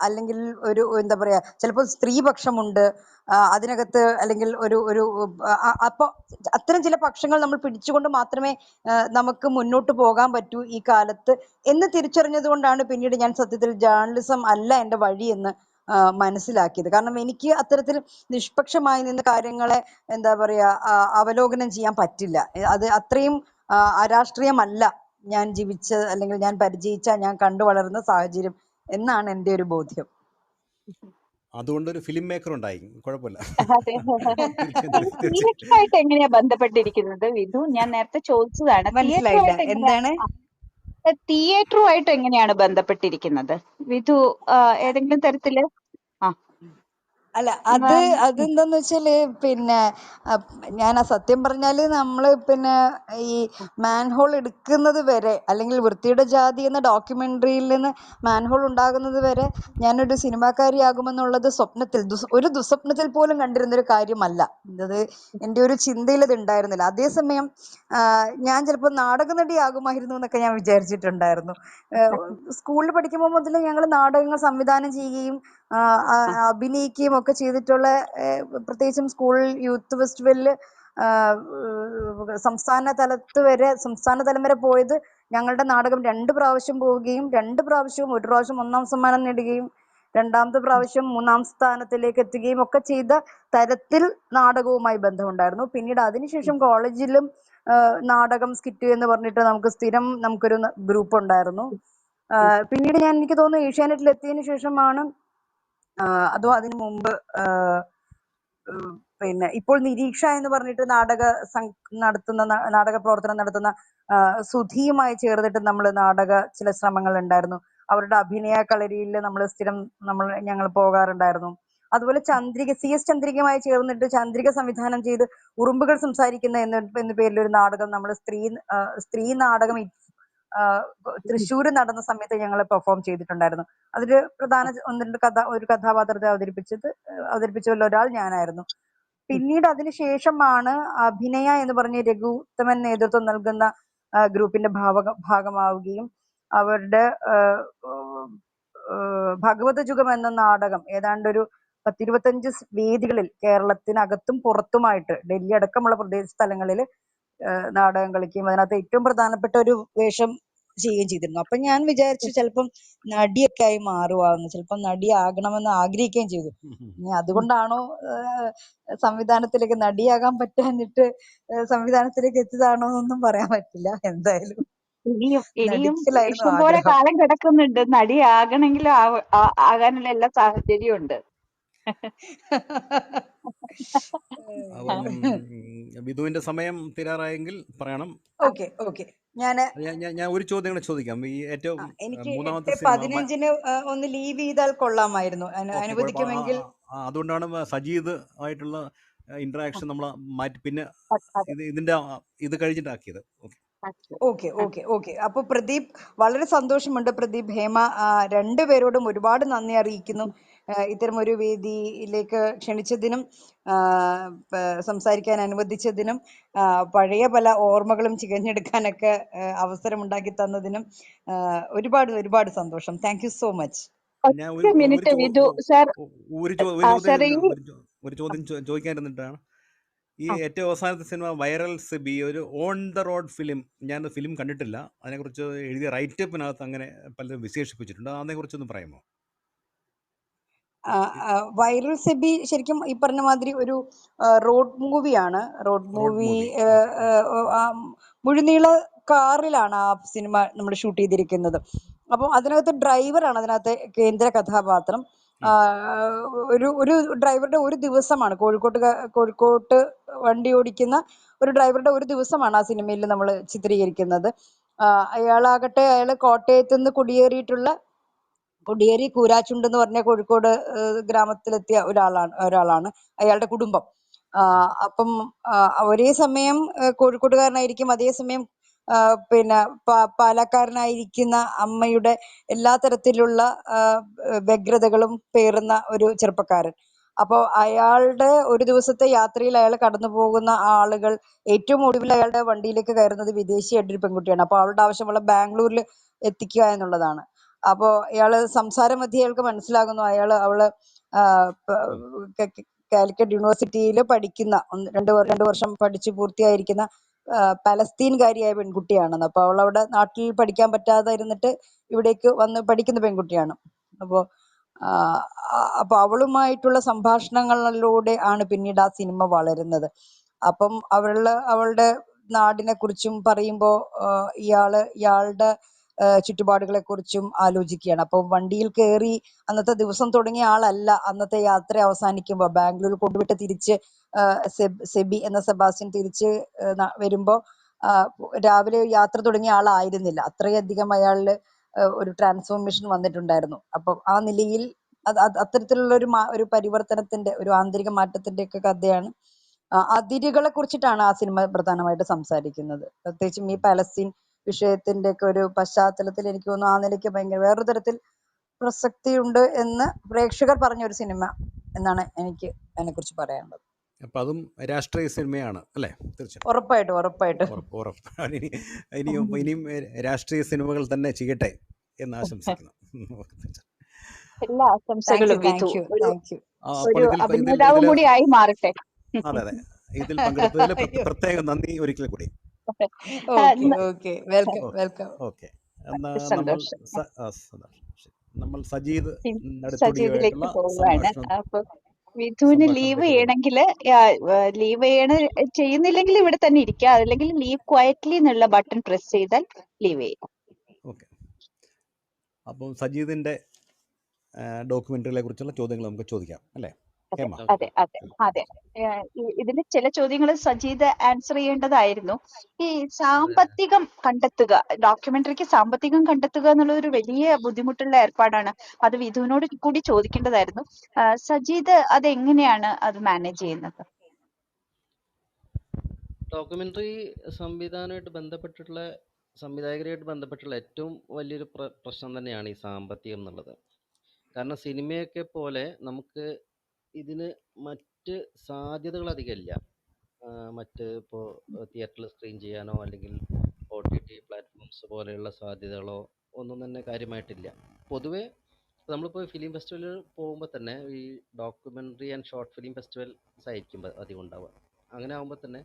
അല്ലെങ്കിൽ ഒരു എന്താ പറയാ ചിലപ്പോൾ സ്ത്രീ പക്ഷമുണ്ട് അതിനകത്ത്, അല്ലെങ്കിൽ ഒരു അപ്പൊ അത്തരം ചില പക്ഷങ്ങൾ നമ്മൾ പിടിച്ചുകൊണ്ട് മാത്രമേ നമുക്ക് മുന്നോട്ട് പോകാൻ പറ്റൂ ഈ കാലത്ത് എന്ന് തിരിച്ചറിഞ്ഞത് കൊണ്ടാണ് പിന്നീട് ഞാൻ സത്യത്തിൽ ജേർണലിസം അല്ല എൻ്റെ വഴി എന്ന് മനസ്സിലാക്കിയത്. കാരണം എനിക്ക് അത്തരത്തിൽ നിഷ്പക്ഷമായി നിന്ന് കാര്യങ്ങളെ എന്താ പറയാ അവലോകനം ചെയ്യാൻ പറ്റില്ല. അത് അത്രയും അരാഷ്ട്രീയമല്ല ഞാൻ ജീവിച്ച, അല്ലെങ്കിൽ ഞാൻ പരിചയിച്ച, ഞാൻ കണ്ടു വളർന്ന സാഹചര്യം എന്നാണ് എൻ്റെ ഒരു ബോധ്യം. അതുകൊണ്ടൊരു ഫിലിം മേക്കർ ഉണ്ടായി, കുഴപ്പമില്ല. തിയേറ്ററുമായിട്ട് എങ്ങനെയാ ബന്ധപ്പെട്ടിരിക്കുന്നത് വിധു? ഞാൻ നേരത്തെ ചോദിച്ചതാണ്. മനസ്സിലായില്ല, എന്താണ്? തിയേറ്ററുമായിട്ട് എങ്ങനെയാണ് ബന്ധപ്പെട്ടിരിക്കുന്നത് വിധു? ഏതെങ്കിലും തരത്തില് ആ അല്ല അത് അതെന്താന്ന് വെച്ചാല് പിന്നെ ഞാൻ സത്യം പറഞ്ഞാല് നമ്മള് പിന്നെ ഈ മാൻഹോൾ എടുക്കുന്നത് വരെ, അല്ലെങ്കിൽ വൃത്തിയുടെ ജാതി എന്ന ഡോക്യുമെന്ററിയിൽ നിന്ന് മാൻഹോൾ ഉണ്ടാകുന്നത് വരെ ഞാനൊരു സിനിമാക്കാരിയാകുമെന്നുള്ളത് ഒരു ദുസ്വപ്നത്തിൽ പോലും കണ്ടിരുന്നൊരു കാര്യമല്ല. അത് എൻ്റെ ഒരു ചിന്തയിൽ അത് ഉണ്ടായിരുന്നില്ല. അതേസമയം ഞാൻ ചിലപ്പോൾ നാടക നടിയാകുമായിരുന്നു എന്നൊക്കെ ഞാൻ വിചാരിച്ചിട്ടുണ്ടായിരുന്നു. സ്കൂളിൽ പഠിക്കുമ്പോൾ മുതൽ ഞങ്ങൾ നാടകങ്ങൾ സംവിധാനം ചെയ്യുകയും അഭിനയിക്കുകയും ഒക്കെ ചെയ്തിട്ടുള്ള, പ്രത്യേകിച്ചും സ്കൂൾ യൂത്ത് ഫെസ്റ്റിവലില് സംസ്ഥാന തലം വരെ പോയത് ഞങ്ങളുടെ നാടകം 2 പ്രാവശ്യം പോവുകയും 2 പ്രാവശ്യവും, ഒരു പ്രാവശ്യം 1-ാം സമ്മാനം നേടുകയും 2-ാമത്തെ പ്രാവശ്യം 3-ാം സ്ഥാനത്തിലേക്ക് എത്തുകയും ഒക്കെ ചെയ്ത തരത്തിൽ നാടകവുമായി ബന്ധമുണ്ടായിരുന്നു. പിന്നീട് അതിനുശേഷം കോളേജിലും നാടകം, സ്കിറ്റ് എന്ന് പറഞ്ഞിട്ട് നമുക്കൊരു ഗ്രൂപ്പ് ഉണ്ടായിരുന്നു. പിന്നീട് എനിക്ക് തോന്നുന്നു ഏഷ്യാനെറ്റിൽ എത്തിയതിനു ശേഷമാണ്, അതോ അതിനു മുമ്പ്, പിന്നെ ഇപ്പോൾ നിരീക്ഷ എന്ന് പറഞ്ഞിട്ട് നാടക പ്രവർത്തനം നടത്തുന്ന സുധിയുമായി ചേർന്നിട്ട് ചില ശ്രമങ്ങൾ ഉണ്ടായിരുന്നു. അവരുടെ അഭിനയ കളരിയിൽ ഞങ്ങൾ പോകാറുണ്ടായിരുന്നു. അതുപോലെ CS ചന്ദ്രികയുമായി ചേർന്നിട്ട് ചന്ദ്രിക സംവിധാനം ചെയ്ത് ഉറുമ്പുകൾ സംസാരിക്കുന്ന എന്ന പേരിലൊരു നാടകം നമ്മൾ സ്ത്രീ നാടകം തൃശ്ശൂർ നടന്ന സമയത്ത് ഞങ്ങൾ പെർഫോം ചെയ്തിട്ടുണ്ടായിരുന്നു. അതില് പ്രധാന ഒരു കഥാപാത്രത്തെ അവതരിപ്പിച്ചതിൽ ഒരാൾ ഞാനായിരുന്നു. പിന്നീട് അതിനുശേഷമാണ് അഭിനയ എന്ന് പറഞ്ഞ് രഘുത്തമൻ നേതൃത്വം നൽകുന്ന ഗ്രൂപ്പിന്റെ ഭാഗമാവുകയും അവരുടെ ഭഗവത യുഗം എന്ന നാടകം ഏതാണ്ട് ഒരു 10-25 വേദികളിൽ കേരളത്തിനകത്തും പുറത്തുമായിട്ട്, ഡൽഹി അടക്കമുള്ള സ്ഥലങ്ങളിൽ നാടകം കളിക്കുകയും അതിനകത്ത് ഏറ്റവും പ്രധാനപ്പെട്ട ഒരു വേഷം ചെയ്യുകയും ചെയ്തിരുന്നു. അപ്പൊ ഞാൻ വിചാരിച്ചു ചിലപ്പം നടിയൊക്കെ ആയി മാറുവാന്ന്, ചിലപ്പം നടിയാകണമെന്ന് ആഗ്രഹിക്കുകയും ചെയ്തു. ഇനി അതുകൊണ്ടാണോ സംവിധാനത്തിലേക്ക് നടിയാകാൻ പറ്റാഞ്ഞിട്ട് സംവിധാനത്തിലേക്ക് എത്തിയതാണോ എന്നൊന്നും പറയാൻ പറ്റില്ല. എന്തായാലും ഇനിയും നടിക്കലായിരുന്നു ഇഷ്ടംപോലെ ആഗ്രഹം. കാലം കിടക്കുന്നുണ്ട്. നടിയാകണമെങ്കിൽ ആകാനുള്ള എല്ലാ സാഹചര്യവും ഉണ്ട്. വിധുവിന്റെ സമയം തീരാറായെങ്കിൽ പറയണം. ഓക്കെ ഞാൻ ഒരു ചോദ്യം കൂടെ ചോദിക്കാം. ഈ ഏറ്റവും എനിക്ക് മൂന്നാമത്തെ സിനിമ 8:15 ഒന്ന് ലീവ് ചെയ്താൽ കൊള്ളാമായിരുന്നു, അനുവദിക്കുമെങ്കിൽ. അതുകൊണ്ടാണ് സജീദ് ആയിട്ടുള്ള ഇന്ററാക്ഷൻ നമ്മൾ മാറ്റി പിന്നെ ഇത് കഴിഞ്ഞിട്ടാക്കിയത്. ഓക്കെ. അപ്പൊ പ്രദീപ്, വളരെ സന്തോഷമുണ്ട് പ്രദീപ്, ഹേമ രണ്ടുപേരോടും ഒരുപാട് നന്ദി അറിയിക്കുന്നു. ഇത്തരം ഒരു വേദിയിലേക്ക് ക്ഷണിച്ചതിനും സംസാരിക്കാൻ അനുവദിച്ചതിനും പഴയ പല ഓർമ്മകളും ചികഞ്ഞെടുക്കാനൊക്കെ അവസരമുണ്ടാക്കി തന്നതിനും ഒരുപാട് സന്തോഷം. Thank you so much. ഒരു ചോദ്യം ചോദിക്കാനിരുന്നിട്ടാണ്. ഈ ഏറ്റവും അവസാനത്തെ സിനിമ വൈറൽ സിബി, ഒരു ഓൺ ദ റോഡ് ഫിലിം, ഞാൻ ഫിലിം കണ്ടിട്ടില്ല. അതിനെക്കുറിച്ച് എഴുതിയ റൈറ്റപ്പിനകത്ത് അങ്ങനെ പലരും വിശേഷിപ്പിച്ചിട്ടുണ്ട്. അതിനെക്കുറിച്ചൊന്ന് പറയാമോ? വൈറൽ സെബി ശരിക്കും ഈ പറഞ്ഞ മാതിരി ഒരു റോഡ് മൂവിയാണ്. റോഡ് മൂവി മുഴുനീള കാറിലാണ് ആ സിനിമ നമ്മൾ ഷൂട്ട് ചെയ്തിരിക്കുന്നത്. അപ്പോൾ അതിനകത്ത് ഡ്രൈവറാണ് അതിനകത്തെ കേന്ദ്ര കഥാപാത്രം. ഒരു ഡ്രൈവറുടെ ഒരു ദിവസമാണ്, കോഴിക്കോട്ട് വണ്ടി ഓടിക്കുന്ന ഒരു ഡ്രൈവറുടെ ഒരു ദിവസമാണ് ആ സിനിമയിൽ നമ്മൾ ചിത്രീകരിക്കുന്നത്. അയാൾ കോട്ടയത്ത് നിന്ന് കുടിയേറി കൂരാച്ചുണ്ട് എന്ന് പറഞ്ഞ കോഴിക്കോട് ഗ്രാമത്തിലെത്തിയ ഒരാളാണ് അയാളുടെ കുടുംബം. അപ്പം ഒരേ സമയം കോഴിക്കോട്ടുകാരനായിരിക്കും, അതേസമയം പിന്നെ പാലക്കാരനായിരിക്കുന്ന അമ്മയുടെ എല്ലാ തരത്തിലുള്ള വ്യഗ്രതകളും പേറുന്ന ഒരു ചെറുപ്പക്കാരൻ. അപ്പോൾ അയാളുടെ ഒരു ദിവസത്തെ യാത്രയിൽ അയാൾ കടന്നു പോകുന്ന ആളുകൾ ഏറ്റവും ഒടുവിൽ അയാളുടെ വണ്ടിയിലേക്ക് കയറുന്നത് വിദേശിയായിട്ടൊരു പെൺകുട്ടിയാണ്. അപ്പോൾ അവളുടെ ആവശ്യമുള്ള ബാംഗ്ലൂരിൽ എത്തിക്കുക എന്നുള്ളതാണ്. അപ്പോ ഇയാള് സംസാരം മധ്യേ അയാൾക്ക് മനസ്സിലാകുന്നു അവള് കാലിക്കറ്റ് യൂണിവേഴ്സിറ്റിയിൽ പഠിക്കുന്ന 2 വർഷം പഠിച്ചു പൂർത്തിയായിരിക്കുന്ന പലസ്തീൻകാരിയായ പെൺകുട്ടിയാണെന്ന്. അപ്പൊ അവളവിടെ നാട്ടിൽ പഠിക്കാൻ പറ്റാതെ ഇരുന്നിട്ട് ഇവിടേക്ക് വന്ന് പഠിക്കുന്ന പെൺകുട്ടിയാണ്. അപ്പൊ അവളുമായിട്ടുള്ള സംഭാഷണങ്ങളിലൂടെ ആണ് പിന്നീട് ആ സിനിമ വളരുന്നത്. അപ്പം അവളുടെ നാടിനെ കുറിച്ചും പറയുമ്പോ ഇയാളുടെ ചുറ്റുപാടുകളെ കുറിച്ചും ആലോചിക്കുകയാണ്. അപ്പൊ വണ്ടിയിൽ കയറി അന്നത്തെ ദിവസം തുടങ്ങിയ ആളല്ല അന്നത്തെ യാത്ര അവസാനിക്കുമ്പോൾ ബാംഗ്ലൂർ കൊണ്ടുവിട്ട് തിരിച്ച് സെബാസ്റ്റ്യൻ തിരിച്ച് വരുമ്പോ രാവിലെ യാത്ര തുടങ്ങിയ ആളായിരുന്നില്ല. അത്രയധികം അയാളിൽ ഒരു ട്രാൻസ്ഫോർമേഷൻ വന്നിട്ടുണ്ടായിരുന്നു. അപ്പം ആ നിലയിൽ അത്തരത്തിലുള്ള ഒരു പരിവർത്തനത്തിന്റെ, ഒരു ആന്തരിക മാറ്റത്തിന്റെ ഒക്കെ കഥയാണ്. അതിരുകളെ കുറിച്ചിട്ടാണ് ആ സിനിമ പ്രധാനമായിട്ട് സംസാരിക്കുന്നത്. പ്രത്യേകിച്ചും ഈ പലസ്തീൻ വിഷയത്തിന്റെ ഒക്കെ ഒരു പശ്ചാത്തലത്തിൽ എനിക്ക് തോന്നുന്നു ആ നിലയ്ക്ക് ഭയങ്കര വേറൊരു തരത്തിൽ പ്രസക്തിയുണ്ട് എന്ന് പ്രേക്ഷകർ പറഞ്ഞ ഒരു സിനിമ എന്നാണ് എനിക്ക് അതിനെക്കുറിച്ച് പറയാനുള്ളത്. അപ്പം അതും രാഷ്ട്രീയ സിനിമയാണ് അല്ലേ? തീർച്ചയായിട്ടും ഉറപ്പായിട്ടും ഉറപ്പായിട്ടും. ഉറപ്പ്. ഇനിയും രാഷ്ട്രീയ സിനിമകൾ തന്നെ ചെയ്യട്ടെ എന്ന് ആശംസിക്കുന്നു. എല്ലാ ആശംസകളും വിധു. ഒരു അപ്പോൾ ഇതിൽ അഭിനേതാവും കൂടി ആയി മാറട്ടെ. അതെ, ഇതിൽ പങ്കെടുത്തതിൽ അയ്യോ. പ്രത്യേക നന്ദി ഒരിക്കൽ കൂടി. വെൽക്കം. ഓക്കെ, എന്നാൽ സന്തോഷം. നമ്മൾ സജീദ് സജീദിലേക്ക് നടുത്തുടിയായിട്ടുള്ള പോവുകയാണ്. സംഭാഷണം അപ്പൊ വിധുവിന് ലീവ് ചെയ്യണമെങ്കിൽ ലീവ് ചെയ്യുന്നില്ലെങ്കിൽ ഇവിടെ തന്നെ ഇരിക്കുക, അല്ലെങ്കിൽ ലീവ് ക്വയറ്റ്ലി എന്നുള്ള ബട്ടൺ പ്രസ് ചെയ്താൽ ലീവ് ചെയ്യും. ഓക്കെ, അപ്പം സജീദിന്റെ ഡോക്യുമെന്ററികളെ കുറിച്ചുള്ള ചോദ്യങ്ങൾ നമുക്ക് ചോദിക്കാം അല്ലേ? ഹേമ. അതെ അതെ അതെ. ഇതിന് ചില ചോദ്യങ്ങൾ സജീദ് ആൻസർ ചെയ്യേണ്ടതായിരുന്നു. ഈ സാമ്പത്തികം കണ്ടെത്തുക, ഡോക്യുമെന്ററിക്ക് സാമ്പത്തികം കണ്ടെത്തുക എന്നുള്ളത് ഒരു വലിയ ബുദ്ധിമുട്ടുള്ള ഏർപ്പാടാണ്. അത് വിധുവിനോട് കൂടി ചോദിക്കേണ്ടതായിരുന്നു. സജീദ് അതെങ്ങനെയാണ് അത് മാനേജ് ചെയ്യുന്നത്? ഡോക്യുമെന്ററി സംവിധായകരുമായിട്ട് ബന്ധപ്പെട്ടുള്ള ഏറ്റവും വലിയൊരു പ്രശ്നം തന്നെയാണ് ഈ സാമ്പത്തികം എന്നുള്ളത്. കാരണം സിനിമയൊക്കെ പോലെ നമുക്ക് ഇതിന് മറ്റ് സാധ്യതകൾ അധികമില്ല. മറ്റ് ഇപ്പോൾ തിയേറ്ററിൽ സ്ക്രീൻ ചെയ്യാനോ അല്ലെങ്കിൽ OTT പ്ലാറ്റ്ഫോംസ് പോലെയുള്ള സാധ്യതകളോ ഒന്നും തന്നെ കാര്യമായിട്ടില്ല. പൊതുവേ നമ്മളിപ്പോൾ ഫിലിം ഫെസ്റ്റിവലിൽ പോകുമ്പോൾ തന്നെ ഈ documentary and short film festivals ആയിരിക്കും അധികം ഉണ്ടാവുക. അങ്ങനെ ആകുമ്പോൾ തന്നെ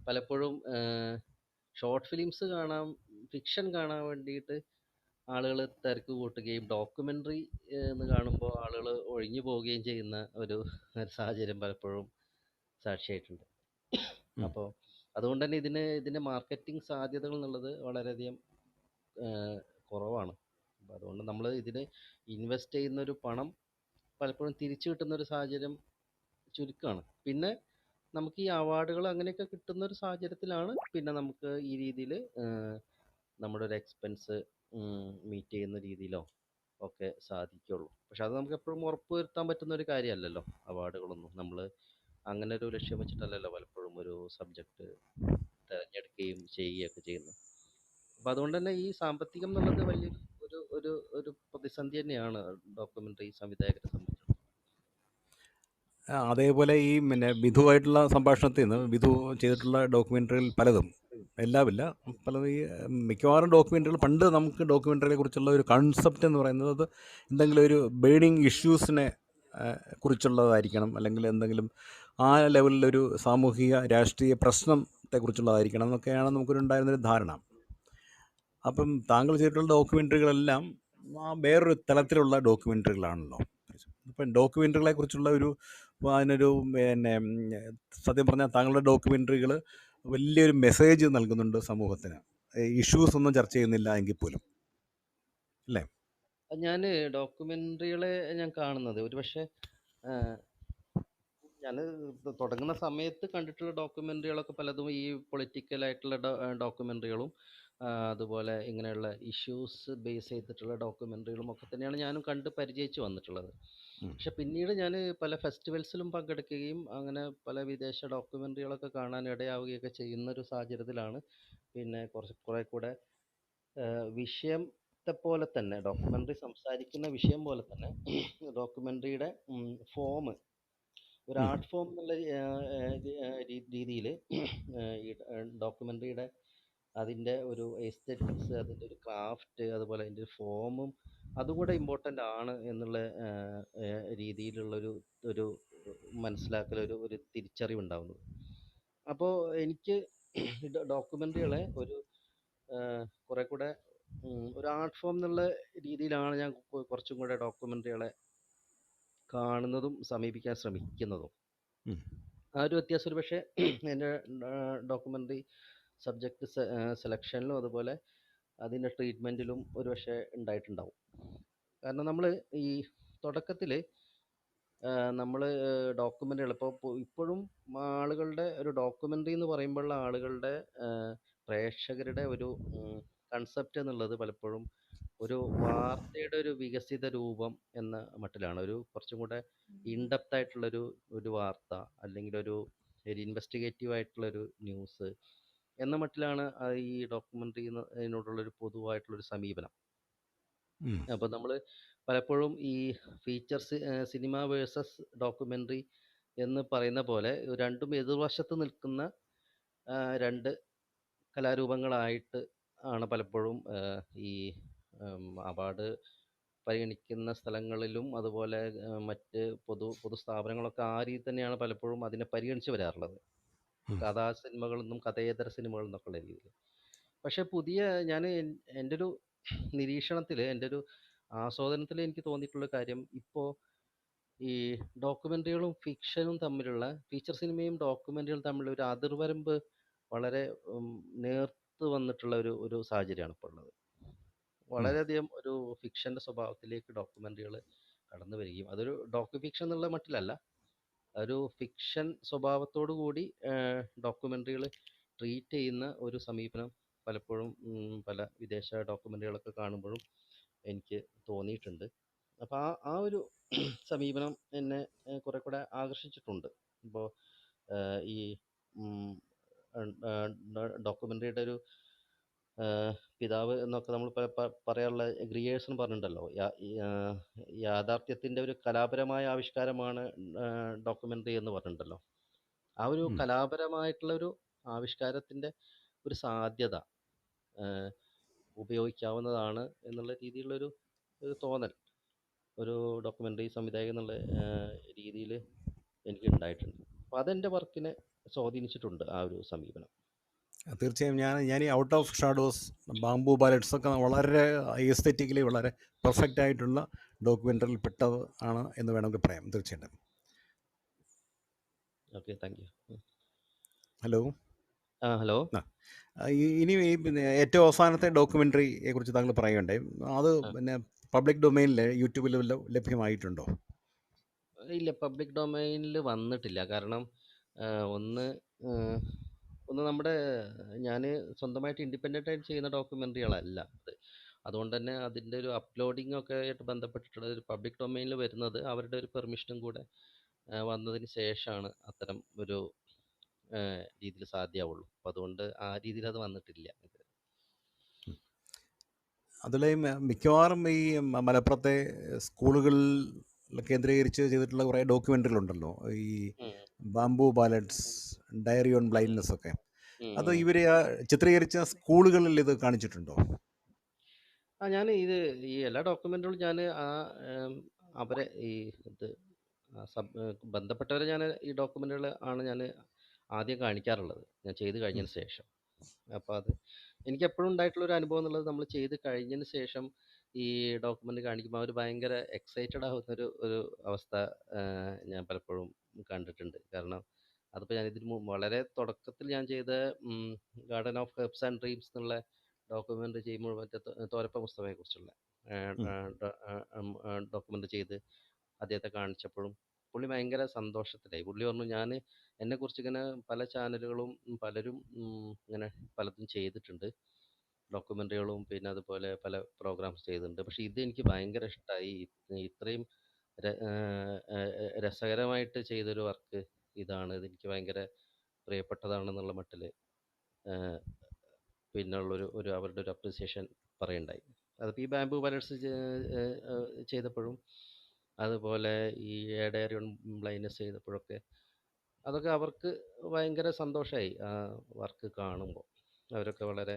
പലപ്പോഴും ഷോർട്ട് ഫിലിംസ് ഫിക്ഷൻ കാണാൻ വേണ്ടിയിട്ട് ആളുകൾ തിരക്ക് കൂട്ടുകയും ഡോക്യുമെൻ്ററി എന്ന് കാണുമ്പോൾ ആളുകൾ ഒഴിഞ്ഞു പോവുകയും ചെയ്യുന്ന ഒരു സാഹചര്യം പലപ്പോഴും സാക്ഷിയായിട്ടുണ്ട്. അപ്പോൾ അതുകൊണ്ട് തന്നെ ഇതിൻ്റെ മാർക്കറ്റിംഗ് സാധ്യതകൾ എന്നുള്ളത് വളരെയധികം കുറവാണ്. അപ്പോൾ അതുകൊണ്ട് നമ്മൾ ഇതിന് ഇൻവെസ്റ്റ് ചെയ്യുന്നൊരു പണം പലപ്പോഴും തിരിച്ചു കിട്ടുന്നൊരു സാഹചര്യം ചുരുക്കമാണ്. പിന്നെ നമുക്ക് ഈ അവാർഡുകൾ അങ്ങനെയൊക്കെ കിട്ടുന്നൊരു സാഹചര്യത്തിലാണ് പിന്നെ നമുക്ക് ഈ രീതിയിൽ നമ്മുടെ ഒരു എക്സ്പെൻസ് മീറ്റ് ചെയ്യുന്ന രീതിയിലോ ഒക്കെ സാധിക്കുള്ളൂ. പക്ഷെ അത് നമുക്ക് എപ്പോഴും ഉറപ്പുവരുത്താൻ പറ്റുന്ന ഒരു കാര്യമല്ലല്ലോ അവാർഡുകളൊന്നും. നമ്മൾ അങ്ങനെ ഒരു ലക്ഷ്യം വെച്ചിട്ടല്ലല്ലോ പലപ്പോഴും ഒരു സബ്ജക്റ്റ് തിരഞ്ഞെടുക്കുകയും ചെയ്യുകയൊക്കെ ചെയ്യുന്നത്. അപ്പം അതുകൊണ്ട് തന്നെ ഈ സാമ്പത്തികം എന്നുള്ളത് വലിയൊരു ഒരു ഒരു ഒരു പ്രതിസന്ധി തന്നെയാണ് ഡോക്യുമെൻ്ററി സംവിധായകരെ സംബന്ധിച്ചിടത്തോളം. അതേപോലെ ഈ വിധുവായിട്ടുള്ള സംഭാഷണത്തിൽ നിന്ന് വിധു ചെയ്തിട്ടുള്ള ഡോക്യുമെൻ്ററികൾ പലതും, എല്ലാമില്ല, പലതും ഈ മിക്കവാറും ഡോക്യുമെൻ്ററികൾ പണ്ട് നമുക്ക് ഡോക്യുമെൻ്ററിയെ കുറിച്ചുള്ള ഒരു കൺസെപ്റ്റ് എന്ന് പറയുന്നത് അത് എന്തെങ്കിലും ഒരു ബേണിങ് ഇഷ്യൂസിനെ കുറിച്ചുള്ളതായിരിക്കണം, അല്ലെങ്കിൽ എന്തെങ്കിലും ആ ലെവലിലൊരു സാമൂഹിക രാഷ്ട്രീയ പ്രശ്നത്തെക്കുറിച്ചുള്ളതായിരിക്കണം എന്നൊക്കെയാണ് നമുക്കൊരുണ്ടായിരുന്നൊരു ധാരണ. അപ്പം താങ്കൾ ചെയ്തിട്ടുള്ള ഡോക്യുമെൻ്ററികളെല്ലാം വേറൊരു തലത്തിലുള്ള ഡോക്യുമെൻ്ററികളാണല്ലോ. ഇപ്പം ഡോക്യുമെൻ്ററികളെ കുറിച്ചുള്ള അതിനൊരു സത്യം പറഞ്ഞാൽ താങ്കളുടെ ഡോക്യുമെൻ്ററികൾ വലിയൊരു മെസ്സേജ് നൽകുന്നുണ്ട് സമൂഹത്തിന്. ഇഷ്യൂസ് ഒന്നും ചർച്ച ചെയ്യുന്നില്ല എങ്കിൽ പോലും, അല്ലേ? ഞാൻ ഡോക്യുമെൻ്ററികളെ ഞാൻ കാണുന്നത് ഒരുപക്ഷെ ഞാൻ തുടങ്ങുന്ന സമയത്ത് കണ്ടിട്ടുള്ള ഡോക്യുമെൻ്ററികളൊക്കെ പലതും ഈ പൊളിറ്റിക്കലായിട്ടുള്ള ഡോക്യുമെൻ്ററികളും അതുപോലെ ഇങ്ങനെയുള്ള ഇഷ്യൂസ് ബേസ് ചെയ്തിട്ടുള്ള ഡോക്യുമെൻ്ററികളും ഒക്കെ തന്നെയാണ് ഞാനും കണ്ട് പരിചയിച്ച് വന്നിട്ടുള്ളത്. പക്ഷെ പിന്നീട് ഞാൻ പല ഫെസ്റ്റിവൽസിലും പങ്കെടുക്കുകയും അങ്ങനെ പല വിദേശ ഡോക്യുമെൻ്ററികളൊക്കെ കാണാൻ ഇടയാവുകയൊക്കെ ചെയ്യുന്നൊരു സാഹചര്യത്തിലാണ് പിന്നെ കുറെ കൂടെ വിഷയത്തെ പോലെ തന്നെ ഡോക്യുമെൻ്ററി സംസാരിക്കുന്ന വിഷയം പോലെ തന്നെ ഡോക്യുമെൻ്ററിയുടെ ഫോം ഒരു ആർട്ട് ഫോം എന്നുള്ള രീതിയിൽ ഈ ഡോക്യുമെൻ്ററിയുടെ അതിൻ്റെ ഒരു എസ്തെറ്റിക്സ്, അതിൻ്റെ ഒരു ക്രാഫ്റ്റ്, അതുപോലെ അതിൻ്റെ ഒരു ഫോമും അതും കൂടെ ഇമ്പോർട്ടൻ്റ് ആണ് എന്നുള്ള രീതിയിലുള്ളൊരു ഒരു മനസ്സിലാക്കൽ, ഒരു തിരിച്ചറിവുണ്ടാവുന്നത്. അപ്പോൾ എനിക്ക് ഡോക്യുമെൻ്ററികളെ ഒരു കുറെ കൂടെ ഒരു ആർട്ട് ഫോം എന്നുള്ള രീതിയിലാണ് ഞാൻ കുറച്ചും കൂടെ ഡോക്യുമെൻ്ററികളെ കാണുന്നതും സമീപിക്കാൻ ശ്രമിക്കുന്നതും. ആ ഒരു വ്യത്യാസം ഒരു പക്ഷേ എൻ്റെ ഡോക്യുമെൻ്ററി സബ്ജക്റ്റ് സെലക്ഷനിലും അതുപോലെ അതിൻ്റെ ട്രീറ്റ്മെൻറ്റിലും ഒരു പക്ഷേ ഉണ്ടായിട്ടുണ്ടാവും. കാരണം നമ്മൾ ഈ തുടക്കത്തിൽ നമ്മൾ ഡോക്യുമെൻ്ററികൾ ഇപ്പോഴും ആളുകളുടെ ഒരു ഡോക്യുമെൻ്ററി എന്ന് പറയുമ്പോഴുള്ള ആളുകളുടെ പ്രേക്ഷകരുടെ ഒരു കൺസെപ്റ്റ് എന്നുള്ളത് പലപ്പോഴും ഒരു വാർത്തയുടെ ഒരു വികസിത രൂപം എന്ന മട്ടിലാണ്. ഒരു കുറച്ചും കൂടെ ഇൻഡെപ്ത് ആയിട്ടുള്ളൊരു ഒരു വാർത്ത, അല്ലെങ്കിൽ ഒരു ഇൻവെസ്റ്റിഗേറ്റീവ് ആയിട്ടുള്ളൊരു ന്യൂസ് എന്ന മട്ടിലാണ് ഈ ഡോക്യുമെൻ്ററി അതിനോടുള്ളൊരു പൊതുവായിട്ടുള്ളൊരു സമീപനം. ഉം. അപ്പോൾ നമ്മൾ പലപ്പോഴും ഈ ഫീച്ചർ സിനിമ വേഴ്സസ് ഡോക്യുമെൻ്ററി എന്ന് പറയുന്ന പോലെ രണ്ടും എതിർവശത്ത് നിൽക്കുന്ന രണ്ട് കലാരൂപങ്ങളായിട്ട് ആണ് പലപ്പോഴും ഈ അവാർഡ് പരിഗണിക്കുന്ന സ്ഥലങ്ങളിലും അതുപോലെ മറ്റ് പൊതു സ്ഥാപനങ്ങളൊക്കെ ആ രീതി തന്നെയാണ് പലപ്പോഴും അതിനെ പരിഗണിച്ച് വരാറുള്ളത്. ഉം. കഥാ സിനിമകളെന്നും കഥേതര സിനിമകളെന്നൊക്കെ ഉള്ള രീതിയിൽ. പക്ഷേ ഞാൻ എൻ്റെ ഒരു നിരീക്ഷണത്തിൽ, എൻ്റെ ഒരു ആസ്വാദനത്തിൽ എനിക്ക് തോന്നിയിട്ടുള്ള കാര്യം, ഇപ്പോൾ ഈ ഡോക്യുമെൻ്ററികളും ഫിക്ഷനും തമ്മിലുള്ള, ഫീച്ചർ സിനിമയും ഡോക്യുമെൻ്ററികളും തമ്മിലുള്ള ഒരു അതിർവരമ്പ് വളരെ നേർത്ത് വന്നിട്ടുള്ള ഒരു സാഹചര്യമാണ് ഇപ്പോൾ ഉള്ളത്. വളരെയധികം ഒരു ഫിക്ഷൻ്റെ സ്വഭാവത്തിലേക്ക് ഡോക്യുമെൻ്ററികൾ കടന്നു വരികയും, അതൊരു ഫിക്ഷൻ എന്നുള്ള മട്ടിലല്ല, ഒരു ഫിക്ഷൻ സ്വഭാവത്തോടു കൂടി ഡോക്യുമെൻ്ററികൾ ട്രീറ്റ് ചെയ്യുന്ന ഒരു സമീപനം പലപ്പോഴും പല വിദേശ ഡോക്യുമെൻ്ററികളൊക്കെ കാണുമ്പോഴും എനിക്ക് തോന്നിയിട്ടുണ്ട്. അപ്പോൾ ആ ഒരു സമീപനം എന്നെ കുറെ കൂടെ ആകർഷിച്ചിട്ടുണ്ട്. ഇപ്പോൾ ഈ ഡോക്യുമെൻ്ററിയുടെ ഒരു പിതാവ് എന്നൊക്കെ നമ്മൾ പറയാറുള്ള ഗ്രിയേഴ്സൺ പറഞ്ഞിട്ടുണ്ടല്ലോ, യാഥാർത്ഥ്യത്തിൻ്റെ ഒരു കലാപരമായ ആവിഷ്കാരമാണ് ഡോക്യുമെൻ്ററി എന്ന് പറഞ്ഞിട്ടുണ്ടല്ലോ. ആ ഒരു ഉം. കലാപരമായിട്ടുള്ള ഒരു ആവിഷ്കാരത്തിൻ്റെ ഒരു സാധ്യത ഉപയോഗിക്കാവുന്നതാണ് എന്നുള്ള രീതിയിലുള്ളൊരു തോന്നൽ ഒരു ഡോക്യുമെൻ്ററി സംവിധായകൻ എന്നുള്ള രീതിയിൽ എനിക്ക് ഉണ്ടായിട്ടുണ്ട്. അപ്പോൾ അതെൻ്റെ വർക്കിനെ സ്വാധീനിച്ചിട്ടുണ്ട്, ആ ഒരു സമീപനം. തീർച്ചയായും ഞാൻ ഈ out of shadows, bamboo ballots ഒക്കെ വളരെ എസ്തെറ്റിക്കലി വളരെ പെർഫെക്റ്റ് ആയിട്ടുള്ള ഡോക്യുമെൻ്ററിയിൽ പെട്ടത് ആണ് എന്ന് വേണമെങ്കിൽ പറയാം. തീർച്ചയായിട്ടും. Okay, thank you. Hello. Hello. ഇനി പിന്നെ ഏറ്റവും അവസാനത്തെ ഡോക്യുമെൻ്ററിയെ കുറിച്ച് താങ്കൾ പറയുകയുണ്ടായി. അത് പിന്നെ പബ്ലിക് ഡൊമൈനിൽ യൂട്യൂബിൽ ലഭ്യമായിട്ടുണ്ടോ? ഇല്ല, പബ്ലിക് ഡൊമൈനിൽ വന്നിട്ടില്ല. കാരണം ഒന്ന് നമ്മുടെ ഞാൻ സ്വന്തമായിട്ട് ഇൻഡിപെൻഡൻ്റ് ആയിട്ട് ചെയ്യുന്ന ഡോക്യുമെൻ്ററികളല്ല അത്. അതുകൊണ്ട് തന്നെ അതിൻ്റെ ഒരു അപ്ലോഡിംഗ് ഒക്കെ ആയിട്ട് ബന്ധപ്പെട്ടിട്ടുള്ള ഒരു പബ്ലിക് ഡൊമൈനിൽ വരുന്നത് അവരുടെ ഒരു പെർമിഷനും കൂടെ വന്നതിന് ശേഷമാണ് അത്തരം ഒരു രീതിയിൽ സാധ്യമാവുള്ളൂ. അപ്പോൾ അതുകൊണ്ട് ആ രീതിയിൽ അത് വന്നിട്ടില്ല. അതിലെ മിക്കവാറും ഈ മലപ്പുറത്തെ സ്കൂളുകളിൽ കേന്ദ്രീകരിച്ച് ചെയ്തിട്ടുള്ള കുറേ ഡോക്യുമെൻ്ററികളുണ്ടല്ലോ, ഈ bamboo ballets, diary on blindness ഒക്കെ. അത് ഇവർ ചിത്രീകരിച്ച സ്കൂളുകളിൽ ഇത് കാണിച്ചിട്ടുണ്ടോ? ഞാൻ ഈ എല്ലാ ഡോക്യുമെൻ്ററികളും ഞാൻ അവരെ ബന്ധപ്പെട്ടവരെ ഞാൻ ഈ ഡോക്യുമെൻ്ററികൾ ആണ് ഞാൻ ആദ്യം കാണിക്കാറുള്ളത്, ഞാൻ ചെയ്ത് കഴിഞ്ഞതിന് ശേഷം. അപ്പോൾ അത് എനിക്ക് എപ്പോഴും ഉണ്ടായിട്ടുള്ളൊരു അനുഭവം എന്നുള്ളത്, നമ്മൾ ചെയ്ത് കഴിഞ്ഞതിന് ശേഷം ഈ ഡോക്യുമെൻ്റ് കാണിക്കുമ്പോൾ അവർ ഭയങ്കര എക്സൈറ്റഡ് ആവുന്നൊരു അവസ്ഥ ഞാൻ പലപ്പോഴും കണ്ടിട്ടുണ്ട്. കാരണം അതിപ്പോൾ ഞാൻ വളരെ തുടക്കത്തിൽ ഞാൻ ചെയ്ത garden of herbs and dreams എന്നുള്ള ഡോക്യുമെൻ്ററി ചെയ്യുമ്പോൾ മറ്റേ തോരപ്പ മുസ്തഫയെ കുറിച്ചുള്ള ഡോക്യുമെൻ്ററി ചെയ്ത് അദ്ദേഹത്തെ കാണിച്ചപ്പോഴും പുള്ളി ഭയങ്കര സന്തോഷത്തിലായി. പുള്ളി പറഞ്ഞു, എന്നെക്കുറിച്ച് ഇങ്ങനെ പല ചാനലുകളും പലരും ഇങ്ങനെ പലതും ചെയ്തിട്ടുണ്ട്, ഡോക്യുമെൻ്ററികളും പിന്നെ അതുപോലെ പല പ്രോഗ്രാംസ് ചെയ്തിട്ടുണ്ട്, പക്ഷേ ഇതെനിക്ക് ഭയങ്കര ഇഷ്ടമായി, ഇത്രയും രസകരമായിട്ട് ചെയ്തൊരു വർക്ക് ഇതാണ്, ഇതെനിക്ക് ഭയങ്കര പ്രിയപ്പെട്ടതാണെന്നുള്ള മട്ടിൽ പിന്നുള്ളൊരു അവരുടെ ഒരു അപ്രിസിയേഷൻ പറയുണ്ടായി. അതിപ്പോൾ ഈ ബാംബു ബാലറ്റ്സ് ചെയ്തപ്പോഴും അതുപോലെ ഈ ഡയറി ഓൺ ബ്ലൈൻഡ്നെസ് ചെയ്തപ്പോഴൊക്കെ അതൊക്കെ അവർക്ക് ഭയങ്കര സന്തോഷമായി ആ വർക്ക് കാണുമ്പോൾ. അവരൊക്കെ വളരെ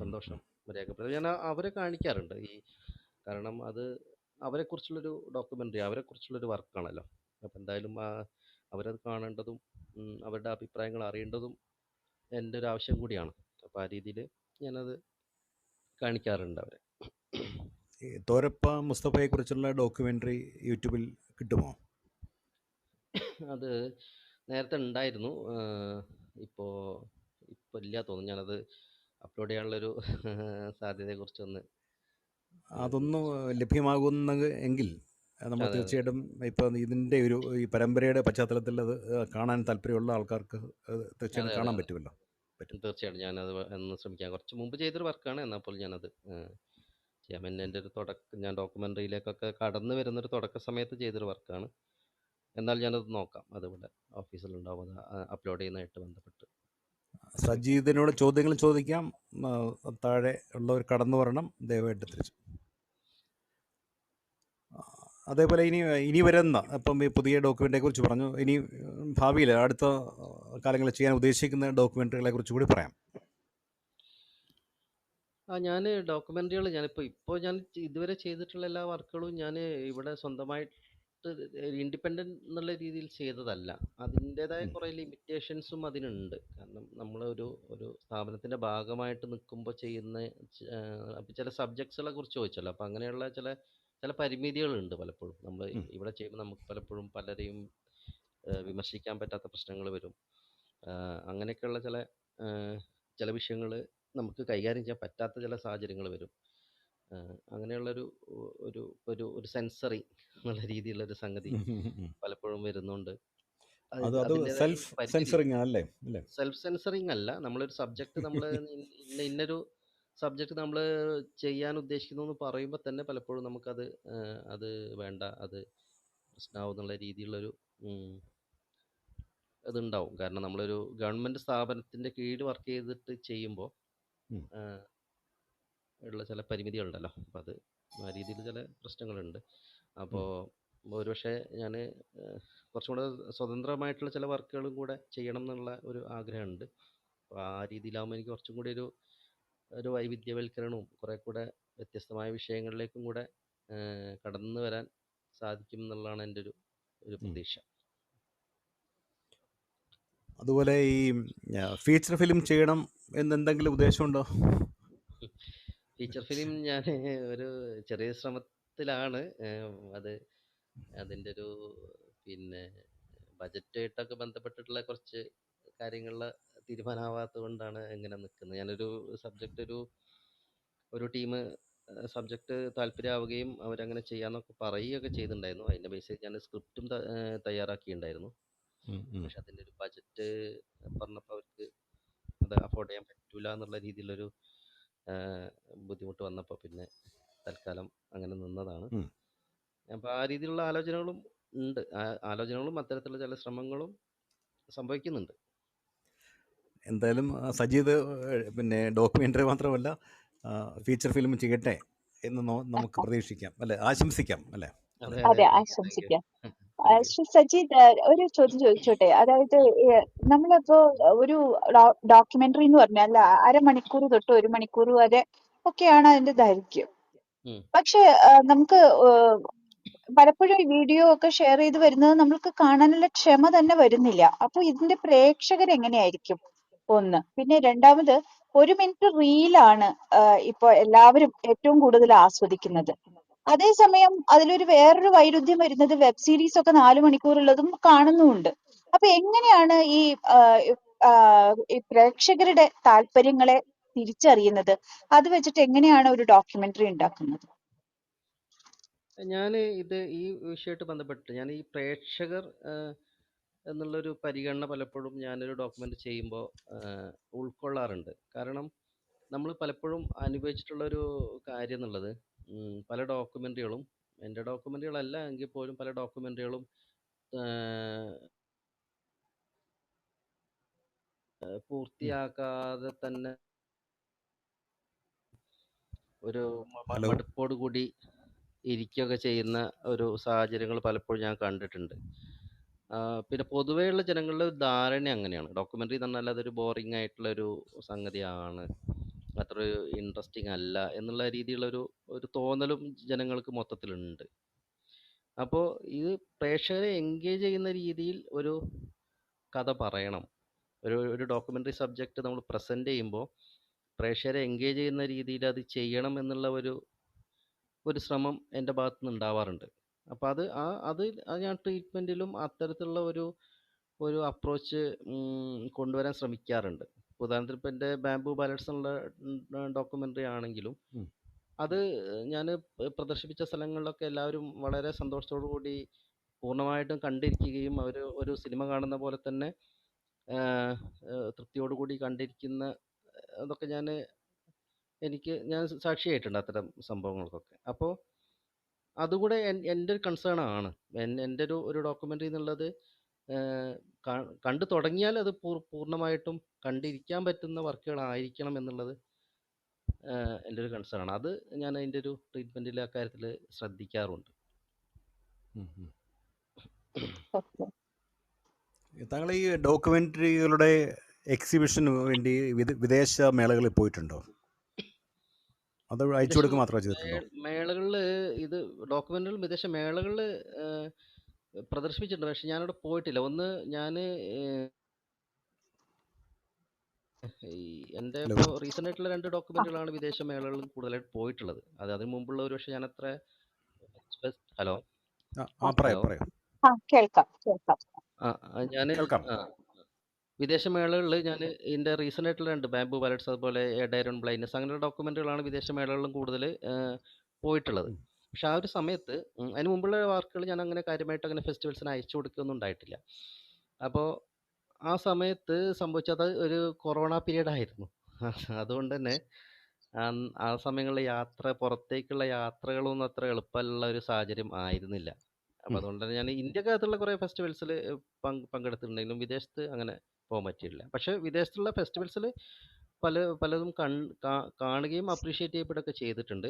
സന്തോഷം രേഖപ്പെടുത്തി. ഞാൻ അവരെ കാണിക്കാറുണ്ട്, കാരണം അത് അവരെക്കുറിച്ചുള്ളൊരു ഡോക്യുമെൻ്ററി, അവരെക്കുറിച്ചുള്ളൊരു വർക്കാണല്ലോ. അപ്പോൾ എന്തായാലും അവരത് കാണേണ്ടതും അവരുടെ അഭിപ്രായങ്ങൾ അറിയേണ്ടതും എൻ്റെ ഒരു ആവശ്യം കൂടിയാണ്. അപ്പോൾ ആ രീതിയിൽ ഞാനത് കാണിക്കാറുണ്ട് അവരെ. തോരപ്പ മുസ്തഫയെ കുറിച്ചുള്ള ഡോക്യുമെൻ്ററി യൂട്യൂബിൽ കിട്ടുമോ? അത് നേരത്തെ ഉണ്ടായിരുന്നു, ഇപ്പോൾ ഇല്ല തോന്നുന്നു. ഞാനത് അപ്ലോഡ് ചെയ്യാനുള്ളൊരു സാധ്യതയെക്കുറിച്ചൊന്ന് അതൊന്ന് ലഭ്യമാകുന്ന എങ്കിൽ നമ്മൾ തീർച്ചയായിട്ടും ഇപ്പോൾ ഇതിൻ്റെ ഈ പരമ്പരയുടെ പശ്ചാത്തലത്തിൽ അത് കാണാൻ താല്പര്യമുള്ള ആൾക്കാർക്ക് തീർച്ചയായിട്ടും കാണാൻ പറ്റുമല്ലോ. പറ്റും. തീർച്ചയായിട്ടും ഞാനത് ഒന്ന് ശ്രമിക്കാം. കുറച്ച് മുമ്പ് ചെയ്തൊരു വർക്കാണ്. എന്നാൽ പോലും ഞാനത് ചെയ്യാം. എൻ്റെ ഒരു ഞാൻ ഡോക്യുമെൻ്ററിയിലേക്കൊക്കെ കടന്നു വരുന്നൊരു തുടക്ക സമയത്ത് ചെയ്തൊരു വർക്കാണ്. എന്നാൽ ഞാനത് നോക്കാം. അതിവിടെ ഓഫീസിലുണ്ടാവും. അത് അപ്ലോഡ് ചെയ്യുന്നതായിട്ട് ബന്ധപ്പെട്ട് ശ്രമിക്കാം. സജീദിനോട് ചോദ്യങ്ങൾ ചോദിക്കാം. താഴെ ഉള്ളവർ കടന്നു വരണം ദയവായിട്ട് തിരിച്ചു. അതേപോലെ ഇനി വരുന്ന ഇപ്പം ഈ പുതിയ ഡോക്യുമെൻ്ററിനെ കുറിച്ച് പറഞ്ഞു. ഇനി ഭാവിയിൽ അടുത്ത കാലങ്ങളിൽ ചെയ്യാൻ ഉദ്ദേശിക്കുന്ന ഡോക്യുമെൻ്ററികളെ കുറിച്ച് കൂടി പറയാം. ഞാൻ ഡോക്യുമെൻ്ററികൾ ഇപ്പോൾ ഞാൻ ഇതുവരെ ചെയ്തിട്ടുള്ള എല്ലാ വർക്കുകളും ഞാൻ ഇവിടെ സ്വന്തമായിട്ട് ഇൻഡിപെൻഡൻ്റ് എന്നുള്ള രീതിയിൽ ചെയ്തതല്ല. അതിൻ്റേതായ കുറേ ലിമിറ്റേഷൻസും അതിനുണ്ട്. കാരണം നമ്മൾ ഒരു സ്ഥാപനത്തിൻ്റെ ഭാഗമായിട്ട് നിൽക്കുമ്പോൾ ചെയ്യുന്ന അപ്പോൾ ചില സബ്ജക്ട്സുകളെ കുറിച്ച് ചോദിച്ചല്ലോ. അപ്പോൾ അങ്ങനെയുള്ള ചില പരിമിതികളുണ്ട്. പലപ്പോഴും നമ്മൾ ഇവിടെ ചെയ്യുമ്പോൾ നമുക്ക് പലപ്പോഴും പലരെയും വിമർശിക്കാൻ പറ്റാത്ത പ്രശ്നങ്ങൾ വരും. അങ്ങനെയൊക്കെയുള്ള ചില വിഷയങ്ങൾ നമുക്ക് കൈകാര്യം ചെയ്യാൻ പറ്റാത്ത ചില സാഹചര്യങ്ങൾ വരും. അങ്ങനെയുള്ളൊരു ഒരു ഒരു ഒരു സെൻസറി എന്നുള്ള രീതിയിലുള്ളൊരു സംഗതി പലപ്പോഴും വരുന്നുണ്ട്. അത് അതിൻ്റെതായ സെൽഫ് പരിമിതി. സെൻസറിങ് അല്ലേ? സെൽഫ് സെൻസറിങ് അല്ല. നമ്മളൊരു സബ്ജക്റ്റ് നമ്മൾ ഇന്നൊരു സബ്ജക്റ്റ് നമ്മൾ ചെയ്യാൻ ഉദ്ദേശിക്കുന്നു എന്ന് പറയുമ്പോൾ തന്നെ പലപ്പോഴും നമുക്കത് അത് വേണ്ട, അത് പ്രശ്നമാവും എന്നുള്ള രീതിയിലുള്ളൊരു അതുണ്ടാവും. കാരണം നമ്മളൊരു ഗവൺമെൻറ് സ്ഥാപനത്തിൻ്റെ കീഴിൽ വർക്ക് ചെയ്തിട്ട് ചെയ്യുമ്പോൾ ഉള്ള ചില പരിമിതികളുണ്ടല്ലോ. അപ്പോൾ അത് ആ രീതിയിൽ ചില പ്രശ്നങ്ങളുണ്ട്. അപ്പോൾ ഒരുപക്ഷെ ഞാൻ കുറച്ചും കൂടെ സ്വതന്ത്രമായിട്ടുള്ള ചില വർക്കുകളും കൂടെ ചെയ്യണം എന്നുള്ള ഒരു ആഗ്രഹമുണ്ട്. അപ്പോൾ ആ രീതിയിലാകുമ്പോൾ എനിക്ക് കുറച്ചും കൂടി ഒരു വൈവിധ്യവൽക്കരണവും കുറേ കൂടെ വ്യത്യസ്തമായ വിഷയങ്ങളിലേക്കും കൂടെ കടന്നു വരാൻ സാധിക്കും എന്നുള്ളതാണ് എൻ്റെ ഒരു പ്രതീക്ഷ. അതുപോലെ ഈ ഫീച്ചർ ഫിലിം ചെയ്യണം എന്നെന്തെങ്കിലും ഉദ്ദേശമുണ്ടോ? ഫീച്ചർ ഫിലിം ഞാൻ ഒരു ചെറിയ ശ്രമത്തിലാണ്. അതിൻ്റെ പിന്നെ ബജറ്റായിട്ടൊക്കെ ബന്ധപ്പെട്ടിട്ടുള്ള കുറച്ച് കാര്യങ്ങളിൽ തീരുമാനമാവാത്തത് കൊണ്ടാണ് ഇങ്ങനെ നിൽക്കുന്നത്. ഞാനൊരു സബ്ജക്റ്റ് ഒരു ടീം സബ്ജക്റ്റ് താല്പര്യമാവുകയും അവരങ്ങനെ ചെയ്യാമെന്നൊക്കെ പറയുകയൊക്കെ ചെയ്തിട്ടുണ്ടായിരുന്നു. അതിൻ്റെ ബേസിൽ ഞാൻ സ്ക്രിപ്റ്റും തയ്യാറാക്കിയിട്ടുണ്ടായിരുന്നു. പക്ഷെ അതിൻ്റെ ഒരു ബജറ്റ് പറഞ്ഞപ്പോൾ അവർക്ക് അത് അഫോർഡ് ചെയ്യാൻ പറ്റൂല എന്നുള്ള രീതിയിലൊരു ബുദ്ധിമുട്ട് വന്നപ്പോൾ പിന്നെ തൽക്കാലം അങ്ങനെ നിന്നതാണ്. അപ്പോൾ ആ രീതിയിലുള്ള ആലോചനകളും ഉണ്ട്. ആലോചനകളും അത്തരത്തിലുള്ള ചില ശ്രമങ്ങളും സംഭവിക്കുന്നുണ്ട്. എന്തായാലും സജീദ് പിന്നെ ഡോക്യുമെൻ്ററി മാത്രമല്ല ഫീച്ചർ ഫിലിം ചെയ്യട്ടെ എന്ന് നമുക്ക് പ്രതീക്ഷിക്കാം അല്ലേ? ആശംസിക്കാം അല്ലേ? അതെ, ആശംസിക്കാം. ശ്രീ സജീദ്, ഒരു ചോദ്യം ചോദിച്ചോട്ടെ? അതായത് നമ്മളിപ്പോ ഒരു ഡോക്യുമെന്ററി എന്ന് പറഞ്ഞാൽ അരമണിക്കൂർ തൊട്ട് 1 മണിക്കൂർ വരെ ഒക്കെയാണ് അതിന്റെ ദൈർഘ്യം. പക്ഷെ നമുക്ക് പലപ്പോഴും ഈ വീഡിയോ ഒക്കെ ഷെയർ ചെയ്ത് വരുന്നത് നമ്മൾക്ക് കാണാനുള്ള ക്ഷമ തന്നെ വരുന്നില്ല. അപ്പൊ ഇതിന്റെ പ്രേക്ഷകർ എങ്ങനെയായിരിക്കും? ഒന്ന്. പിന്നെ രണ്ടാമത്, 1 മിനിറ്റ് റീലാണ് ഇപ്പൊ എല്ലാവരും ഏറ്റവും കൂടുതൽ ആസ്വദിക്കുന്നത്. അതേസമയം അതിലൊരു വേറൊരു വൈരുദ്ധ്യം വരുന്നത് വെബ് സീരീസ് ഒക്കെ 4 മണിക്കൂറുള്ളതും കാണുന്നുമുണ്ട്. അപ്പൊ എങ്ങനെയാണ് ഈ പ്രേക്ഷകരുടെ താല്പര്യങ്ങളെ തിരിച്ചറിയുന്നത്? അത് വെച്ചിട്ട് എങ്ങനെയാണ് ഒരു ഡോക്യുമെന്ററി ഉണ്ടാക്കുന്നത്? ഞാൻ ഈ വിഷയമായിട്ട് ബന്ധപ്പെട്ട് ഞാൻ ഈ പ്രേക്ഷകർ എന്നുള്ളൊരു പരിഗണന പലപ്പോഴും ഞാനൊരു ഡോക്യുമെൻ്റ് ചെയ്യുമ്പോൾ ഉൾക്കൊള്ളാറുണ്ട്. കാരണം നമ്മൾ പലപ്പോഴും അനുഭവിച്ചിട്ടുള്ളൊരു കാര്യം എന്നുള്ളത് പല ഡോക്യുമെൻ്ററികളും, എൻ്റെ ഡോക്യുമെൻ്ററികളല്ല എങ്കിൽ പോലും പല ഡോക്യുമെൻ്ററികളും പൂർത്തിയാക്കാതെ തന്നെ ഒരു മടുപ്പോട് കൂടി ഇരിക്കുകയൊക്കെ ചെയ്യുന്ന ഒരു സാഹചര്യങ്ങൾ പലപ്പോഴും ഞാൻ കണ്ടിട്ടുണ്ട്. പിന്നെ പൊതുവെയുള്ള ജനങ്ങളുടെ ഒരു ധാരണ അങ്ങനെയാണ്. ഡോക്യുമെൻ്ററി എന്ന് പറഞ്ഞാൽ അതൊരു ബോറിംഗ് ആയിട്ടുള്ളൊരു സംഗതിയാണ്, അത്ര ഇൻട്രസ്റ്റിംഗ് അല്ല എന്നുള്ള രീതിയിലുള്ളൊരു തോന്നലും ജനങ്ങൾക്ക് മൊത്തത്തിലുണ്ട്. അപ്പോൾ ഇത് പ്രേക്ഷകരെ എൻഗേജ് ചെയ്യുന്ന രീതിയിൽ ഒരു കഥ പറയണം. ഒരു ഡോക്യുമെൻ്ററി സബ്ജക്റ്റ് നമ്മൾ പ്രസൻറ്റ് ചെയ്യുമ്പോൾ പ്രേക്ഷകരെ എൻഗേജ് ചെയ്യുന്ന രീതിയിൽ അത് ചെയ്യണം എന്നുള്ള ഒരു ശ്രമം എൻ്റെ ഭാഗത്തു നിന്ന് ഉണ്ടാവാറുണ്ട്. അപ്പോൾ അത് ഞാൻ ട്രീറ്റ്മെൻറ്റിലും അത്തരത്തിലുള്ള ഒരു അപ്രോച്ച് കൊണ്ടുവരാൻ ശ്രമിക്കാറുണ്ട്. ഉദാഹരണത്തിന് ഇപ്പോൾ എൻ്റെ ബാംബു ബാലൻസ് എന്നുള്ള ഡോക്യുമെൻ്ററി ആണെങ്കിലും അത് ഞാൻ പ്രദർശിപ്പിച്ച സ്ഥലങ്ങളിലൊക്കെ എല്ലാവരും വളരെ സന്തോഷത്തോടു കൂടി പൂർണ്ണമായിട്ടും കണ്ടിരിക്കുകയും അവർ ഒരു സിനിമ കാണുന്ന പോലെ തന്നെ തൃപ്തിയോടുകൂടി കണ്ടിരിക്കുന്ന അതൊക്കെ ഞാൻ സാക്ഷിയായിട്ടുണ്ട് അത്തരം സംഭവങ്ങൾക്കൊക്കെ. അപ്പോൾ അതുകൂടെ എൻ്റെ ഒരു കൺസേൺ ആണ്. എൻ്റെ ഒരു ഡോക്യുമെൻ്ററി എന്നുള്ളത് കണ്ടു തുടങ്ങിയാൽ അത് പൂർണ്ണമായിട്ടും കണ്ടിരിക്കാൻ പറ്റുന്ന വർക്കുകളായിരിക്കണം എന്നുള്ളത് എൻ്റെ ഒരു കൺസേൺ ആണ്. അത് ഞാൻ അതിൻ്റെ ഒരു ട്രീറ്റ്മെൻറ്റിൽ അക്കാര്യത്തിൽ ശ്രദ്ധിക്കാറുണ്ട്. ഓക്കെ. താങ്കൾ ഈ ഡോക്യുമെൻ്ററികളുടെ എക്സിബിഷന് വേണ്ടി വിദേശ മേളകളിൽ പോയിട്ടുണ്ടോ? അത് അയച്ചു കൊടുക്കുക മാത്രമേ ചെയ്തിട്ടുണ്ടോ? മേളകളിൽ ഇത് ഡോക്യുമെൻ്ററികൾ വിദേശ മേളകളിൽ പ്രദർശിപ്പിച്ചിട്ടുണ്ട്. പക്ഷെ ഞാനവിടെ പോയിട്ടില്ല. ഒന്ന് ഞാൻ എൻ്റെ ഇപ്പോൾ റീസെൻ്റ് ആയിട്ടുള്ള 2 ഡോക്യുമെൻ്ററികളാണ് വിദേശ മേളകളിൽ കൂടുതലായിട്ട് പോയിട്ടുള്ളത്. അതിന് മുമ്പുള്ള ഒരു പക്ഷേ ഞാൻ അത്ര ഹലോ പറയാം. കേൾക്കാം. ഞാൻ വിദേശ മേളകളിൽ ഞാൻ ഇതിൻ്റെ റീസെൻ്റ് ആയിട്ടുള്ള 2 ബാംബു വാലറ്റ്സ് അതുപോലെ ഡയറോൺ ബ്ലൈൻഡ്നെസ് അങ്ങനെയുള്ള ഡോക്യുമെൻ്ററികളാണ് വിദേശ മേളകളിലും കൂടുതൽ പോയിട്ടുള്ളത്. പക്ഷെ ആ ഒരു സമയത്ത് അതിന് മുമ്പുള്ള വർക്കുകൾ ഞാൻ അങ്ങനെ കാര്യമായിട്ട് അങ്ങനെ ഫെസ്റ്റിവൽസിന് അയച്ചു കൊടുക്കുകയൊന്നും ഉണ്ടായിട്ടില്ല. അപ്പോൾ ആ സമയത്ത് സംഭവിച്ചത് ഒരു കൊറോണ പീരീഡ് ആയിരുന്നു. അതുകൊണ്ട് തന്നെ ആ സമയങ്ങളിൽ പുറത്തേക്കുള്ള യാത്രകളൊന്നും അത്ര എളുപ്പമുള്ള ഒരു സാഹചര്യം ആയിരുന്നില്ല. അപ്പോൾ അതുകൊണ്ട് തന്നെ ഞാൻ ഇന്ത്യക്കകത്തുള്ള കുറേ ഫെസ്റ്റിവൽസിൽ പങ്കെടുത്തിട്ടുണ്ടെങ്കിലും വിദേശത്ത് അങ്ങനെ പോകാൻ പറ്റിയിട്ടില്ല. പക്ഷേ വിദേശത്തുള്ള ഫെസ്റ്റിവൽസിൽ പലതും കാണുകയും അപ്രീഷിയേറ്റ് ചെയ്യപ്പെടുകയൊക്കെ ചെയ്തിട്ടുണ്ട്.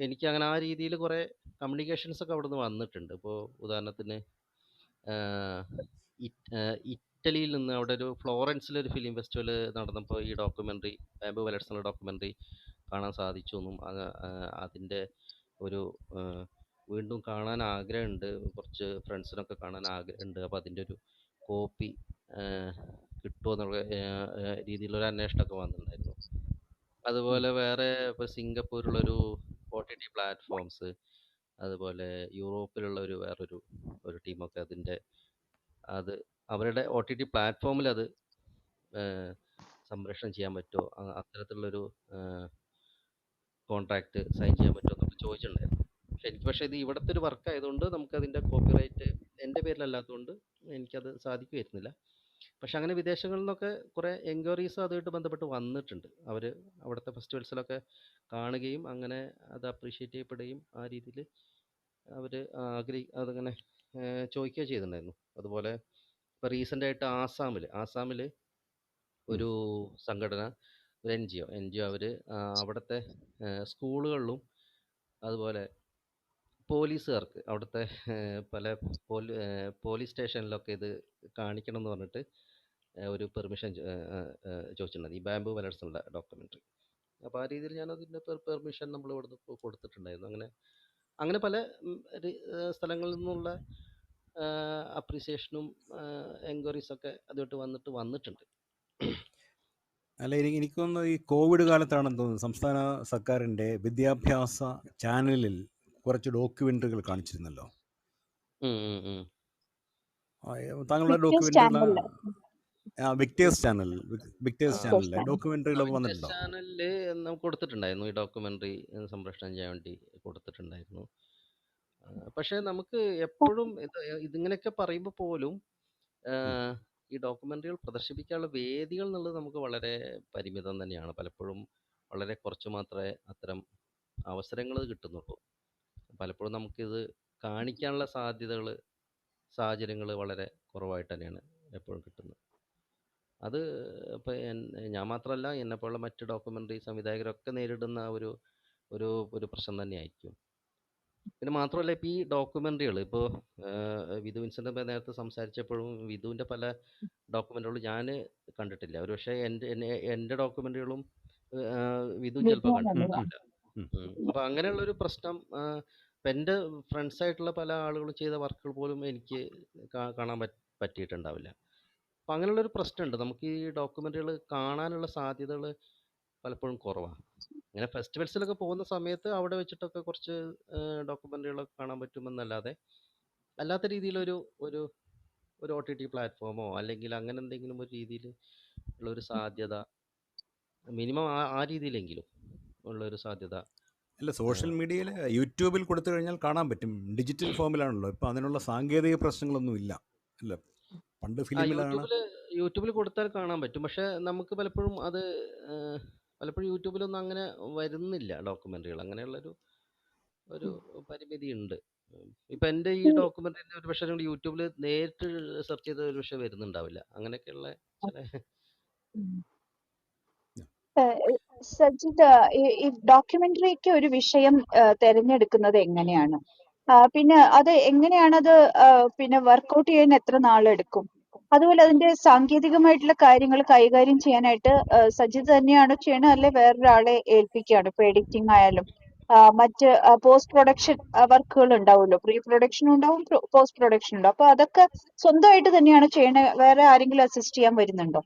എനിക്ക് അങ്ങനെ ആ രീതിയിൽ കുറേ കമ്മ്യൂണിക്കേഷൻസ് ഒക്കെ അവിടെ നിന്ന് വന്നിട്ടുണ്ട്. ഇപ്പോൾ ഉദാഹരണത്തിന് ഇറ്റലിയിൽ നിന്ന് അവിടെ ഒരു ഫ്ലോറൻസിലൊരു ഫിലിം ഫെസ്റ്റിവൽ നടന്നപ്പോൾ ഈ ഡോക്യുമെൻ്ററി ബാംബു വാലറ്റ്സ് എന്നുള്ള ഡോക്യുമെൻ്ററി കാണാൻ സാധിച്ചു എന്നും അതിൻ്റെ ഒരു വീണ്ടും കാണാൻ ആഗ്രഹമുണ്ട്. കുറച്ച് ഫ്രണ്ട്സിനൊക്കെ കാണാൻ ആഗ്രഹമുണ്ട്. അപ്പോൾ അതിൻ്റെ ഒരു കോപ്പി കിട്ടുമോ എന്നുള്ള രീതിയിലൊരു അന്വേഷണമൊക്കെ വന്നിട്ടുണ്ടായിരുന്നു. അതുപോലെ വേറെ ഇപ്പോൾ സിംഗപ്പൂരിലുള്ളൊരു OTT പ്ലാറ്റ്ഫോംസ്, അതുപോലെ യൂറോപ്പിലുള്ള വേറൊരു ടീമൊക്കെ അത് അവരുടെ OTT പ്ലാറ്റ്ഫോമിൽ അത് സംപ്രേഷണം ചെയ്യാൻ പറ്റുമോ, അത്തരത്തിലുള്ളൊരു കോൺട്രാക്റ്റ് സൈൻ ചെയ്യാൻ പറ്റുമോ എന്നൊക്കെ ചോദിച്ചിട്ടുണ്ടായിരുന്നു. പക്ഷേ ഇത് ഇവിടുത്തെ ഒരു വർക്ക് ആയതുകൊണ്ട് നമുക്കതിൻ്റെ കോപ്പിറൈറ്റ് എൻ്റെ പേരിലല്ലാത്തതുകൊണ്ട് എനിക്കത് സാധിക്കുമായിരുന്നില്ല. പക്ഷെ അങ്ങനെ വിദേശങ്ങളിൽ നിന്നൊക്കെ കുറേ എൻക്വയറീസ് അതുമായിട്ട് ബന്ധപ്പെട്ട് വന്നിട്ടുണ്ട്. അവർ അവിടുത്തെ ഫെസ്റ്റിവൽസിലൊക്കെ കാണുകയും അങ്ങനെ അത് അപ്രീഷിയേറ്റ് ചെയ്യപ്പെടുകയും ആ രീതിയിൽ അവർ അതങ്ങനെ ചോദിക്കുകയോ ചെയ്തിട്ടുണ്ടായിരുന്നു. അതുപോലെ ഇപ്പോൾ റീസെൻ്റായിട്ട് ആസാമിൽ ഒരു സംഘടന, ഒരു NGO അവർ അവിടുത്തെ സ്കൂളുകളിലും അതുപോലെ പോലീസുകാർക്ക് അവിടുത്തെ പല പോലീസ് സ്റ്റേഷനിലൊക്കെ ഇത് കാണിക്കണം എന്ന് പറഞ്ഞിട്ട് ഒരു പെർമിഷൻ ചോദിച്ചിട്ടുണ്ടായിരുന്നു, ഈ ബാംബു വാലറ്റ്സ് ഉള്ള ഡോക്യുമെൻ്ററി. അപ്പോൾ ആ രീതിയിൽ ഞാനതിൻ്റെ പെർമിഷൻ നമ്മൾ ഇവിടുന്ന് കൊടുത്തിട്ടുണ്ടായിരുന്നു. അങ്ങനെ പല സ്ഥലങ്ങളിൽ നിന്നുള്ള അപ്രീസിയേഷനും എൻക്വയറീസൊക്കെ അതുമായിട്ട് വന്നിട്ടുണ്ട്. അല്ല, എനിക്കൊന്ന് ഈ കോവിഡ് കാലത്താണെന്ന് തോന്നുന്നു സംസ്ഥാന സർക്കാരിൻ്റെ വിദ്യാഭ്യാസ ചാനലിൽ കുറച്ച് ഡോക്യുമെൻ്ററികൾ കാണിച്ചിരുന്നല്ലോ. താങ്കളുടെ ഡോക്യുമെൻ്ററികൾ വിക്ടേഴ്സ് ചാനലിലെ ഡോക്യുമെൻ്ററികൾ വന്നിട്ടുണ്ടോ? ചാനലിൽ നമുക്ക് കൊടുത്തിട്ടുണ്ടായിരുന്നു, ഈ ഡോക്യുമെൻ്ററി സംപ്രേഷണം ചെയ്യാൻ വേണ്ടി കൊടുത്തിട്ടുണ്ടായിരുന്നു. പക്ഷേ നമുക്ക് എപ്പോഴും ഇതിങ്ങനെയൊക്കെ പറയുമ്പോൾ പോലും ഈ ഡോക്യുമെൻ്ററികൾ പ്രദർശിപ്പിക്കാനുള്ള വേദികൾ എന്നുള്ളത് നമുക്ക് വളരെ പരിമിതം തന്നെയാണ്. പലപ്പോഴും വളരെ കുറച്ച് മാത്രമേ അത്തരം അവസരങ്ങൾ കിട്ടുന്നുള്ളൂ. പലപ്പോഴും നമുക്കിത് കാണിക്കാനുള്ള സാഹചര്യങ്ങൾ വളരെ കുറവായിട്ട് തന്നെയാണ് എപ്പോഴും കിട്ടുന്നത്. അത് ഇപ്പോൾ ഞാൻ മാത്രമല്ല, എന്നെപ്പോലുള്ള മറ്റ് ഡോക്യുമെൻ്ററി സംവിധായകരൊക്കെ നേരിടുന്ന ഒരു പ്രശ്നം തന്നെയായിരിക്കും. പിന്നെ മാത്രമല്ല, ഇപ്പോൾ ഈ ഡോക്യുമെൻ്ററികൾ ഇപ്പോൾ വിധു വിൻസെൻ്റ് നേരത്തെ സംസാരിച്ചപ്പോഴും വിധുവിൻ്റെ പല ഡോക്യുമെൻ്ററികളും ഞാൻ കണ്ടിട്ടില്ല. ഒരു പക്ഷേ എൻ്റെ ഡോക്യുമെൻ്ററികളും വിധു ചിലപ്പോൾ കണ്ടിട്ടില്ല. അപ്പോൾ അങ്ങനെയുള്ളൊരു പ്രശ്നം ഇപ്പം എൻ്റെ ഫ്രണ്ട്സായിട്ടുള്ള പല ആളുകളും ചെയ്ത വർക്കുകൾ പോലും എനിക്ക് കാണാൻ പറ്റിയിട്ടുണ്ടാവില്ല. അപ്പം അങ്ങനെയുള്ളൊരു പ്രശ്നമുണ്ട്. നമുക്ക് ഈ ഡോക്യുമെൻ്ററികൾ കാണാനുള്ള സാധ്യതകൾ പലപ്പോഴും കുറവാണ്. ഇങ്ങനെ ഫെസ്റ്റിവൽസിലൊക്കെ പോകുന്ന സമയത്ത് അവിടെ വെച്ചിട്ടൊക്കെ കുറച്ച് ഡോക്യുമെൻ്ററികളൊക്കെ കാണാൻ പറ്റുമെന്നല്ലാതെ അല്ലാത്ത രീതിയിലൊരു OTT പ്ലാറ്റ്ഫോമോ അല്ലെങ്കിൽ അങ്ങനെ എന്തെങ്കിലും ഒരു രീതിയിൽ ഉള്ളൊരു സാധ്യത, മിനിമം ആ രീതിയിലെങ്കിലും ഉള്ളൊരു സാധ്യത. അല്ല, സോഷ്യൽ മീഡിയയിൽ യൂട്യൂബിൽ കൊടുത്തു കഴിഞ്ഞാൽ കാണാൻ പറ്റും. ഡിജിറ്റൽ ഫോമിലാണല്ലോ ഇപ്പം, അതിനുള്ള സാങ്കേതിക പ്രശ്നങ്ങളൊന്നും ഇല്ല അല്ല. പണ്ട് ഫിലിമിലാണ്. യൂട്യൂബിൽ കൊടുത്താൽ കാണാൻ പറ്റും. പക്ഷെ നമുക്ക് പലപ്പോഴും അത് പലപ്പോഴും യൂട്യൂബിലൊന്നും അങ്ങനെ വരുന്നില്ല ഡോക്യുമെന്ററികൾ. അങ്ങനെയുള്ളൊരു ഒരു പരിമിതി ഉണ്ട്. ഇപ്പൊ എൻ്റെ ഈ ഈ ഡോക്യുമെന്ററി ഒരു പക്ഷേ നിങ്ങൾ യൂട്യൂബിൽ നേരിട്ട് സെർച്ച് ചെയ്ത ഒരു പക്ഷേ വരുന്നുണ്ടാവില്ല. അങ്ങനെയൊക്കെയുള്ള ചില ഉം. സജിത്, ഈ ഡോക്യുമെന്ററിക്ക് ഒരു വിഷയം തിരഞ്ഞെടുക്കുന്നത് എങ്ങനെയാണ്? പിന്നെ അത് എങ്ങനെയാണത് പിന്നെ വർക്കൗട്ട് ചെയ്യാൻ എത്ര നാളെടുക്കും? അതുപോലെ അതിന്റെ സാങ്കേതികമായിട്ടുള്ള കാര്യങ്ങൾ കൈകാര്യം ചെയ്യാനായിട്ട് സജിത് തന്നെയാണോ ചെയ്യണത്, അല്ലെ വേറൊരാളെ ഏൽപ്പിക്കുകയാണ്? ഇപ്പൊ എഡിറ്റിംഗ് ആയാലും മറ്റ് പോസ്റ്റ് പ്രൊഡക്ഷൻ വർക്കുകൾ ഉണ്ടാവുമല്ലോ, പ്രീ പ്രൊഡക്ഷനും ഉണ്ടാവും, പോസ്റ്റ് പ്രൊഡക്ഷൻ ഉണ്ടാവും. അപ്പൊ അതൊക്കെ സ്വന്തമായിട്ട് തന്നെയാണ് ചെയ്യണത്, വേറെ ആരെങ്കിലും അസിസ്റ്റ് ചെയ്യാൻ വരുന്നുണ്ടോ?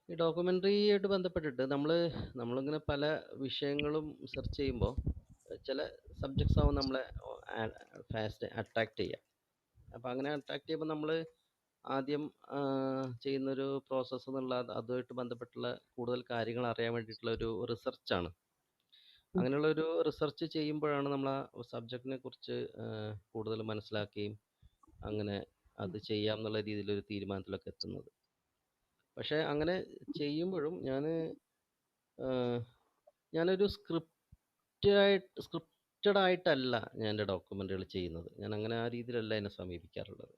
ഈ ഡോക്യുമെന്ററി ആയിട്ട് ബന്ധപ്പെട്ടിട്ട് നമ്മളിങ്ങനെ പല വിഷയങ്ങളും സെർച്ച് ചെയ്യുമ്പോൾ ചില സബ്ജക്ട്സ് ആവും നമ്മളെ ഫാസ്റ്റ് അട്രാക്ട് ചെയ്യുക. അപ്പോൾ അങ്ങനെ അട്രാക്ട് ചെയ്യുമ്പോൾ നമ്മൾ ആദ്യം ചെയ്യുന്നൊരു പ്രോസസ്സ് എന്നുള്ള അതുമായിട്ട് ബന്ധപ്പെട്ടുള്ള കൂടുതൽ കാര്യങ്ങൾ അറിയാൻ വേണ്ടിയിട്ടുള്ള ഒരു റിസർച്ചാണ്. അങ്ങനെയുള്ള ഒരു റിസർച്ച് ചെയ്യുമ്പോഴാണ് നമ്മൾ ആ സബ്ജക്റ്റിനെ കുറിച്ച് കൂടുതൽ മനസ്സിലാക്കുകയും അങ്ങനെ അത് ചെയ്യാം എന്നുള്ള രീതിയിലൊരു തീരുമാനത്തിലൊക്കെ എത്തുന്നത്. പക്ഷേ അങ്ങനെ ചെയ്യുമ്പോഴും ഞാനൊരു സ്ക്രിപ്റ്റഡ് ആയിട്ടല്ല ഞാൻ എൻ്റെ ഡോക്യുമെൻ്ററികൾ ചെയ്യുന്നത്. ഞാൻ അങ്ങനെ ആ രീതിയിലല്ല എന്നെ സമീപിക്കാറുള്ളത്.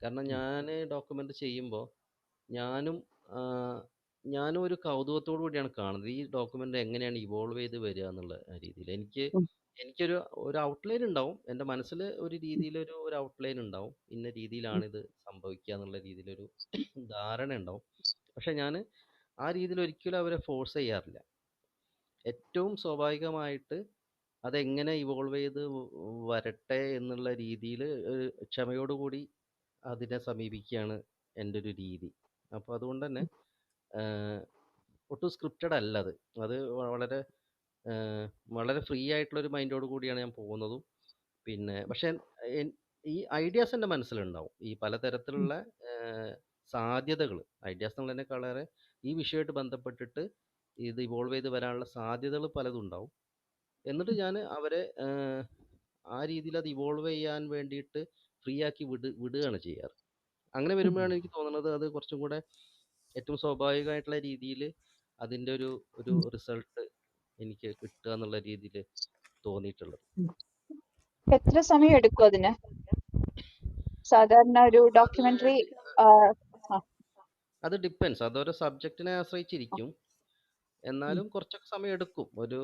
കാരണം ഞാൻ ഡോക്യുമെൻ്റ് ചെയ്യുമ്പോൾ ഞാനും ആ, ഞാനും ഒരു കൗതുകത്തോടു കൂടിയാണ് കാണുന്നത്. ഈ ഡോക്യുമെൻ്റ് എങ്ങനെയാണ് ഇവോൾവ് ചെയ്ത് വരിക എന്നുള്ള രീതിയിൽ. എനിക്കൊരു ഒരു ഔട്ട്ലൈൻ ഉണ്ടാവും. എൻ്റെ മനസ്സിൽ ഒരു രീതിയിലൊരു ഒരു ഔട്ട്ലൈൻ ഉണ്ടാവും. ഇന്ന രീതിയിലാണിത് സംഭവിക്കുക എന്നുള്ള രീതിയിലൊരു ധാരണ ഉണ്ടാവും. പക്ഷെ ഞാൻ ആ രീതിയിൽ ഒരിക്കലും അവരെ ഫോഴ്സ് ചെയ്യാറില്ല. ഏറ്റവും സ്വാഭാവികമായിട്ട് അതെങ്ങനെ ഇവോൾവ് ചെയ്ത് വരട്ടെ എന്നുള്ള രീതിയിൽ ക്ഷമയോടുകൂടി അതിനെ സമീപിക്കുകയാണ് എൻ്റെ ഒരു രീതി. അപ്പോൾ അതുകൊണ്ട് തന്നെ ഒട്ടും സ്ക്രിപ്റ്റഡ് അല്ല അത്. അത് വളരെ വളരെ ഫ്രീ ആയിട്ടുള്ളൊരു മൈൻഡോട് കൂടിയാണ് ഞാൻ പോകുന്നതും. പിന്നെ പക്ഷേ ഈ ഐഡിയാസ് എൻ്റെ മനസ്സിലുണ്ടാവും. ഈ പലതരത്തിലുള്ള സാധ്യതകൾ, ഐഡിയാസ് എന്നുള്ളതിനേക്കാളേറെ ഈ വിഷയമായിട്ട് ബന്ധപ്പെട്ടിട്ട് ഇത് ഇവോൾവ് ചെയ്ത് വരാനുള്ള സാധ്യതകൾ പലതും ഉണ്ടാവും. എന്നിട്ട് ഞാൻ അവരെ ആ രീതിയിൽ അത് ഇവോൾവ് ചെയ്യാൻ വേണ്ടിയിട്ട് ഫ്രീ ആക്കി വിടുകയാണ് ചെയ്യാറ്. അങ്ങനെ വരുമ്പോഴാണ് എനിക്ക് തോന്നുന്നത് അത് കുറച്ചും കൂടെ ഏറ്റവും സ്വാഭാവികമായിട്ടുള്ള രീതിയിൽ അതിൻ്റെ ഒരു റിസൾട്ട് എനിക്ക് കിട്ടുക എന്നുള്ള രീതിയിൽ തോന്നിയിട്ടുള്ളത്. എത്ര സമയം എടുക്കും അതിന്? സാധാരണ ഒരു ഡോക്യുമെന്ററി അത് ഡിപ്പെൻസ്, അതൊരു സബ്ജക്റ്റിനെ ആശ്രയിച്ചിരിക്കും. എന്നാലും കുറച്ചൊക്കെ സമയം എടുക്കും. ഒരു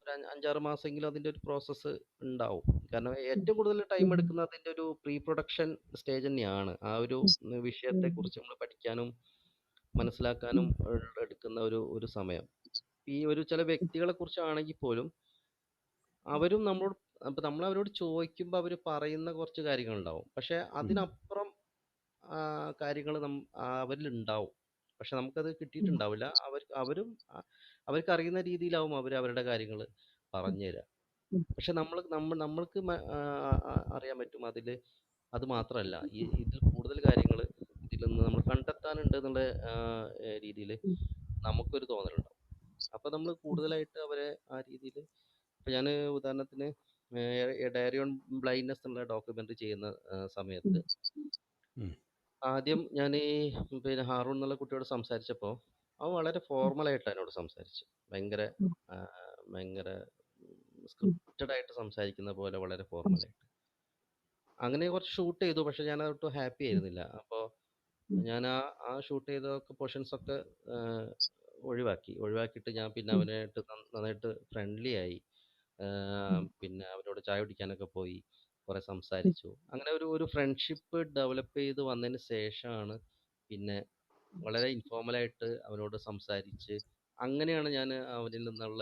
5-6 മാസമെങ്കിലും അതിൻ്റെ ഒരു പ്രോസസ്സ് ഉണ്ടാവും. കാരണം ഏറ്റവും കൂടുതൽ ടൈം എടുക്കുന്നത് അതിൻ്റെ ഒരു പ്രീ പ്രൊഡക്ഷൻ സ്റ്റേജ് തന്നെയാണ്. ആ ഒരു വിഷയത്തെക്കുറിച്ച് നമ്മൾ പഠിക്കാനും മനസ്സിലാക്കാനും എടുക്കുന്ന ഒരു സമയം. ഈ ഒരു ചില വ്യക്തികളെ കുറിച്ചാണെങ്കിൽ പോലും അവരും നമ്മൾ അവരോട് ചോദിക്കുമ്പോൾ അവർ പറയുന്ന കുറച്ച് കാര്യങ്ങളുണ്ടാവും. പക്ഷെ അതിനപ്പുറം കാര്യങ്ങൾ അവരിലുണ്ടാവും. പക്ഷെ നമുക്കത് കിട്ടിയിട്ടുണ്ടാവില്ല. അവരും അവർക്ക് അറിയുന്ന രീതിയിലാവും അവരുടെ കാര്യങ്ങൾ പറഞ്ഞു തരിക. പക്ഷെ നമ്മൾക്ക് അറിയാൻ പറ്റും അത് മാത്രമല്ല, ഇതിൽ കൂടുതൽ കാര്യങ്ങൾ ഇതിൽ നിന്ന് നമ്മൾ കണ്ടെത്താനുണ്ട് എന്നുള്ള രീതിയിൽ നമുക്കൊരു തോന്നലുണ്ടാവും. അപ്പോൾ നമ്മൾ കൂടുതലായിട്ട് അവരെ ആ രീതിയിൽ, ഇപ്പോൾ ഞാൻ ഉദാഹരണത്തിന് ഡയറി ഓൺ ബ്ലൈൻഡ്നെസ് എന്നുള്ള ഡോക്യുമെൻ്ററി ചെയ്യുന്ന സമയത്ത് ആദ്യം ഞാൻ പിന്നെ ഹാറൂൺ എന്നുള്ള കുട്ടിയോട് സംസാരിച്ചപ്പോൾ അവൻ വളരെ ഫോർമലായിട്ട് എന്നോട് സംസാരിച്ചു. ഭയങ്കര ഭയങ്കര സ്ക്രിപ്റ്റഡ് ആയിട്ട് സംസാരിക്കുന്ന പോലെ വളരെ ഫോർമലായിട്ട്. അങ്ങനെ കുറച്ച് ഷൂട്ട് ചെയ്തു. പക്ഷെ ഞാൻ അതൊട്ടും ഹാപ്പി ആയിരുന്നില്ല. അപ്പോൾ ഞാൻ ആ ഷൂട്ട് ചെയ്ത പോർഷൻസ് ഒക്കെ ഒഴിവാക്കിയിട്ട് ഞാൻ പിന്നെ അവനായിട്ട് നന്നായിട്ട് ഫ്രണ്ട്ലി ആയി. പിന്നെ അവരോട് ചായ കുടിക്കാനൊക്കെ പോയി, കുറേ സംസാരിച്ചു. അങ്ങനെ ഒരു ഫ്രണ്ട്ഷിപ്പ് ഡെവലപ്പ് ചെയ്ത് വന്നതിന് ശേഷമാണ് പിന്നെ വളരെ ഇൻഫോർമലായിട്ട് അവനോട് സംസാരിച്ച് അങ്ങനെയാണ് ഞാൻ അവനിൽ നിന്നുള്ള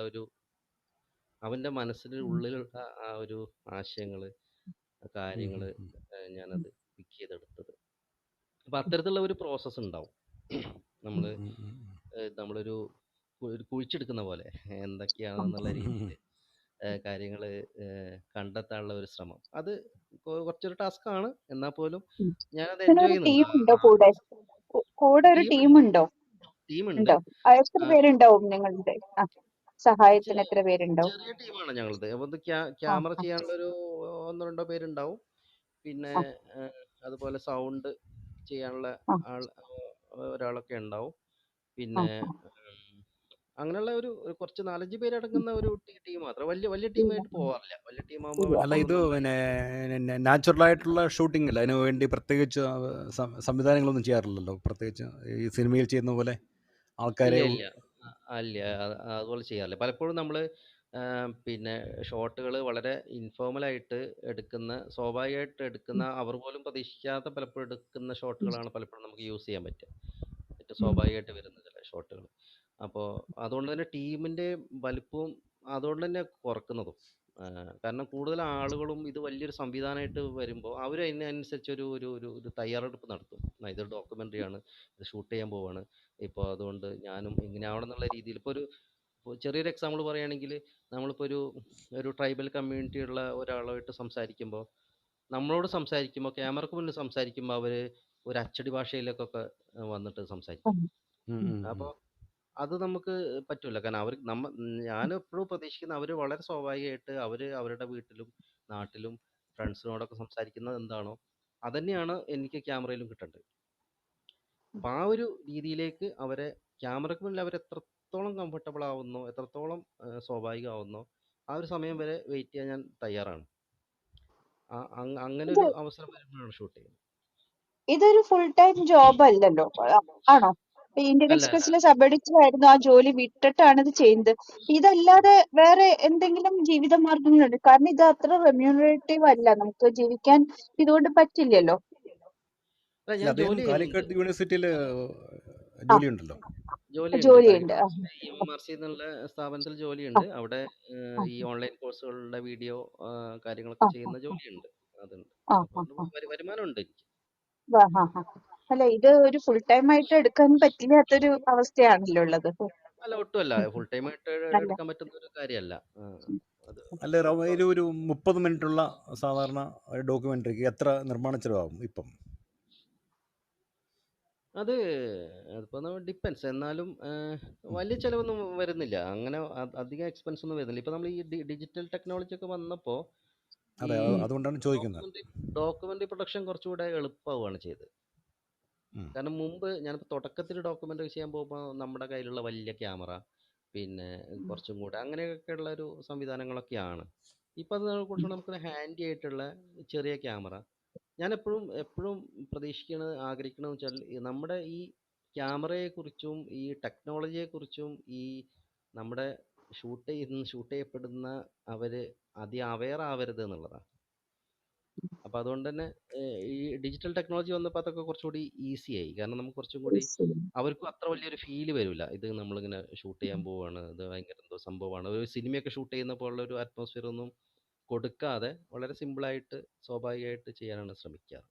അവൻ്റെ മനസ്സിൻ്റെ ഉള്ളിലുള്ള ആ ഒരു ആശയങ്ങൾ, കാര്യങ്ങൾ ഞാനത് പിക്ക് ചെയ്തെടുത്തത്. അപ്പം അത്തരത്തിലുള്ള ഒരു പ്രോസസ്സ് ഉണ്ടാവും. നമ്മളൊരു കുഴിച്ചെടുക്കുന്ന പോലെ എന്തൊക്കെയാണെന്നുള്ള രീതിയിൽ കാര്യങ്ങൾ കണ്ടെത്താനുള്ള ഒരു ശ്രമം. അത് കുറച്ചൊരു ടാസ്ക്കാണ്. എന്നാൽ പോലും ഞാനത് എൻജോയ് ഒരു ടീം ചെയ്യുന്നുണ്ട്. ഉണ്ടോ കൂടെ ഒരു ടീം ഉണ്ടോ? ടീമുണ്ട്. എത്ര പേരുണ്ടാവും നിങ്ങളുടെ സഹായത്തിന്? എത്ര പേരുണ്ടാവും? ചെറിയ ടീമാണ് ഞങ്ങളത്. അപ്പോൾ ക്യാമറ ചെയ്യാനുള്ള ഒരു 1-2 പേരുണ്ടാവും. പിന്നെ അതുപോലെ സൗണ്ട് ചെയ്യാനുള്ള ആ, ആൾ ഒരാളൊക്കെ ഉണ്ടാവും. ആ, പിന്നെ ആ. അങ്ങനെയുള്ള ഒരു കുറച്ച് 4-5 പേരടങ്ങുന്ന ഒരു ടീം മാത്രം. വലിയ വലിയ ഇല്ല, ടീമായിട്ട് പോവാറില്ല. വലിയ ടീമാകുമ്പോൾ ഇല്ല. അല്ല, അവരെപ്പോഴും ഇത് നമ്മൾ പിന്നെ നാച്ചുറലായിട്ടുള്ള ഷൂട്ടിംഗ് അല്ല, അതിന് വേണ്ടി പ്രത്യേകിച്ച് സംവിധാനങ്ങളൊന്നും ചെയ്യാറില്ലല്ലോ, പ്രത്യേകിച്ച് ഈ സിനിമയിൽ ചെയ്യുന്ന പോലെ ആൾക്കാരെ ഇല്ല ഇല്ല അല്ല അതുപോലെ ചെയ്യാറില്ല. പലപ്പോഴും നമ്മൾ പിന്നെ ഷോട്ടുകൾ വളരെ ഇൻഫോർമലായിട്ട് എടുക്കുന്ന, സ്വാഭാവികമായിട്ട് എടുക്കുന്ന, അവർ പോലും പ്രതീക്ഷിക്കാത്ത പലപ്പോഴും എടുക്കുന്ന ഷോട്ടുകളാണ് പലപ്പോഴും നമുക്ക് യൂസ് ചെയ്യാൻ പറ്റുക. ഏറ്റവും സ്വാഭാവികമായിട്ട് വരുന്ന ചില ഷോട്ടുകൾ. അപ്പോൾ അതുകൊണ്ട് തന്നെ ടീമിൻ്റെ വലിപ്പവും അതുകൊണ്ട് തന്നെ കുറക്കുന്നതും. കാരണം കൂടുതൽ ആളുകളും ഇത് വലിയൊരു സംവിധാനമായിട്ട് വരുമ്പോൾ അവർ അതിനനുസരിച്ച് ഒരു ഒരു ഒരു ഒരു തയ്യാറെടുപ്പ് നടത്തും. ഇതൊരു ഡോക്യുമെൻ്ററിയാണ്, ഇത് ഷൂട്ട് ചെയ്യാൻ പോവാണ്, ഇപ്പോൾ അതുകൊണ്ട് ഞാനും ഇങ്ങനെ ആവണം എന്നുള്ള രീതിയിൽ. ഇപ്പോൾ ചെറിയൊരു എക്സാമ്പിൾ പറയുകയാണെങ്കിൽ, നമ്മളിപ്പോൾ ഒരു ഒരു ട്രൈബൽ കമ്മ്യൂണിറ്റി ഉള്ള ഒരാളുമായിട്ട് സംസാരിക്കുമ്പോൾ, നമ്മളോട് സംസാരിക്കുമ്പോൾ, ക്യാമറക്ക് മുന്നിൽ സംസാരിക്കുമ്പോൾ അവർ ഒരു അച്ചടി ഭാഷയിലേക്കൊക്കെ വന്നിട്ട് സംസാരിക്കും. അപ്പോൾ അത് നമുക്ക് പറ്റൂല. കാരണം ഞാൻ എപ്പോഴും പ്രതീക്ഷിക്കുന്ന അവർ വളരെ സ്വാഭാവികമായിട്ട് അവരുടെ വീട്ടിലും നാട്ടിലും ഫ്രണ്ട്സിനോടൊക്കെ സംസാരിക്കുന്നത് എന്താണോ അതന്നെയാണ് എനിക്ക് ക്യാമറയിലും കിട്ടേണ്ടത്. അപ്പോൾ ആ ഒരു രീതിയിലേക്ക് അവരെ ക്യാമറയ്ക്ക് മുന്നിൽ അവർ എത്രത്തോളം കംഫർട്ടബിൾ ആവുന്നോ, എത്രത്തോളം സ്വാഭാവികമാവുന്നോ, ആ ഒരു സമയം വരെ വെയിറ്റ് ചെയ്യാൻ ഞാൻ തയ്യാറാണ്. അങ്ങനെ ഇത് ഒരു അവസരം വരുമ്പോഴാണ് ഷൂട്ട് ചെയ്യുന്നത്. ഇതൊരു ഫുൾ ടൈം ജോബ് അല്ലല്ലോ, ആണോ? ഇന്ത്യൻ അല്ല അല്ല എക്സ്പ്രസിലെ സബ് എഡിറ്റർ ആയിരുന്നു, ആ ജോലി വിട്ടിട്ടാണ് ഇത് ചെയ്യുന്നത്. ഇതല്ലാതെ വേറെ എന്തെങ്കിലും ജീവിത മാർഗങ്ങളുണ്ട്? കാരണം ഇത് അത്ര റെമ്യൂണറേറ്റീവ് അല്ല, നമുക്ക് ജീവിക്കാൻ ഇതുകൊണ്ട് പറ്റില്ലല്ലോ. അല്ല, അല്ല, ഞാൻ അദ്ദേഹം ജോലി ചെയ്യുന്നുണ്ട്. കാലിക്കറ്റ് യൂണിവേഴ്സിറ്റിയിൽ ആ, ജോലിയുണ്ടല്ലോ. ജോലിയുണ്ട്. ജോലിയുണ്ട്. കാലിക്കറ്റ് യൂണിവേഴ്സിറ്റി EMRC എന്നുള്ള സ്ഥാപനത്തിൽ ആ, ജോലിയുണ്ട്. അവിടെ ആ, ഈ ഓൺലൈൻ കോഴ്സുകളുടെ വീഡിയോ ആ, കാര്യങ്ങളൊക്കെ ചെയ്യുന്ന ജോലിയുണ്ട്. അതുണ്ട്. ആ, അപ്പോൾ ആ, അതുകൊണ്ട് ആ, വരുമാനമുണ്ട് എനിക്ക്. ആ, ആ, ആ. അല്ല, ഇത് ഒരു ഫുൾ ടൈം ആയിട്ട് എടുക്കാൻ പറ്റില്ലാത്തൊരു അവസ്ഥയാണല്ലോ ഉള്ളത്. അല്ല, ഒട്ടുമല്ല. ഉം, ഫുൾ ടൈം ആയിട്ട് അല്ല. എടുക്കാൻ പറ്റുന്ന ഒരു കാര്യമല്ല. ഉം. അത് അല്ല, ഒരു 30 മിനിറ്റുള്ള സാധാരണ ഡോക്യുമെൻ്ററിക്ക് എത്ര നിർമ്മാണ ചിലവാകും ഇപ്പം? അത് അതിപ്പോൾ ഡിപ്പെൻസ്. എന്നാലും വലിയ ചിലവൊന്നും വരുന്നില്ല. അങ്ങനെ അധികം എക്സ്പെൻസ് ഒന്നും വരുന്നില്ല. ഇപ്പോൾ നമ്മൾ ഈ ഡിജിറ്റൽ ടെക്നോളജി ഒക്കെ വന്നപ്പോൾ ഈ അതെ, അതുകൊണ്ടാണ് ചോദിക്കുന്നത്. ഡോക്യുമെൻ്ററി പ്രൊഡക്ഷൻ കുറച്ചുകൂടെ എളുപ്പമാവുകയാണ് ചെയ്തത്. കാരണം മുമ്പ് ഞാനിപ്പോൾ തുടക്കത്തിൽ ഡോക്യുമെൻ്ററി ചെയ്യാൻ പോകുമ്പോൾ നമ്മുടെ കയ്യിലുള്ള വലിയ ക്യാമറ, പിന്നെ കുറച്ചും കൂടെ അങ്ങനെയൊക്കെയുള്ള ഒരു സംവിധാനങ്ങളൊക്കെയാണ്. ഇപ്പോൾ അത് കുറച്ചുകൂടെ നമുക്ക് ഹാൻഡി ആയിട്ടുള്ള ചെറിയ ക്യാമറ. ഞാൻ എപ്പോഴും ആഗ്രഹിക്കണമെന്ന് വെച്ചാൽ നമ്മുടെ ഈ ക്യാമറയെക്കുറിച്ചും ഈ ടെക്നോളജിയെക്കുറിച്ചും ഈ നമ്മുടെ ഷൂട്ട് ചെയ്യപ്പെടുന്ന അവർ അവെയർ ആവരുത് എന്നുള്ളതാണ്. അപ്പോൾ അതുകൊണ്ട് തന്നെ ഈ ഡിജിറ്റൽ ടെക്നോളജി വന്നപ്പോൾ അതൊക്കെ കുറച്ചുകൂടി ഈസിയായി. കാരണം നമുക്ക് കുറച്ചും കൂടി അവർക്കും അത്ര വലിയൊരു ഫീല് വരില്ല. ഇത് നമ്മളിങ്ങനെ ഷൂട്ട് ചെയ്യാൻ പോവുകയാണ്, ഇത് ഭയങ്കര എന്തോ സംഭവമാണ്, ഒരു സിനിമയൊക്കെ ഷൂട്ട് ചെയ്യുന്ന പോലുള്ള ഒരു അറ്റ്മോസ്ഫിയർ ഒന്നും കൊടുക്കാതെ വളരെ സിമ്പിളായിട്ട് സ്വാഭാവികമായിട്ട് ചെയ്യാനാണ് ശ്രമിക്കാറ്.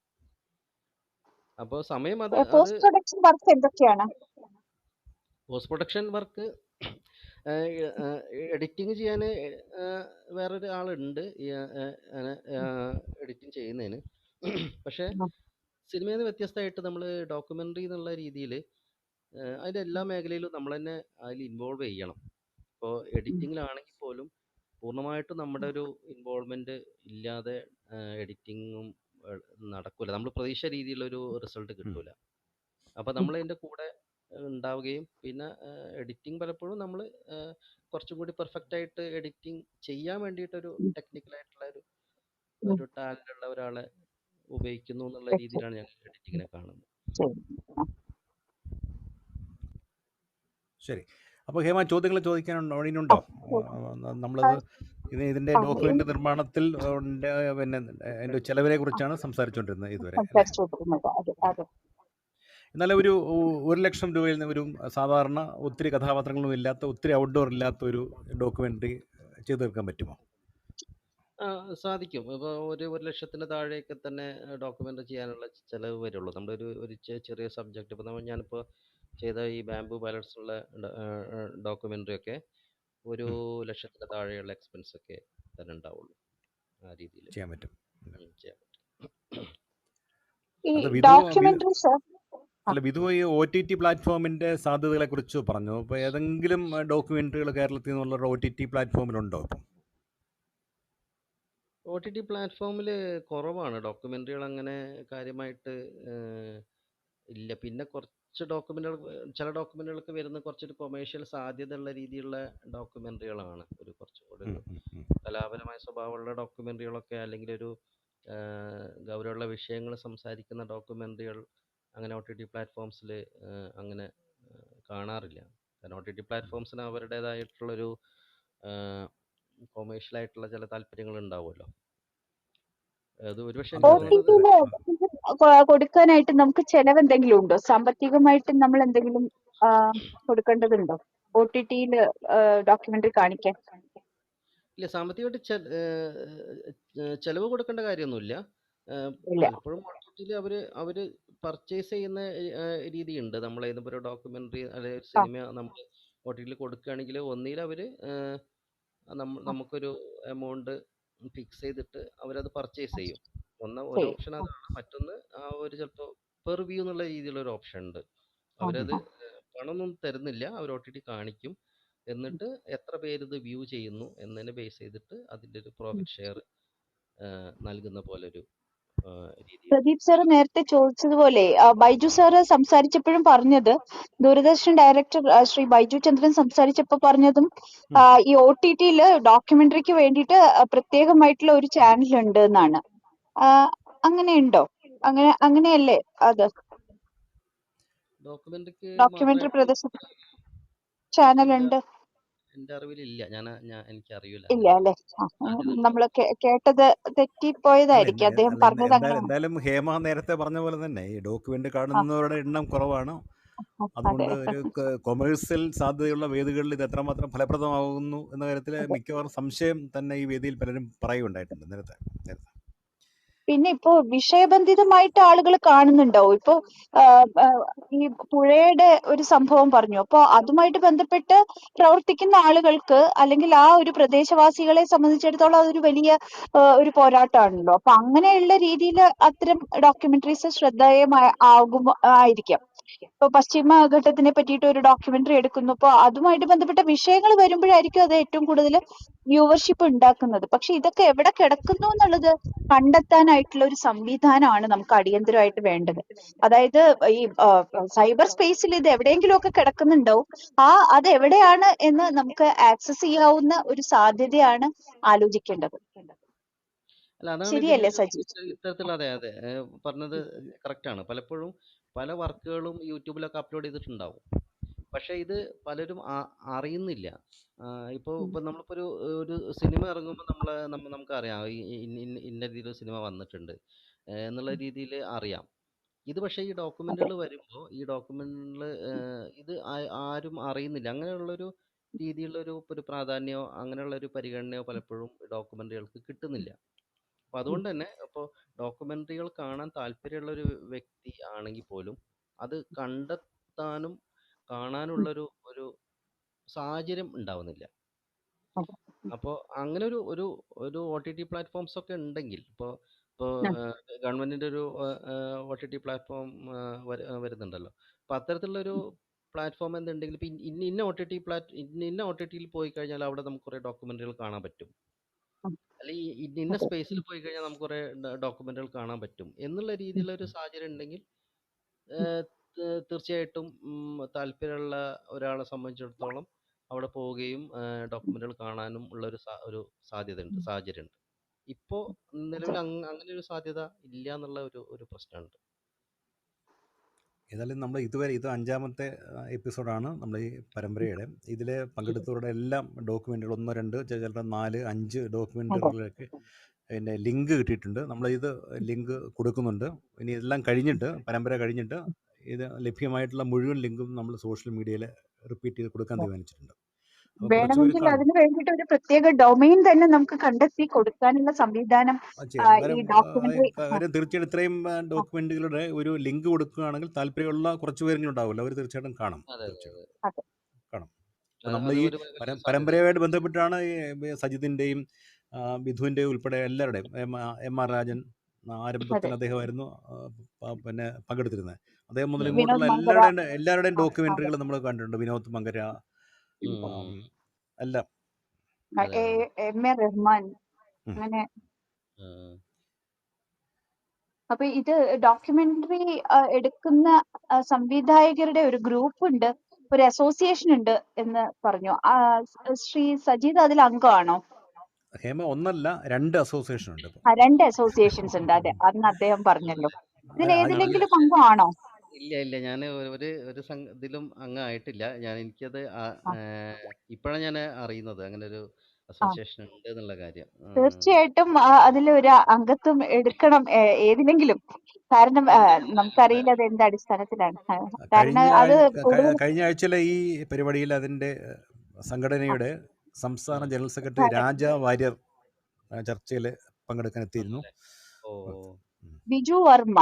അപ്പോൾ സമയം അത് പോസ്റ്റ് പ്രൊഡക്ഷൻ വർക്ക് എന്തൊക്കെയാണ്? പോസ്റ്റ് പ്രൊഡക്ഷൻ വർക്ക് എഡിറ്റിംഗ് ചെയ്യാൻ വേറൊരു ആളുണ്ട് എഡിറ്റിംഗ് ചെയ്യുന്നതിന്. പക്ഷേ ആ, സിനിമയിൽ നിന്ന് വ്യത്യസ്തമായിട്ട് നമ്മൾ ഡോക്യുമെൻ്ററി എന്നുള്ള രീതിയിൽ അതിൻ്റെ എല്ലാ മേഖലയിലും നമ്മൾ തന്നെ അതിൽ ഇൻവോൾവ് ചെയ്യണം. ഇപ്പോൾ എഡിറ്റിങ്ങിലാണെങ്കിൽ പോലും പൂർണ്ണമായിട്ടും നമ്മുടെ ഒരു ഇൻവോൾവ്മെൻറ്റ് ഇല്ലാതെ എഡിറ്റിങ്ങും നടക്കില്ല. നമ്മൾ പ്രതീക്ഷ രീതിയിലൊരു റിസൾട്ട് കിട്ടില്ല. അപ്പോൾ നമ്മൾ അതിൻ്റെ കൂടെ ഉണ്ടാവുകയും പിന്നെ എഡിറ്റിംഗ് പലപ്പോഴും നമ്മൾ കുറച്ചും കൂടി പെർഫെക്റ്റ് ആയിട്ട് എഡിറ്റിംഗ് ചെയ്യാൻ വേണ്ടിയിട്ടൊരു ടെക്നിക്കലായിട്ടുള്ള ഒരു ടാലൻ്റ് ഉള്ള ഒരാളെ ഉപയോഗിക്കുന്നു എന്നുള്ള രീതിയിലാണ് ഞാൻ എഡിറ്റിങ്ങിനെ കാണുന്നത്. ശരി. ശരി. അപ്പോൾ ഹേമ, ചോദ്യങ്ങൾ ചോദിക്കാനുണ്ടോ? ഇനിയുണ്ടോ? നമ്മളത് ഇതിൻ്റെ ഡോക്യുമെൻ്റ് നിർമ്മാണത്തിൽ പിന്നെ അതിൻ്റെ ചിലവിനെ കുറിച്ചാണ് സംസാരിച്ചുകൊണ്ടിരുന്നത് ഇതുവരെ, അല്ലേ? സംസാരിച്ചുകൊണ്ടിരുന്നത്. അതെ. എന്നാലും ഒരു 1,00,000 രൂപയിൽ നിന്ന് ഒരു സാധാരണ ഒത്തിരി കഥാപാത്രങ്ങളൊന്നും ഇല്ലാത്ത, ഒത്തിരി ഔട്ട്ഡോർ ഇല്ലാത്ത ഒരു ഡോക്യുമെൻ്ററി ചെയ്തു തീർക്കാൻ പറ്റുമോ? സാധിക്കും. ഇപ്പോൾ ഒരു 1,00,000 താഴെയൊക്കെ തന്നെ ഡോക്യുമെൻ്ററി ചെയ്യാനുള്ള ചിലവ് വരുള്ളൂ. നമ്മുടെ ഒരു ചെറിയ സബ്ജക്റ്റ്, ഇപ്പോൾ ഞാനിപ്പോൾ ചെയ്ത ഈ ബാംബു ബാലൻസുള്ള ഡോക്യുമെൻ്ററി ഒക്കെ 1,00,000 താഴെയുള്ള എക്സ്പെൻസ് ഒക്കെ തന്നെ ഉണ്ടാവുള്ളൂ. ആ രീതിയിൽ ചെയ്യാൻ പറ്റും. ചെയ്യാൻ പറ്റും. ഈ അത് ഡോക്യുമെന്ററീസ് അല്ല, വിധു ഈ OTT പ്ലാറ്റ്ഫോമിൻ്റെ സാധ്യതകളെ കുറിച്ച് പറഞ്ഞു. അപ്പോൾ ഏതെങ്കിലും ഡോക്യുമെൻ്ററികൾ കേരളത്തിൽ നിന്നുള്ള OTT പ്ലാറ്റ്ഫോമിലുണ്ടോ ഇപ്പം? OTT പ്ലാറ്റ്ഫോമിൽ കുറവാണ് ഡോക്യുമെൻ്ററികൾ അങ്ങനെ കാര്യമായിട്ട് ഇല്ല. പിന്നെ കുറച്ച് ഡോക്യുമെന്റുകൾ, ചില ഡോക്യുമെന്റുകൾക്ക് വരുന്ന കുറച്ചൊരു കൊമേഴ്ഷ്യൽ സാധ്യതയുള്ള രീതിയിലുള്ള ഡോക്യുമെന്ററികളാണ്. ഒരു കുറച്ചുകൂടി ഉം, ഒരു ഉം, ഉം. കലാപരമായ സ്വഭാവമുള്ള ഡോക്യുമെന്ററികളൊക്കെ, അല്ലെങ്കിൽ ഒരു ഗൗരവമുള്ള വിഷയങ്ങൾ സംസാരിക്കുന്ന ഡോക്യുമെന്ററികൾ അങ്ങനെ OTT പ്ലാറ്റ്ഫോംസിൽ അങ്ങനെ കാണാറില്ല. കാരണം OTT പ്ലാറ്റ്ഫോംസിന് അവരുടേതായിട്ടുള്ളൊരു കൊമേഴ്ഷ്യൽ ആയിട്ടുള്ള ചില താല്പര്യങ്ങൾ ഉണ്ടാവുമല്ലോ. അത് ഒരുപക്ഷെ അതെ എനിക്ക് അതെ തോന്നുന്നത് അതെ കൊടുക്കാനായിട്ട് നമുക്ക് ചെലവ് എന്തെങ്കിലും ഉണ്ടോ? സാമ്പത്തികമായിട്ട് നമ്മൾ എന്തെങ്കിലും ആ, കൊടുക്കേണ്ടതുണ്ടോ OTT-യിൽ ഡോക്യുമെന്ററി കാണിക്കാൻ? ഇല്ല, സാമ്പത്തികമായിട്ട് ചെലവ് കൊടുക്കേണ്ട കാര്യമൊന്നുമില്ല. ഇല്ല. പലപ്പോഴും OTT-ൽ അവർ പർച്ചേസ് ചെയ്യുന്ന രീതിയുണ്ട്. നമ്മൾ ഏതെങ്കിലും ഒരു ഡോക്യുമെന്ററി അല്ലെങ്കിൽ ഒരു ആ, സിനിമ നമ്മൾ OTT-ൽ കൊടുക്കുകയാണെങ്കിൽ ഒന്നിൽ അവർ ആ, നമുക്കൊരു എമൗണ്ട് ഫിക്സ് ചെയ്തിട്ട് അവരത് പർച്ചേസ് ആ, ചെയ്യും. ഒരു ചെയ്യും. ഓപ്ഷൻ ആ, അതാണ്. മറ്റൊന്ന് ഒരു ചിലപ്പോൾ പെർ വ്യൂ എന്നുള്ള രീതിയിലുള്ള ഒരു ഓപ്ഷൻ ഉണ്ട്. ആ, അവരത് ആ. പണമൊന്നും തരുന്നില്ല, അവർ OTT കാണിക്കും. എന്നിട്ട് എത്ര പേര് ഇത് വ്യൂ ചെയ്യുന്നു എന്നതിനെ ബേസ് ചെയ്തിട്ട് അതിൻ്റെ ഒരു ഉം. പ്രോഫിറ്റ് ഷെയർ നൽകുന്ന പോലെ ഒരു രീതിയുണ്ട്. പ്രദീപ് സാറ് നേരത്തെ ചോദിച്ചതുപോലെ ബൈജു സാറ് സംസാരിച്ചപ്പോഴും പറഞ്ഞത്, ദൂരദർശൻ ഡയറക്ടർ ശ്രീ ബൈജു ചന്ദ്രൻ സംസാരിച്ചപ്പോൾ പറഞ്ഞതും ഉം. ഈ OTT-യിൽ ഡോക്യുമെന്ററിക്ക് വേണ്ടിയിട്ട് പ്രത്യേകമായിട്ടുള്ള ഒരു ചാനൽ ഉണ്ട് എന്നാണ്. ആ, അങ്ങനെയുണ്ടോ? അങ്ങനെയല്ലേ അത്? ഡോക്യുമെന്ററിക്ക് ഡോക്യുമെന്ററി മാത്രമായിട്ട് പ്രദർശന ചാനൽ എൻ്റെ ഉണ്ട്? എൻ്റെ അറിവിലില്ല. എനിക്കറിയില്ല ഇല്ല അങ്ങനെ അല്ലെ? സാധ്യത നമ്മൾ ഉണ്ടാവും. കേട്ടത് തെറ്റിപ്പോയതായിരിക്കും. അദ്ദേഹം പറഞ്ഞത് അങ്ങനെ. എന്തായാലും ഹേമ നേരത്തെ പറഞ്ഞ പോലെ തന്നെ ഈ ഡോക്യുമെന്റ് ആ, കാണുന്നവരുടെ എണ്ണം കുറവാണ്. അതെ. അതുകൊണ്ട് ഒരു കൊമേഴ്സ്യൽ സാധ്യതയുള്ള വേദികളിൽ ഇത് എത്രമാത്രം ഫലപ്രദമാകുന്നു എന്ന കാര്യത്തിൽ അതെ. മിക്കവാറും സംശയം തന്നെ ഈ വേദിയിൽ പലരും പറയുണ്ടായിട്ടുണ്ട് നേരത്തെ. പിന്നെ ഇപ്പോ വിഷയബന്ധിതമായിട്ട് ആളുകൾ കാണുന്നുണ്ടാവും. ഇപ്പോ ആ, ആ, ഈ പുഴയുടെ ഒരു സംഭവം പറഞ്ഞു. അപ്പോ അതുമായിട്ട് ബന്ധപ്പെട്ട് പ്രവർത്തിക്കുന്ന ആളുകൾക്ക്, അല്ലെങ്കിൽ ആ ഒരു പ്രദേശവാസികളെ സംബന്ധിച്ചിടത്തോളം അതൊരു വലിയ ഒരു പോരാട്ടമാണല്ലോ. അപ്പൊ അങ്ങനെയുള്ള രീതിയിൽ അത്തരം ഡോക്യുമെന്ററീസ് ആയിരിക്കാം. ഇപ്പൊ പശ്ചിമഘട്ടത്തിനെ പറ്റിയിട്ട് ഒരു ഡോക്യുമെന്ററി എടുക്കുന്നു. അപ്പൊ അതുമായിട്ട് ബന്ധപ്പെട്ട വിഷയങ്ങൾ വരുമ്പോഴായിരിക്കും അത് ഏറ്റവും കൂടുതൽ വ്യൂവർഷിപ്പ് ഉണ്ടാക്കുന്നത്. പക്ഷെ ഇതൊക്കെ എവിടെ കിടക്കുന്നു എന്നുള്ളത് കണ്ടെത്താനായിട്ടുള്ള ഒരു സംവിധാനമാണ് നമുക്ക് അടിയന്തരമായിട്ട് വേണ്ടത്. അതായത് ഈ സൈബർ സ്പേസിൽ ഇത് എവിടെയെങ്കിലും ഒക്കെ കിടക്കുന്നുണ്ടാവും. അത് എവിടെയാണ് എന്ന് നമുക്ക് ആക്സസ് ചെയ്യാവുന്ന ഒരു സാധ്യതയാണ് ആലോചിക്കേണ്ടത്. അല്ല, അതാണ് ഇതിൻ്റെ ശരിയല്ലേ ഒരു സജി? ഇത്തരത്തിലുള്ള, അതെ അതെ, പറഞ്ഞത് കറക്റ്റാണ്. പലപ്പോഴും പല വർക്കുകളും യൂട്യൂബിലൊക്കെ അപ്ലോഡ് ചെയ്തിട്ടുണ്ടാവും. പക്ഷേ ഇത് പലരും അറിയുന്നില്ല. ഇപ്പോൾ ഉം. ഇപ്പോൾ നമ്മളിപ്പോൾ ഒരു സിനിമ ഇറങ്ങുമ്പോൾ നമുക്കറിയാം ഇന്ന രീതിയിൽ സിനിമ വന്നിട്ടുണ്ട് എന്നുള്ള രീതിയിൽ അറിയാം. ഇത് പക്ഷേ ഈ അതെ. ഡോക്യുമെന്റുകൾ വരുമ്പോൾ ഈ ഡോക്യുമെന്റിൽ ഇത് ആരും അറിയുന്നില്ല. അങ്ങനെയുള്ളൊരു ഒരു പ്രാധാന്യമോ അങ്ങനെയുള്ള ഒരു പരിഗണനയോ പലപ്പോഴും ഡോക്യുമെന്ററികൾക്ക് കിട്ടുന്നില്ല. അപ്പോൾ ഉം. അതുകൊണ്ട് തന്നെ ഇപ്പോൾ ഡോക്യുമെന്ററികൾ കാണാൻ താല്പര്യമുള്ള ഒരു വ്യക്തി ആണെങ്കിൽ പോലും അത് കണ്ടെത്താനും ഉം. കാണാനുള്ളൊരു ഒരു സാഹചര്യം ഉണ്ടാവുന്നില്ല. അതെ. അപ്പോൾ അങ്ങനെ ഒരു OTT പ്ലാറ്റ്ഫോംസ് ഒക്കെ ഉണ്ടെങ്കിൽ, ഇപ്പോൾ ഉം. ഗവൺമെന്റിന്റെ ഒരു OTT പ്ലാറ്റ്ഫോം വരുന്നുണ്ടല്ലോ. അപ്പോൾ അത്തരത്തിലുള്ളൊരു പ്ലാറ്റ്ഫോം എന്തുണ്ടെങ്കിൽ ഇപ്പം ഇന്ന OTT-യിൽ പോയി കഴിഞ്ഞാൽ അവിടെ നമുക്ക് കുറേ ഡോക്യുമെന്ററികൾ കാണാൻ പറ്റും. ഉം. അല്ലെങ്കിൽ ഇന്ന അതെ. സ്പേസിൽ പോയി കഴിഞ്ഞാൽ നമുക്ക് കുറേ ഡോക്യുമെന്ററികൾ കാണാൻ പറ്റും എന്നുള്ള ഉം. രീതിയിലുള്ള ഒരു സാഹചര്യം ഉണ്ടെങ്കിൽ ഉം. തീർച്ചയായിട്ടും താല്പര്യമുള്ള ഒരാളെ സംബന്ധിച്ചിടത്തോളം അവിടെ പോവുകയും ഡോക്യുമെന്റുകൾ കാണാനും ഉള്ള ഒരു സാധ്യതയുണ്ട്, ഉം. സാഹചര്യമുണ്ട്. ഇപ്പോൾ അതെ. നിലവിൽ അങ്ങനെ ഒരു സാധ്യത ഇല്ല എന്നുള്ള ഒരു പ്രശ്നമുണ്ട്. ഏതായാലും നമ്മൾ ഇതുവരെ ഇത് 5-ാമത്തെ എപ്പിസോഡാണ് നമ്മൾ ഈ പരമ്പരയുടെ. ഇതിൽ പങ്കെടുത്തവരുടെ എല്ലാം ഡോക്യുമെൻ്റുകൾ 1, 2, ചിലരുടെ 4, 5 അതെ. ഡോക്യുമെൻ്ററികളൊക്കെ പിന്നെ ലിങ്ക് കിട്ടിയിട്ടുണ്ട്. നമ്മളിത് ലിങ്ക് കൊടുക്കുന്നുണ്ട്. ഇനി ഇതെല്ലാം കഴിഞ്ഞിട്ട്, പരമ്പര കഴിഞ്ഞിട്ട് ഇത് ലഭ്യമായിട്ടുള്ള മുഴുവൻ ലിങ്കും നമ്മൾ സോഷ്യൽ മീഡിയയിൽ റിപ്പീറ്റ് ചെയ്ത് കൊടുക്കാൻ തീരുമാനിച്ചിട്ടുണ്ട്. അപ്പോൾ കുറച്ച് പേര് വേണമെങ്കിൽ കാണും. അതിന് വേണ്ടിയിട്ട് ഒരു പ്രത്യേക ഡൊമൈൻ തന്നെ നമുക്ക് കണ്ടെത്തി കൊടുക്കാനുള്ള സംവിധാനം ചെയ്യാം. ഈ കാര്യം ഡോക്യുമെന്ററി. കാര്യം തീർച്ചയായിട്ടും ഇത്രയും ഡോക്യുമെൻ്റുകളുടെ ഒരു ലിങ്ക് കൊടുക്കുകയാണെങ്കിൽ താല്പര്യമുള്ള കുറച്ച് പേരെങ്കിലും ഉണ്ടാവില്ല. അവർ തീർച്ചയായിട്ടും കാണും. അതെ, തീർച്ചയായിട്ടും അതെ, അതെ. കാണും. അപ്പോൾ നമ്മൾ അത് ഈ ഒരു വലിയൊരു സാധ്യതയാണ്. പരമ്പരയുമായിട്ട് ബന്ധപ്പെട്ടാണ് ഈ സജിത്തിൻ്റെയും ബിധുവിൻ്റെയും ഉൾപ്പെടെ എല്ലാവരുടെയും MR രാജൻ അതെ. ആരംഭത്തിൽ അദ്ദേഹമായിരുന്നു പിന്നെ പങ്കെടുത്തിരുന്നത്. അദ്ദേഹം മുതൽ അതെ. ഇങ്ങോട്ടുള്ള വിനോദ് മങ്കര. എല്ലാവരുടെയും അതെ. ഡോക്യുമെൻ്ററികൾ നമ്മൾ കണ്ടിട്ടുണ്ട്. വിനോദ് മങ്കര ഉം. എല്ലാം. അതെ, അതെ. M A Rahman. ഉം. അങ്ങനെ ആ. അപ്പൊ ഇത് ഡോക്യുമെന്ററി എടുക്കുന്ന സംവിധായകരുടെ ഒരു ഗ്രൂപ്പ് ഉണ്ട്, ഒരു അസോസിയേഷൻ ഉണ്ട് എന്ന് പറഞ്ഞു. ശ്രീ സജീദ് അതിൽ അംഗമാണോ? ഹേമ, ഒന്നല്ല 2 അസോസിയേഷൻ ഉണ്ട് ഇപ്പോൾ. 2 അസോസിയേഷൻസ് ഉണ്ട്, അതെ, അന്ന് അദ്ദേഹം പറഞ്ഞല്ലോ. ഇതിൽ അത് ആണല്ലേ? ഏതിലെങ്കിലും അംഗമാണോ? ഇല്ല ഞാൻ ഒരു ഇതിലും അംഗമായിട്ടില്ല. എനിക്കത് ആ, ഇപ്പോഴാണ് ഞാൻ അറിയുന്നത് അങ്ങനെ ഒരു ആ. അസോസിയേഷൻ ഉണ്ട് എന്നുള്ള കാര്യം. തീർച്ചയായിട്ടും അതിലൊരു അംഗത്വം എടുക്കണം, ഏതിലെങ്കിലും. കാരണം നമുക്കറിയില്ല അത് എന്ത് അടിസ്ഥാനത്തിലാണ്. കാരണം അത് കൂടുതൽ കഴിഞ്ഞ ആഴ്ചയിലെ ഈ പരിപാടിയിൽ അതിൻ്റെ സംഘടനയുടെ സംസ്ഥാന ജനറൽ സെക്രട്ടറി രാജ വാര്യർ ചർച്ചയിൽ പങ്കെടുക്കാൻ എത്തിയിരുന്നു. ആണല്ലേ? ഓ ഉം. ബിജു വർമ്മ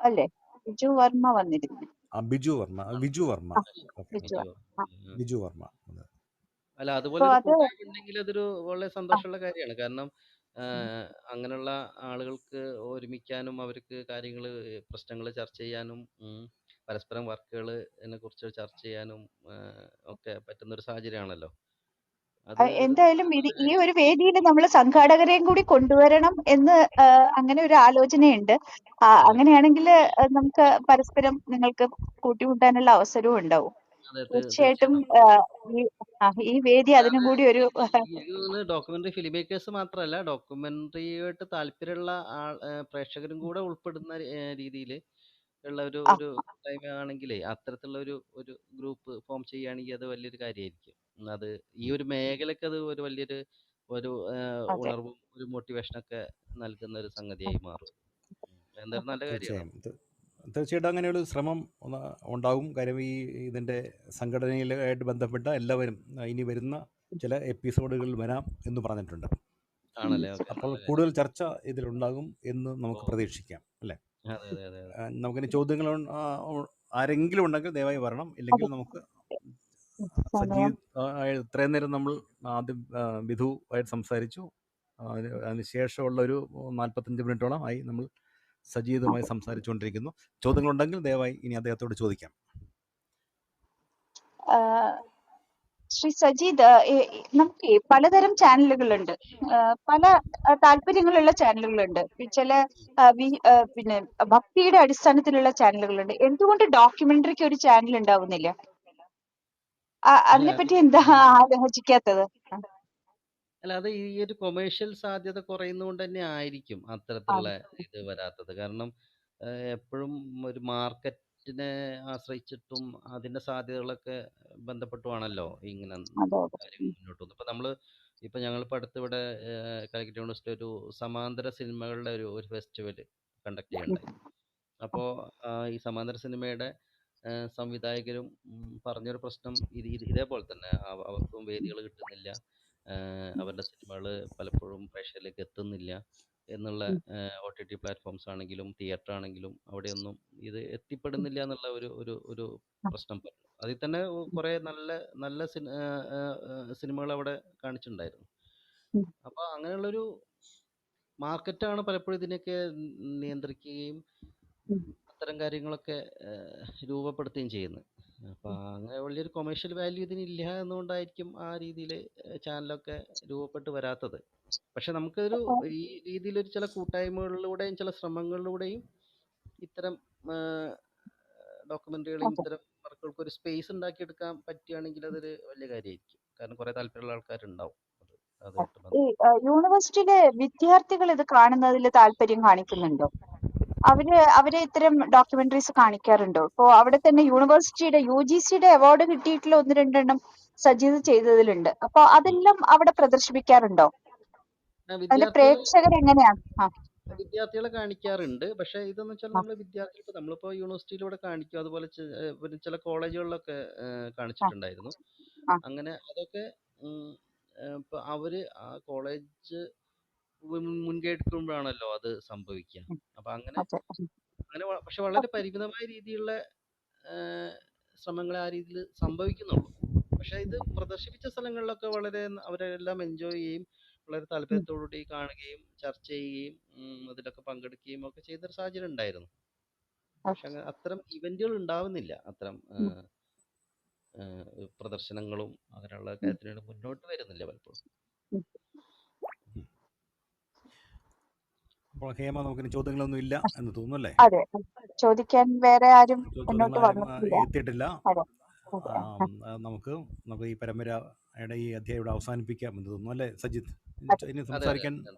അല്ലേ? ബിജു വർമ്മ വന്നിരുന്നു. വിജു വർമ്മ ഓക്കെ ബിജു ബിജു. ആ. വിജു വർമ്മ. അല്ല, അതുപോലെ അപ്പൊ ഒരു അത് കൂട്ടായ്മ ഉണ്ടെങ്കിൽ അതൊരു വളരെ ആ, സന്തോഷമുള്ള കാര്യമാണ്. കാരണം അങ്ങനെയുള്ള ആളുകൾക്ക് ഒരുമിക്കാനും അവർക്ക് കാര്യങ്ങൾ പ്രശ്നങ്ങൾ ചർച്ച ചെയ്യാനും പരസ്പരം വർക്കുകളെ കുറിച്ച് ചർച്ച ചെയ്യാനും ഒക്കെ പറ്റുന്ന ഒരു സാഹചര്യമാണല്ലോ. അത് ഒരു എന്തായാലും നല്ല ഈ കാര്യം. ഒരു വേദിയിൽ നമ്മൾ സംഘാടകരെയും കൂടി കൊണ്ടുവരണം എന്ന് അങ്ങനെ ഒരു ആലോചനയുണ്ട്. അങ്ങനെയാണെങ്കിൽ നമുക്ക് പരസ്പരം നിങ്ങൾക്ക് കൂട്ടിമുട്ടാനുള്ള അവസരവും ഉണ്ടാവും. അതെ, തീർച്ചയായിട്ടും തീർച്ചയായിട്ടും. ഈ വേദി അതിനും അല്ലാതെ കൂടി ഒരു എനിക്ക് തോന്നുന്നു ഡോക്യുമെന്ററി ഫിലിം മേക്കേഴ്സ് മാത്രമല്ല, ഡോക്യുമെന്ററിയായിട്ട് താല്പര്യമുള്ള പ്രേക്ഷകരും കൂടെ ഉൾപ്പെടുന്ന രീതിയിൽ ഉള്ള ഒരു ആ, ഒരു കൂട്ടായ്മ ആണെങ്കിലേ, അത്തരത്തിലുള്ള ഒരു ഒരു ഗ്രൂപ്പ് ഫോം ചെയ്യുകയാണെങ്കിൽ അത് വലിയൊരു കാര്യമായിരിക്കും. അത് ഈ ഒരു മേഖലക്ക് അത് ഒരു വലിയൊരു ഒരു അതെ. ഉണർവും ഒരു മോട്ടിവേഷനൊക്കെ നൽകുന്ന ഒരു സംഗതിയായി മാറും. എന്തായാലും നല്ല കാര്യമാണ്. തീർച്ചയായിട്ടും അങ്ങനെയൊരു ശ്രമം ഉണ്ടാകും. കാര്യം ഇതിൻ്റെ സംഘടനയിലായിട്ട് ബന്ധപ്പെട്ട എല്ലാവരും ഇനി വരുന്ന ചില എപ്പിസോഡുകളിൽ വരാം എന്ന് പറഞ്ഞിട്ടുണ്ട്. ആണല്ലേ? ഓക്കെ, അപ്പോൾ നല്ല കാര്യം. കൂടുതൽ ചർച്ച ഇതിലുണ്ടാകും എന്ന് ഓ, നമുക്ക് പ്രതീക്ഷിക്കാം, അല്ലേ? അതെ അതെ അതെ അതെ. നമുക്കിനി ചോദ്യങ്ങൾ ആരെങ്കിലും ഉണ്ടെങ്കിൽ ദയവായി വരണം. ഇല്ലെങ്കിൽ നമുക്ക് സമയം ഇത്രയും നേരം നമ്മൾ ആദ്യം വിധു ആയിട്ട് സംസാരിച്ചു. അതിന് ശേഷമുള്ളൊരു 45 മിനിറ്റോളം ആയി നമ്മൾ സജീവമായി സംസാരിച്ചുകൊണ്ടിരിക്കുന്നു. ചോദ്യങ്ങളുണ്ടെങ്കിൽ ദയവായി ഇനി അദ്ദേഹത്തോട് ചോദിക്കാം. ആ, ശ്രീ സജീദ്, നമുക്ക് പലതരം ചാനലുകളുണ്ട്, പല താല്പര്യങ്ങളുള്ള ചാനലുകളുണ്ട്. ചില പിന്നെ ഭക്തിയുടെ അടിസ്ഥാനത്തിലുള്ള ചാനലുകളുണ്ട്. എന്തുകൊണ്ട് ഡോക്യുമെന്ററിക്ക് ഒരു ചാനൽ ഉണ്ടാവുന്നില്ല? അല്ല അതിനെപ്പറ്റി എന്താ ആലോചിക്കാത്തത്? അല്ല, അത് ഈ ഒരു കൊമേഴ്ഷ്യൽ സാധ്യത കുറയുന്നതുകൊണ്ട് തന്നെ ആയിരിക്കും ആ, അത്തരത്തിലുള്ള ഇത് വരാത്തത്. കാരണം എപ്പോഴും ഒരു മാർക്കറ്റിനെ ആശ്രയിച്ചിട്ടും അതിന്റെ സാധ്യതകളൊക്കെ ബന്ധപ്പെട്ടുമാണല്ലോ ഇങ്ങനെ അതെ അതെ. കാര്യങ്ങൾ മുന്നോട്ട് പോകുന്നത്. ഇപ്പൊ ഞങ്ങളിപ്പോൾ അടുത്ത് ഇവിടെ കാലിക്കറ്റ് യൂണിവേഴ്സിറ്റി ഒരു സമാന്തര സിനിമകളുടെ ഒരു ഫെസ്റ്റിവൽ കണ്ടക്ട് ചെയ്യുന്നുണ്ടായി. അപ്പോൾ ഈ സമാന്തര സിനിമയുടെ സംവിധായകരും പറഞ്ഞൊരു പ്രശ്നം ഇതേപോലെ തന്നെ അവർക്കും വേദികൾ കിട്ടുന്നില്ല, അവരുടെ സിനിമകൾ പലപ്പോഴും പ്രേക്ഷകരിലേക്ക് എത്തുന്നില്ല എന്നുള്ള, OTT പ്ലാറ്റ്ഫോംസ് ആണെങ്കിലും തിയേറ്റർ ആണെങ്കിലും അവിടെയൊന്നും ഇത് എത്തിപ്പെടുന്നില്ല എന്നുള്ള ഒരു ഒരു ഒരു പ്രശ്നം പറഞ്ഞു. അതിൽ തന്നെ കുറേ നല്ല നല്ല സിനിമകൾ അവിടെ കാണിച്ചിട്ടുണ്ടായിരുന്നു. അപ്പോൾ അങ്ങനെയുള്ളൊരു മാർക്കറ്റാണ് പലപ്പോഴും ഇതിനെയൊക്കെ നിയന്ത്രിക്കുകയും അത്തരം കാര്യങ്ങളൊക്കെ രൂപപ്പെടുത്തുകയും ചെയ്യുന്നത്. അപ്പോൾ അങ്ങനെ വലിയൊരു കൊമേഴ്ഷ്യൽ വാല്യൂ ഇതിനില്ല എന്നുകൊണ്ടായിരിക്കും ആ രീതിയിൽ ചാനലൊക്കെ രൂപപ്പെട്ട് വരാത്തത്. പക്ഷെ നമുക്കൊരു ഈ രീതിയിലൊരു ചില കൂട്ടായ്മകളിലൂടെയും ചില ശ്രമങ്ങളിലൂടെയും ഇത്തരം ഡോക്യുമെന്ററികളെയും ഇത്തരം വർക്കുകൾക്ക് ഒരു സ്പേസ് ഉണ്ടാക്കിയെടുക്കാൻ പറ്റുകയാണെങ്കിൽ അതൊരു വലിയ കാര്യമായിരിക്കും. കാരണം കുറേ താല്പര്യമുള്ള ആൾക്കാരുണ്ടാവും അതായിട്ട് ഈ ബന്ധപ്പെട്ട്. യൂണിവേഴ്സിറ്റിയിലെ വിദ്യാർത്ഥികൾ ഇത് കാണുന്നതിൽ താല്പര്യം കാണിക്കുന്നുണ്ടോ? അവരെ ഇത്തരം ഡോക്യുമെന്ററീസ് കാണിക്കാറുണ്ടോ? ഇപ്പോ അവിടെ തന്നെ യൂണിവേഴ്സിറ്റിയുടെ UGCയുടെ അവാർഡ് കിട്ടിയിട്ടുള്ള 1-2 എണ്ണം സജീദ് ചെയ്തതിലുണ്ട്. അപ്പൊ അതെല്ലാം അവിടെ പ്രദർശിപ്പിക്കാറുണ്ടോ? അതിന്റെ വിദ്യാർത്ഥികൾ പ്രേക്ഷകർ എങ്ങനെയാണ്? വിദ്യാർത്ഥികളെ കാണിക്കാറുണ്ട്. പക്ഷെ ഇതെന്ന് വെച്ചാൽ നമ്മളിപ്പോ യൂണിവേഴ്സിറ്റിയിലൂടെ കാണിക്കും. അതുപോലെ പിന്നെ ചില കോളേജുകളിലൊക്കെ കാണിച്ചിട്ടുണ്ടായിരുന്നു. അങ്ങനെ അതൊക്കെ ഇപ്പൊ അവര് ആ കോളേജ് മുൻകൈ എടുക്കുമ്പോഴാണല്ലോ അത് സംഭവിക്കുക. അപ്പൊ അങ്ങനെ അങ്ങനെ പക്ഷെ വളരെ പരിമിതമായ രീതിയിലുള്ള ശ്രമങ്ങളെ ആ രീതിയിൽ സംഭവിക്കുന്നുള്ളൂ. പക്ഷെ ഇത് പ്രദർശിപ്പിച്ച സ്ഥലങ്ങളിലൊക്കെ വളരെ അവരെല്ലാം എൻജോയ് ചെയ്യും, വളരെ താല്പര്യത്തോടുകൂടി കാണുകയും ചർച്ച ചെയ്യുകയും അതിലൊക്കെ പങ്കെടുക്കുകയും ഒക്കെ ചെയ്തൊരു സാഹചര്യം ഉണ്ടായിരുന്നു. പക്ഷെ അത്തരം ഇവന്റുകൾ ഉണ്ടാവുന്നില്ല. അത്തരം പ്രദർശനങ്ങളും അങ്ങനെയുള്ള കാര്യത്തിന് മുന്നോട്ട് വരുന്നില്ല പലപ്പോഴും. അപ്പോൾ ഹേമ, നമുക്കിനി ചോദ്യങ്ങളൊന്നും ഇല്ല എന്ന് തോന്നുന്നു അല്ലേ? അതെ, ചോദിക്കാൻ വേറെ ആരും മുന്നോട്ട് ചോദ്യങ്ങളാരും വന്നിട്ടില്ല. എത്തിയിട്ടില്ല. അതെ അതെ. നമുക്ക് ഈ പരമ്പരയുടെ ഈ അധ്യായം ഇവിടെ അവസാനിപ്പിക്കാം എന്ന് തോന്നുന്നു അല്ലേ സജിത്ത്? അതെ. ഇനി അതെ അതെ സംസാരിക്കാൻ അതെ.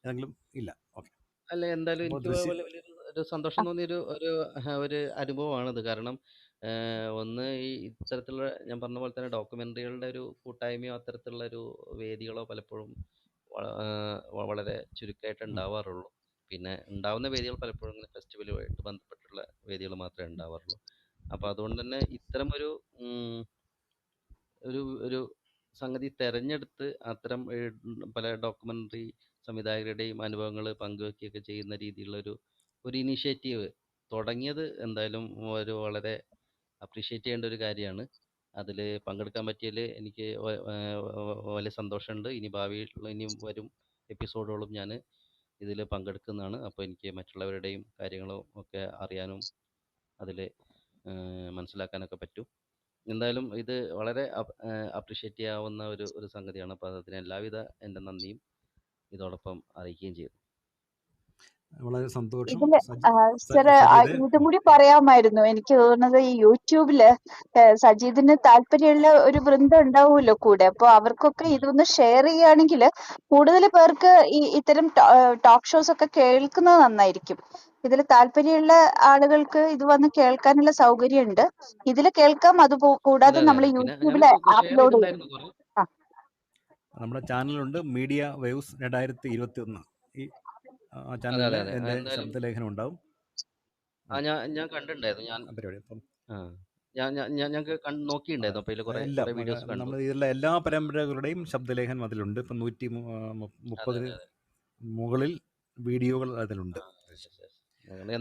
ഏതെങ്കിലും ഇല്ല? ഓക്കെ. അല്ല, എന്തായാലും അപ്പോൾ എനിക്ക് ഒരു സന്തോഷം തോന്നിയൊരു ഒരു ഒരു അനുഭവമാണിത്. കാരണം ഒന്ന് ഈ ഇത്തരത്തിലുള്ള, ഞാൻ പറഞ്ഞ പോലെ തന്നെ ഡോക്യുമെൻ്ററികളുടെ ഒരു കൂട്ടായ്മയോ അത്തരത്തിലുള്ള ഒരു വേദികളോ പലപ്പോഴും വളരെ ചുരുക്കമായിട്ട് ഉണ്ടാവാറുള്ളൂ. പിന്നെ ഉണ്ടാവുന്ന വേദികൾ പലപ്പോഴും ഇങ്ങനെ ഫെസ്റ്റിവലുമായിട്ട് ബന്ധപ്പെട്ടുള്ള വേദികൾ മാത്രമേ ഉണ്ടാവാറുള്ളൂ. അപ്പോൾ അതുകൊണ്ട് തന്നെ ഇത്തരം ഒരു ഒരു സംഗതി തെരഞ്ഞെടുത്ത് അത്തരം പല ഡോക്യുമെൻ്ററി സംവിധായകരുടെയും അനുഭവങ്ങൾ പങ്കുവെക്കുകയൊക്കെ ചെയ്യുന്ന രീതിയിലുള്ള ഒരു ഇനിഷ്യേറ്റീവ് തുടങ്ങിയത് എന്തായാലും വളരെ അപ്രീഷിയേറ്റ് ചെയ്യേണ്ട ഒരു കാര്യമാണ്. അതിൽ പങ്കെടുക്കാൻ പറ്റിയതിൽ എനിക്ക് വലിയ സന്തോഷമുണ്ട്. ഇനി വരും എപ്പിസോഡുകളും ഞാൻ ഇതിൽ പങ്കെടുക്കുന്നതാണ്. അപ്പോൾ എനിക്ക് മറ്റുള്ളവരുടെയും കാര്യങ്ങളും ഒക്കെ അറിയാനും അതിൽ മനസ്സിലാക്കാനൊക്കെ പറ്റും. എന്തായാലും ഇത് വളരെ അപ്രീഷിയേറ്റ് ചെയ്യാവുന്ന ഒരു സംഗതിയാണ്. അപ്പോൾ അതിന് എല്ലാവിധ എൻ്റെ നന്ദിയും ഇതോടൊപ്പം അറിയിക്കുകയും ചെയ്യുന്നു. വളരെ സന്തോഷം. ഇതില് സർ ഇതും കൂടി പറയാമായിരുന്നു. എനിക്ക് തോന്നുന്നത് ഈ യൂട്യൂബില് സജീദിന് താല്പര്യമുള്ള ഒരു വൃന്ദം ഉണ്ടാവുമല്ലോ കൂടെ. അപ്പൊ അവർക്കൊക്കെ ഇതൊന്ന് ഷെയർ ചെയ്യുകയാണെങ്കിൽ കൂടുതൽ പേർക്ക് ഇത്തരം ടോക്ക് ഷോസ് ഒക്കെ കേൾക്കുന്നത് നന്നായിരിക്കും. ഇതിൽ താല്പര്യമുള്ള ആളുകൾക്ക് ഇത് വന്ന് കേൾക്കാനുള്ള സൗകര്യമുണ്ട്. ഇതിൽ കേൾക്കാം. അത് കൂടാതെ അതെ നമ്മൾ അതെ. പിന്നെ യൂട്യൂബിൽ ഞാനിപ്പോൾ ഷെയർ അപ്ലോഡ് ചെയ്തിട്ടുണ്ടായിരുന്നു ചെയ്യും. കുറേ. നമ്മുടെ ചാനലുണ്ട്, മീഡിയ വേവ്സ് 2021. ഈ അതെ ചാനലിൽ അതെ അതെ. എൻ്റെ എന്തായാലും ശബ്ദലേഖനം ഉണ്ടാവും. ഞാൻ കണ്ടിട്ടുണ്ടായിരുന്നു. പരിപാടി അപ്പം ഞങ്ങൾക്ക് നോക്കിയിട്ടുണ്ടായിരുന്നു. അപ്പോൾ ഇതിൽ കുറേ വീഡിയോസ് കണ്ടു. നമ്മൾ ഇതിലുള്ള എല്ലാ പരമ്പരകളുടെയും ശബ്ദലേഖനം അതിലുണ്ട്. ഇപ്പം 130 മുകളിൽ വീഡിയോകൾ അതിലുണ്ട്.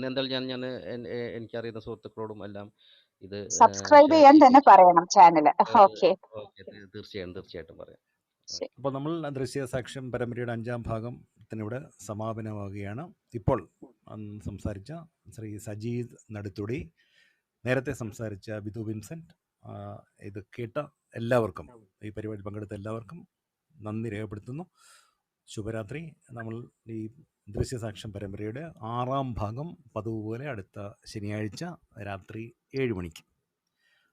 എന്തായാലും ഞാൻ എനിക്കറിയുന്ന സുഹൃത്തുക്കളോടും എല്ലാം ഇത് സബ്സ്ക്രൈബ് ചെയ്യാൻ തന്നെ പറയണം ചാനൽ. ഓക്കെ, തീർച്ചയായിട്ടും പറയാം. അപ്പോൾ നമ്മൾ ദൃശ്യസാക്ഷ്യം പരമ്പരയുടെ 5ാം ഭാഗത്തിനിവിടെ സമാപനമാവുകയാണ്. ഇപ്പോൾ സംസാരിച്ച ശ്രീ സജീദ് നടുത്തുടി, നേരത്തെ സംസാരിച്ച ബിദു വിൻസെൻ്റ്, ഇത് കേട്ട എല്ലാവർക്കും, ഈ പരിപാടിയിൽ പങ്കെടുത്ത എല്ലാവർക്കും നന്ദി രേഖപ്പെടുത്തുന്നു. ശുഭരാത്രി. നമ്മൾ ഈ ദൃശ്യസാക്ഷ്യം പരമ്പരയുടെ 6ാം ഭാഗം പതിവ് പോലെ അടുത്ത ശനിയാഴ്ച രാത്രി 7 മണിക്ക്.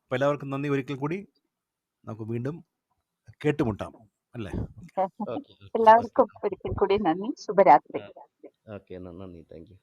അപ്പോൾ എല്ലാവർക്കും നന്ദി. ഒരിക്കൽ കൂടി നമുക്ക് വീണ്ടും കേട്ടുമുട്ടാം അല്ലേ? എല്ലാവർക്കും ഒരിക്കൽ കൂടി നന്ദി. ശുഭരാത്രി. ഓക്കെ, നന്ദി. Thank you.